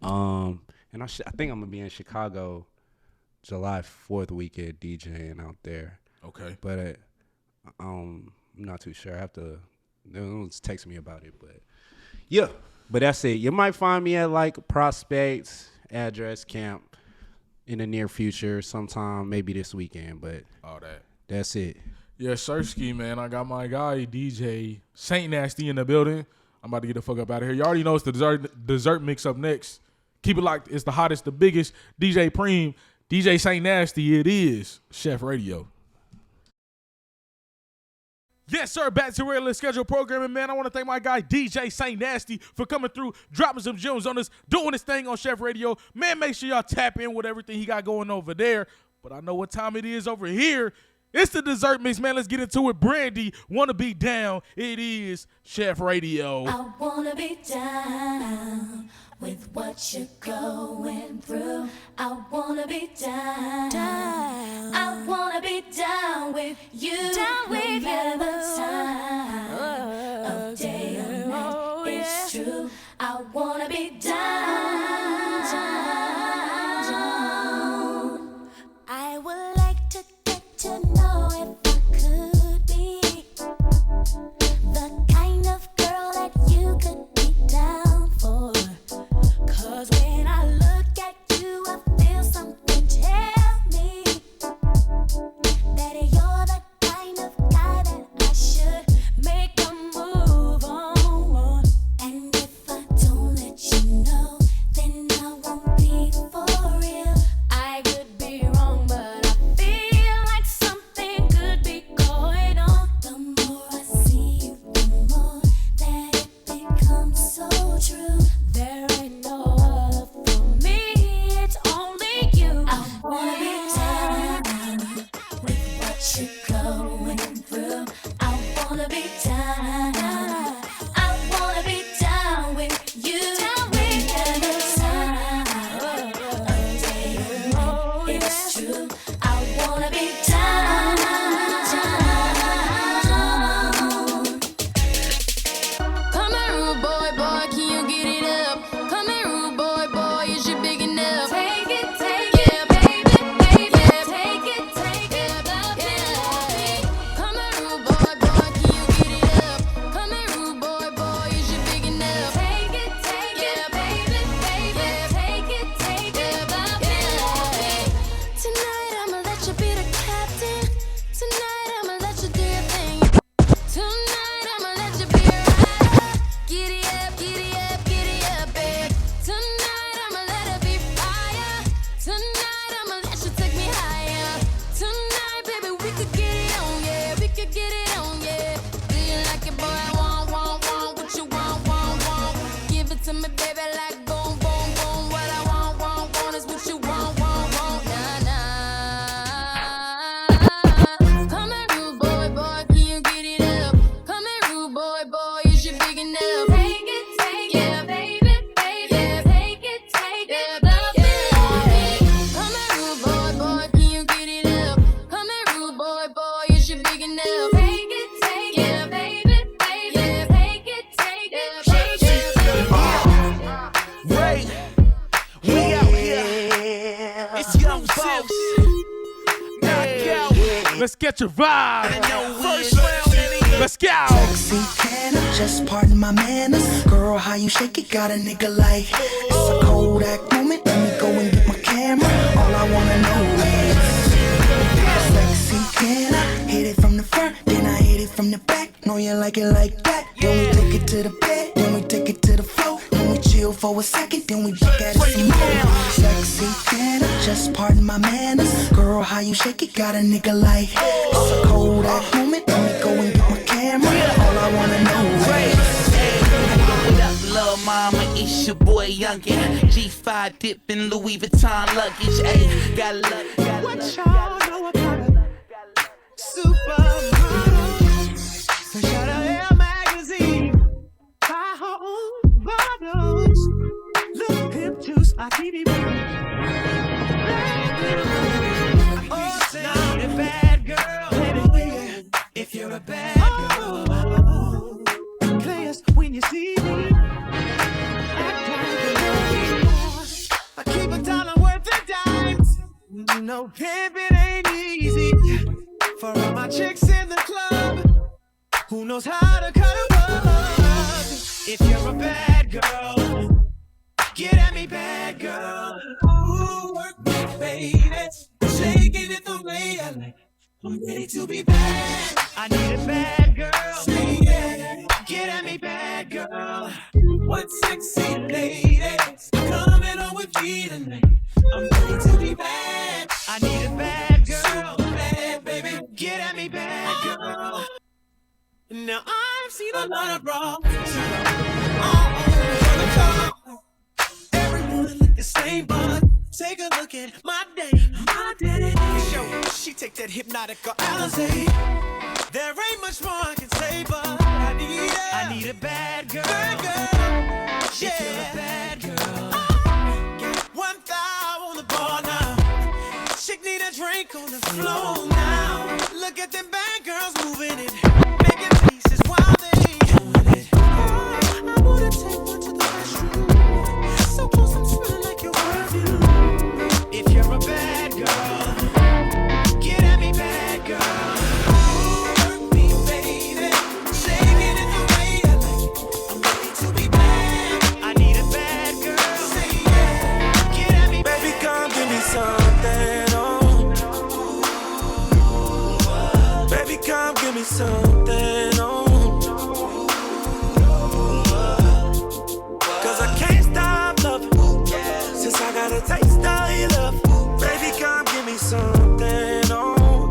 And I think I'm gonna be in Chicago July 4th weekend DJing out there.
Okay.
But I'm not too sure. I have to. No one's text me about it, but yeah. But that's it. You might find me at like Prospect address camp in the near future, sometime maybe this weekend. But that's it.
Yeah, Sirski, man. I got my guy DJ SaintNazty in the building. I'm about to get the fuck up out of here. You already know it's the dessert mix up next. Keep it locked. It's the hottest, the biggest. DJ Preme, DJ SaintNazty. It is Chef Radio. Yes, sir. Back to regular scheduled programming, man. I want to thank my guy, DJ SaintNazty, for coming through, dropping some gems on us, doing his thing on Chef Radio. Man, make sure y'all tap in with everything he got going over there. But I know what time it is over here. It's the dessert mix, man. Let's get into it. Brandy, wanna be down. It is Chef Radio.
I wanna be down with what you're going through. I wanna be down. I wanna be down with you. Down with no matter the time of day or night. It's true. I wanna be down. I would like to get to know if I could be the kind of girl that you could be down for. 'Cause when I look at you, I feel something tell me that you're the kind of guy that I should make a move on. And if I don't let you know, then I won't be for real. I could be wrong, but I feel like something could be going on. The more I see you, the more that it becomes so true. There ain't no other for me, it's only you. I wanna be down with what you're going through. I wanna be down. I wanna be down with you. Down with every time of day or night. It's true. I wanna be down.
Come here, rude boy, boy, can you get it up? Come here, rude boy, boy, is you big enough?
Take it,
Yeah, baby, baby,
yeah, take it,
yeah. Come here, rude boy, boy, can you get it up? Come here, rude boy, boy, is you big enough?
take it,
Yeah,
baby, take it,
yeah. Tonight I'ma let you be the captain. Tonight I'ma let you do your thing. Tonight I'ma let you be a rider. Giddy up, giddy up, giddy up, babe. Tonight I'ma let it be fire. Tonight I'ma let you take me higher. Tonight, baby, we could get it on, yeah. We could get it on, yeah. Do you like it, boy? Want, what you want. Give it to me, baby, like boom, boom, boom. What I want is what you want. Nah, nah. Come here, rude boy, boy, can you get it up? Come here, rude boy, boy, is you big enough?
yeah, baby,
Yeah.
take it,
Come here, rude boy, boy, can you get it up? Come here, rude boy, boy, is you big enough?
yeah, baby, take it,
Ray, we out here. It's young boss. Knockout.
Let's get your vibe.
First round,
Let's go.
Sexy, can I just pardon my manners? Girl, how you shake it, got a nigga like it's a Kodak moment, let me go and get my camera. All I wanna know is sexy, can I hit it from the front, then I hit it from the back? Know you like it like that. Then we take it to the bed, then we take it to the floor. Then we chill for a second, then we look at it some more. Sexy, can I just pardon my manners? Girl, how you shake it, got a nigga like it's a Kodak moment, let me go and get my camera. All I wanna know is
What up, little mama?
It's your boy Youngin, G5 dipping Louis Vuitton luggage. Ayy, gotta love it.
What y'all know about it? Supermodel. So shout out Elle magazine. Buy her own bottles. Little pimp juice, I keep it real. Oh, say I'm a bad girl, baby. If you're a bad girl, players when you see me. I keep $1 worth of dimes. No pimping ain't easy. For all my chicks in the club, who knows how to cut a rug? If you're a bad girl, get at me, bad girl. Ooh, work me, baby. Shaking it the way I like. I'm ready to be bad. I need a bad girl. Say yeah. Get at me, bad girl. One sexy lady coming on with me tonight. I'm ready to be bad. I need a bad girl. Bad baby. Get at me, bad girl. Now I've seen a lot of wrong. Everyone look the same, but take a look at my day. My day. Yo, she take that hypnotic or Alizé. There ain't much more I can say, but I need a bad girl. Bad girl. Yeah. If you're a bad girl. Get 1 thou on the bar now. Chick need a drink on the floor now. Look at them bad girls moving it. Making pieces while they doing it. I wanna take one to the restroom. So close, I'm smelling like your perfume. If you're a bad girl, get at me, bad girl. Work me, baby. Shaking it the way I like. I'm ready to be bad. I need a bad girl. Say yeah. Get at me, baby. Come give me something. Oh. Baby, come give me something. Oh. I got a taste of your love. Baby, come give me something. Oh.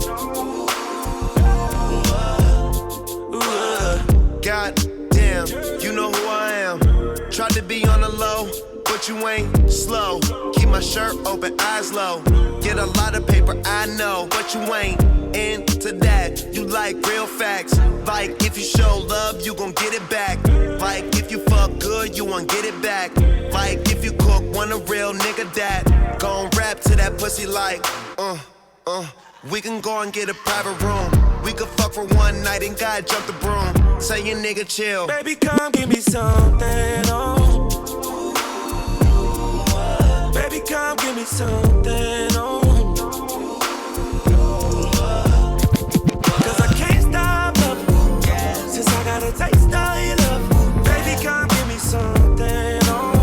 God damn, you know who I am. Tried to be on the low, but you ain't slow. Keep my shirt open, eyes low. Get a lot of paper, I know, but you ain't into that. You like real facts. Like if you show love, you gon' get it back. Like if you fuck good, you won't get it back. Like if you cook, want a real nigga that gon' rap to that pussy like, we can go and get a private room. We could fuck for one night and God jump the broom. Say your nigga chill.
Baby, come give me something, oh. Baby, come give me something, oh. Cause I can't stop loving you. Since I got a taste of your love. Baby, come give me something, oh.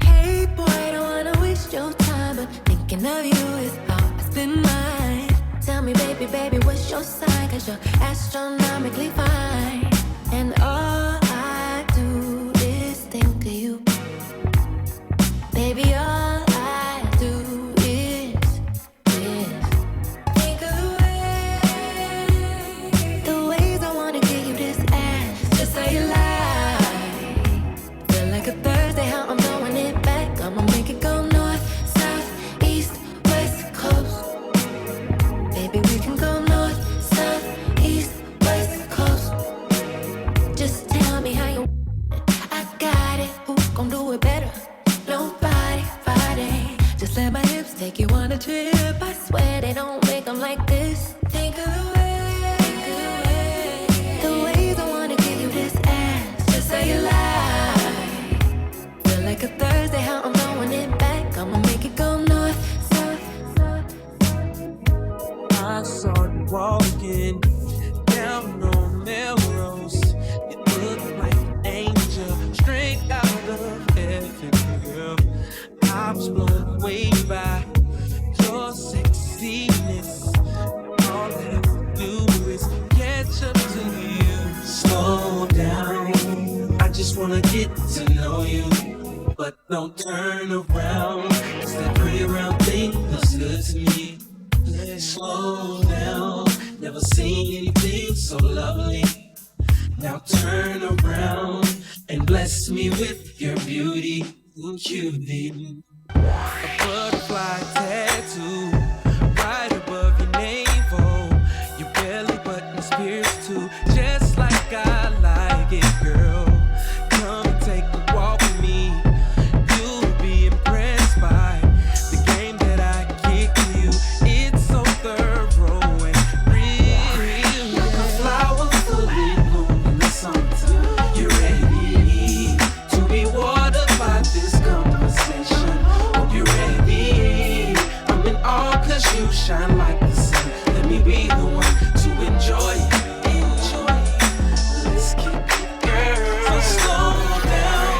Hey boy, I don't wanna waste your time, but thinking of you is how I spend mine. Tell me, baby, what's your sign? Cause you're astronomically fine. And all I do is think of you. Baby, all I do is think of the ways I wanna give you this ass. Just say you lie. Feel like a Thursday, how I'm throwing it back. I'ma make it go north, south, east, west coast. Baby, we can go north, south, east, west coast. Just tell me how you want it. I got it. Who gon' do it better? Nobody, Friday. Just let my hips take you on a trip. I swear they don't make them like this. Think of the ways I wanna give you this ass. Just say you lie. Feel like a Thursday, how I'm throwing it back. I'ma make it go north, south.
I saw you walking down on Melrose. You look like an angel, straight out of heaven, girl. I was blown away by your sexiness. All I have to do is catch up to you. Slow down, I just wanna get to know you. But don't turn around, 'cause that pretty round thing looks good to me. Slow down, never seen anything so lovely. Now turn around and bless me with your beauty, ooh, cutie. A butterfly tattoo right above your navel. Your belly button's pierced too, just like I like it, girl. Come and take a walk with me. You'll be impressed by the game that I kick to you. It's so thorough and real. Like a flower fully bloomed in the summertime. You're ready to be watered by this conversation. Hope you're ready. I'm in awe 'cause you shine like the sun. Let me be the one to enjoy you. Let's keep it, girl. So slow down.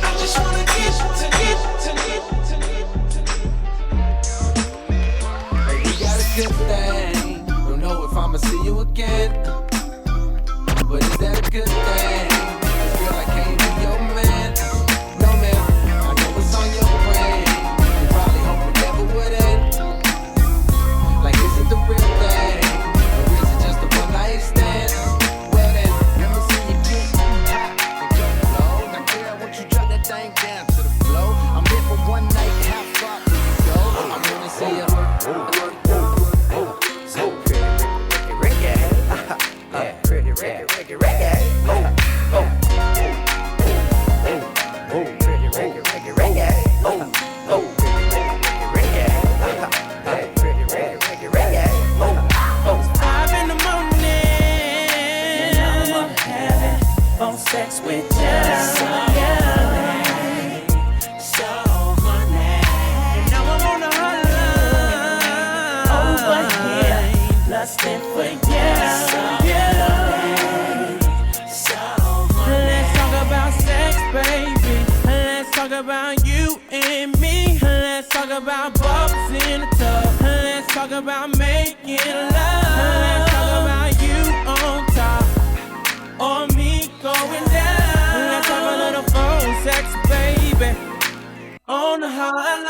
I just wanna get to it.
Hey, we got a good thing. Don't know if I'ma see you again, but is that a good thing? 'Cause girl, I can't be your man. No man, I know it's on your brain. You probably hope it never would end. Like, is it the real thing, or is it just a one night stand? Well then, let me see you get hot and go low. Now girl, won't you drop that thing down to the floor? I'm here for one night. How far can you go? I wanna see you work. So pretty, reggae, yeah, pretty reggae, reggae. Oh, pretty reggae, reggae. Oh, pretty reggae, pretty reggae. Oh,
5 in the morning, I'm up having phone sex with you. So honey, now I'm on the hotline over here, lusting for you. So honey, let's talk about sex, baby. Let's talk about you and me. Let's talk about bubbles in the tub. Let's talk about making love. Let's talk about you on top or me going down. Let's have a little phone sex, baby, on the hotline.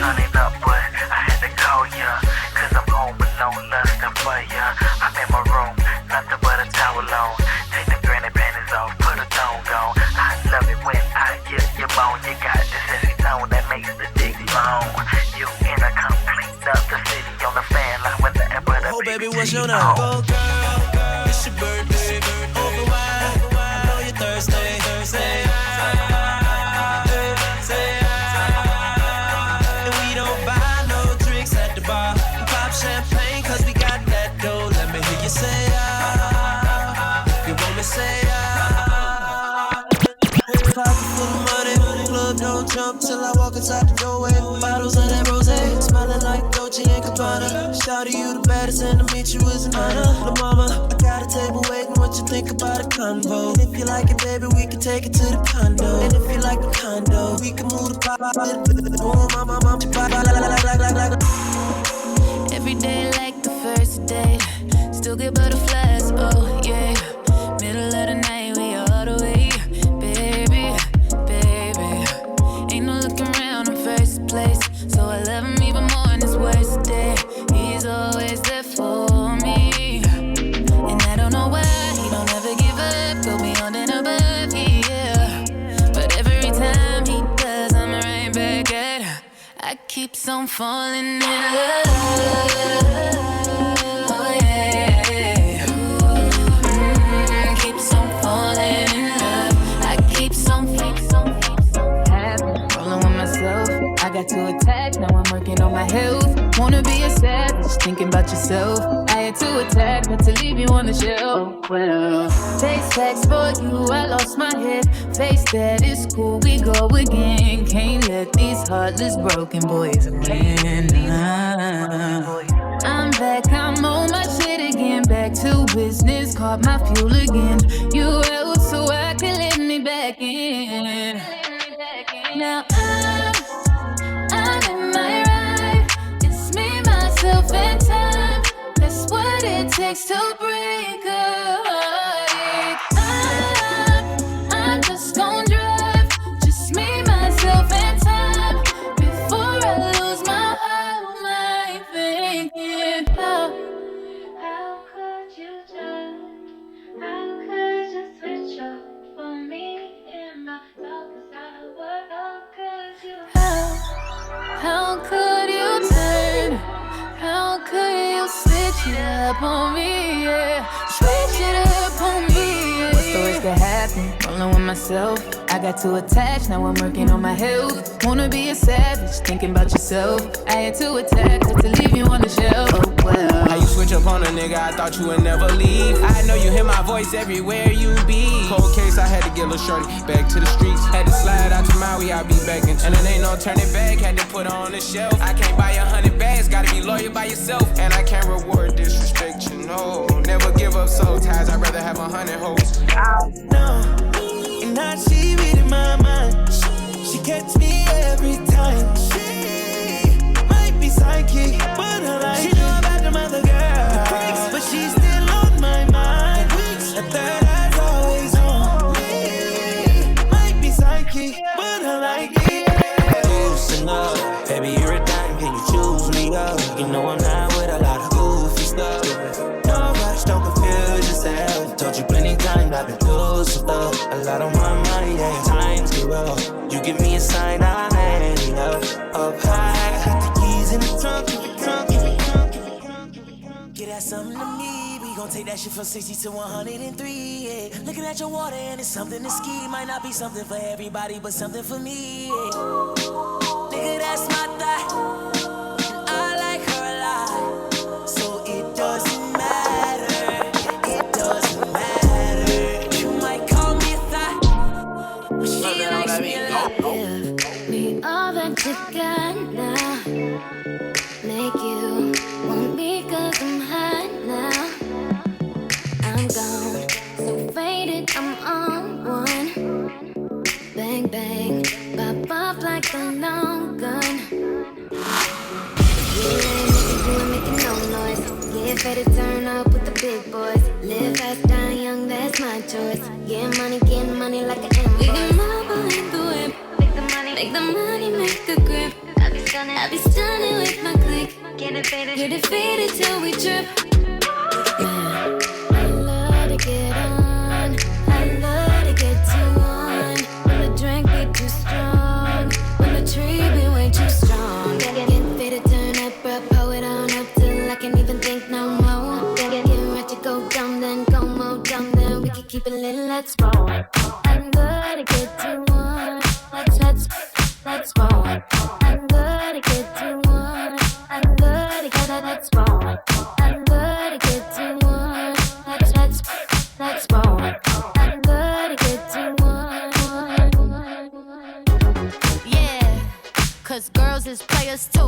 Honey, love, but I had to call ya, 'cause I'm home alone, lusting for ya. I'm in my room, nothing but a towel on. Take the granny panties off, put a thong on. I love it when I get your bone. You got this sexy tone that makes the dick long. You in a complete up the city on the fan line with the emperor.
Oh, baby, what's your name? Oh, girl, it's your birthday. Over wine, I know you're Thursday. And we don't buy no drinks at the bar. We pop champagne 'cause we got that dough. Let me hear you say you want me say Pocket full of money, club don't jump till I walk inside the doorway. Bottles of that rosé, smiling like Dolce and Gabbana. Shawty, you the baddest, and to meet you is an honor. La mama, I got a table waiting. What you think about a convo? And if you like it, baby, we can take it to the condo. And if you like the condo, we can move the
Every day like the first day, still get butterflies, oh yeah. Middle of the night, we all the way, baby. Ain't no looking around in first place, so I love him even more on his worst day. He's always there for me, and I don't know why he don't ever give up, go beyond and above, yeah. But every time he does, I'm right back at her. I keep on falling in love. Oh yeah. Keeps on falling in love. I keep on rolling with myself. I got too attached, now I'm working on my health. Wanna be a savage, thinking about yourself. I had to attack, but to leave you on the shelf. Oh well. Face facts for you, I lost my head. Face that, it's cool, we go again. Can't let these heartless broken boys win. I'm back, I'm on my shit again. Back to business, caught my fuel again. You out so I can let me back in. Now I'm in my ride. It's me, myself, and time. That's what it takes to break a heart. I'm just gon' drive. Just me, myself, and time. Before I lose my whole mind thinking, how could you just it up on me, yeah. Switch it up on me, yeah. What's the worst that happen? Rolling with myself. I got too attached, now I'm working on my health. Wanna be a savage, thinking about yourself. I had to attack, had to leave you on the shelf. Oh well.
How you switch up on a nigga, I thought you would never leave. I know you hear my voice everywhere you be. Cold case, I had to get Lil' Shorty back to the streets. Had to slide out to Maui, I be begging. And it ain't no turning back, had to put her on the shelf. I can't buy 100 bags, gotta be loyal by yourself. And I can't reward disrespect, you know. Never give up soul ties, I'd rather have 100 hoes.
No, and now she reading my mind. She gets me every time. She might be psychic, but I like. She know about them other girls, but she's still on my mind. A third eye's always on me. Might be psychic, but I like it.
Loosen up, baby, you're a dime. Can you choose me up? You know I'm not with a lot of goofy stuff. No rush, don't confuse yourself. Told you plenty times I've been through some stuff. A lot on my mind, yeah, times get rough. You give me a sign, I'm ending up high.
Got the keys in the trunk, Get that something to me. We gon' take that shit from 60 to 103, yeah. Looking at your water and it's something to ski. Might not be something for everybody, but something for me, yeah. Nigga, that's my thought. And I like her a lot. So it doesn't matter. It doesn't matter. You might call me a thought, but she likes me a lot.
Give me all that you got now. Make you want me 'cause I'm hot now. I'm gone, so faded, I'm on one. Bang, bang, pop off like a long gun. You ain't making no noise. Get ready to turn up with the big boys. Live fast, die young, that's my choice. Get money like an invoice. We can mobile in the whip. Make the money, make the grip. I be stunning with my click. Get it faded till we trip. Man, I love to get on. I love to get too on. When the drink be too strong. When the tree be way too strong. Get faded, turn up, bro. Pull it on up till I can't even think no more. Get right to go dumb, then go more dumb, then we can keep it lit. Let's roll. I love to get too on. Let's roll. I'm good to get to one. I'm good to get it. Let's roll. I'm good to get to one. Let's roll. I'm good to get to one. Yeah, 'cause girls is players too.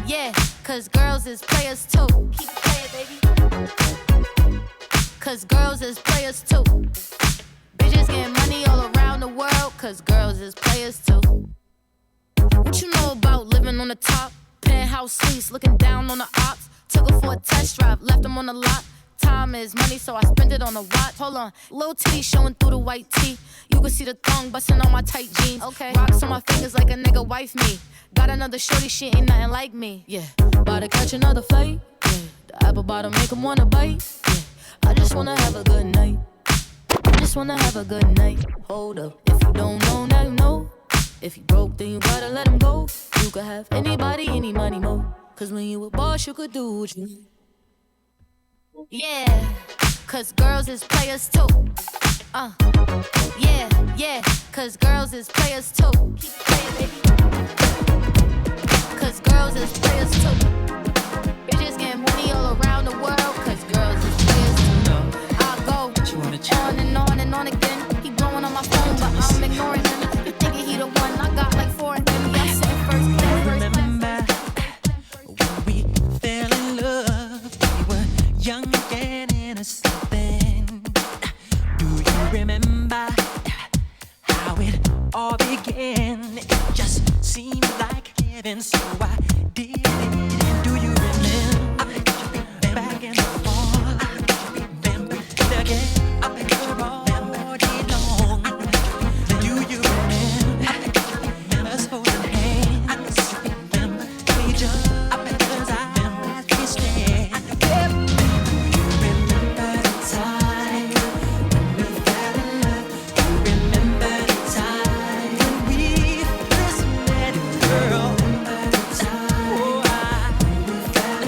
Yeah, 'cause girls is players too. Keep it playing, baby. 'Cause girls is players too. Bitches getting money all around the world, 'cause girls is players too. What you know about living on the top? Penthouse suites, looking down on the ops. Took her for a test drive, left them on the lot. Time is money, so I spend it on a watch. Hold on, little titty showing through the white tee. You can see the thong busting on my tight jeans. Okay, rocks on my fingers like a nigga wife me. Got another shorty, she ain't nothing like me. Yeah, about to catch another flight. Yeah, the apple bottom make him wanna bite. Yeah, I just wanna have a good night. Just wanna have a good night. Hold up, if you don't know, now you know. If you broke, then you gotta let him go. You could have anybody, any money, mo. 'Cause when you a boss, you could do what you need. Yeah, 'cause girls is players too. Yeah, 'cause girls is players too. Keep playing, baby. 'Cause girls is players too. Bitches getting money all around the world, 'cause girls is players too. I'll go on and on again. He blowing on my phone, but I'm ignoring him. You thinking he the one? I got like 4 of them. Yeah, I'm sitting first class.
Remember when we fell in love? We were young and innocent then. Do you remember how it all began? It just seemed like heaven, so I did it. And do you remember back in the fall? Remember again? I bet you're all day long. Do you remember us holding hands? Remember we just as eyes we stare. Do you remember the time when we fell in love? Do you remember the time when we first met, girl? Remember the time when we fell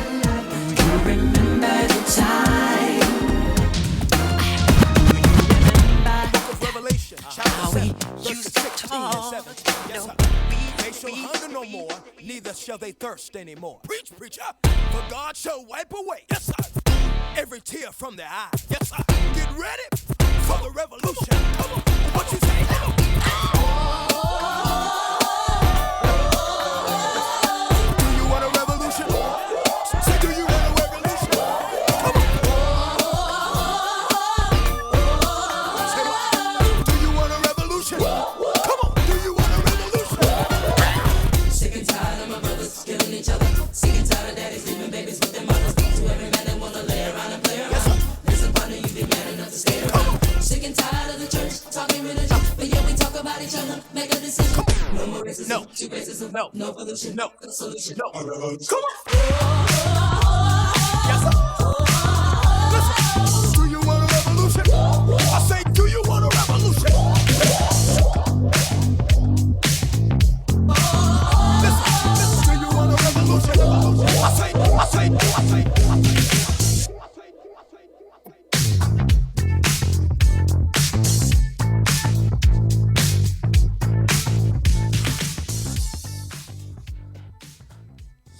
7. Yes, sir. They shall hunger no more, neither shall they thirst anymore. Preach, preacher. For God shall wipe away, yes, sir, every tear from their eye. Yes, sir. Get ready for the revolution. Come on. What you say now? Do you want a revolution? Say, do you want a revolution? Come on. Say, do you want a revolution? Come on. Do you want a revolution?
Sick and tired of my brothers killing each other. Sick and tired of daddies leaving babies with their mothers. To every man that wanna lay around and play around. Listen, partner, you be man enough to stay around. Sick and tired of the church talking religion, but yeah, we talk about each other. Make a decision. No more racism. No. 2 racism. No. No pollution. No. Solution. No. Come on.
Yes, sir. Listen. Do you want a revolution? I say, do you want a revolution? Listen. Do you want a revolution? I say.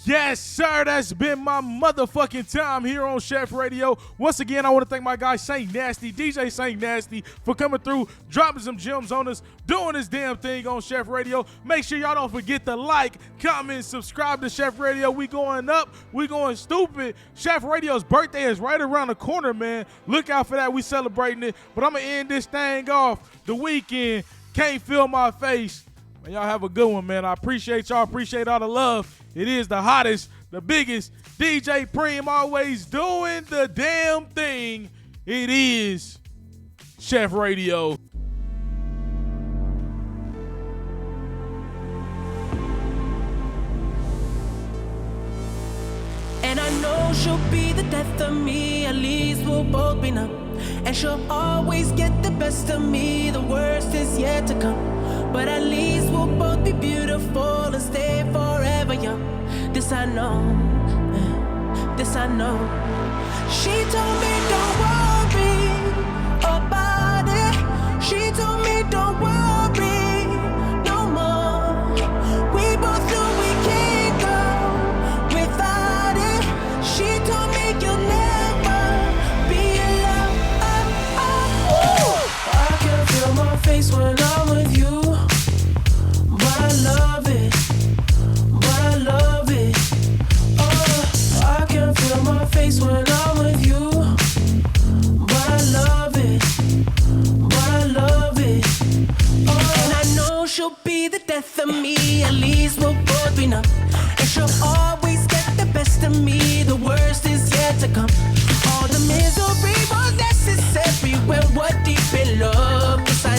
Yes, sir. That's been my motherfucking time here on Chef Radio. Once again, I want to thank my guy SaintNazty, DJ SaintNazty, for coming through, dropping some gems on us, doing this damn thing on Chef Radio. Make sure y'all don't forget to like, comment, subscribe to Chef Radio. We going up. We going stupid. Chef Radio's birthday is right around the corner, man. Look out for that. We celebrating it. But I'm going to end this thing off. The Weekend. Can't Feel My Face. Man, y'all have a good one, man. I appreciate y'all. Appreciate all the love. It is the hottest, the biggest, DJ Preme, always doing the damn thing. It is Chef Radio.
And I know she'll be the death of me, at least we'll both be numb. And she'll always get the best of me, the worst is yet to come. But at least we'll both be beautiful and stay forever young. This I know, this I know. She told me don't worry about it. She told me don't worry no more. We both knew we can't go without it. She told me you'll never be alone. I can feel my face when I'm with you. But I love it, but I love it. Oh, I can feel my face when I'm with you. But I love it, but I love it. Oh, and I know she'll be the death of me, at least we'll both be numb. And she'll always get the best of me, the worst is yet to come. All the misery was necessary when we're deep in love. 'Cause I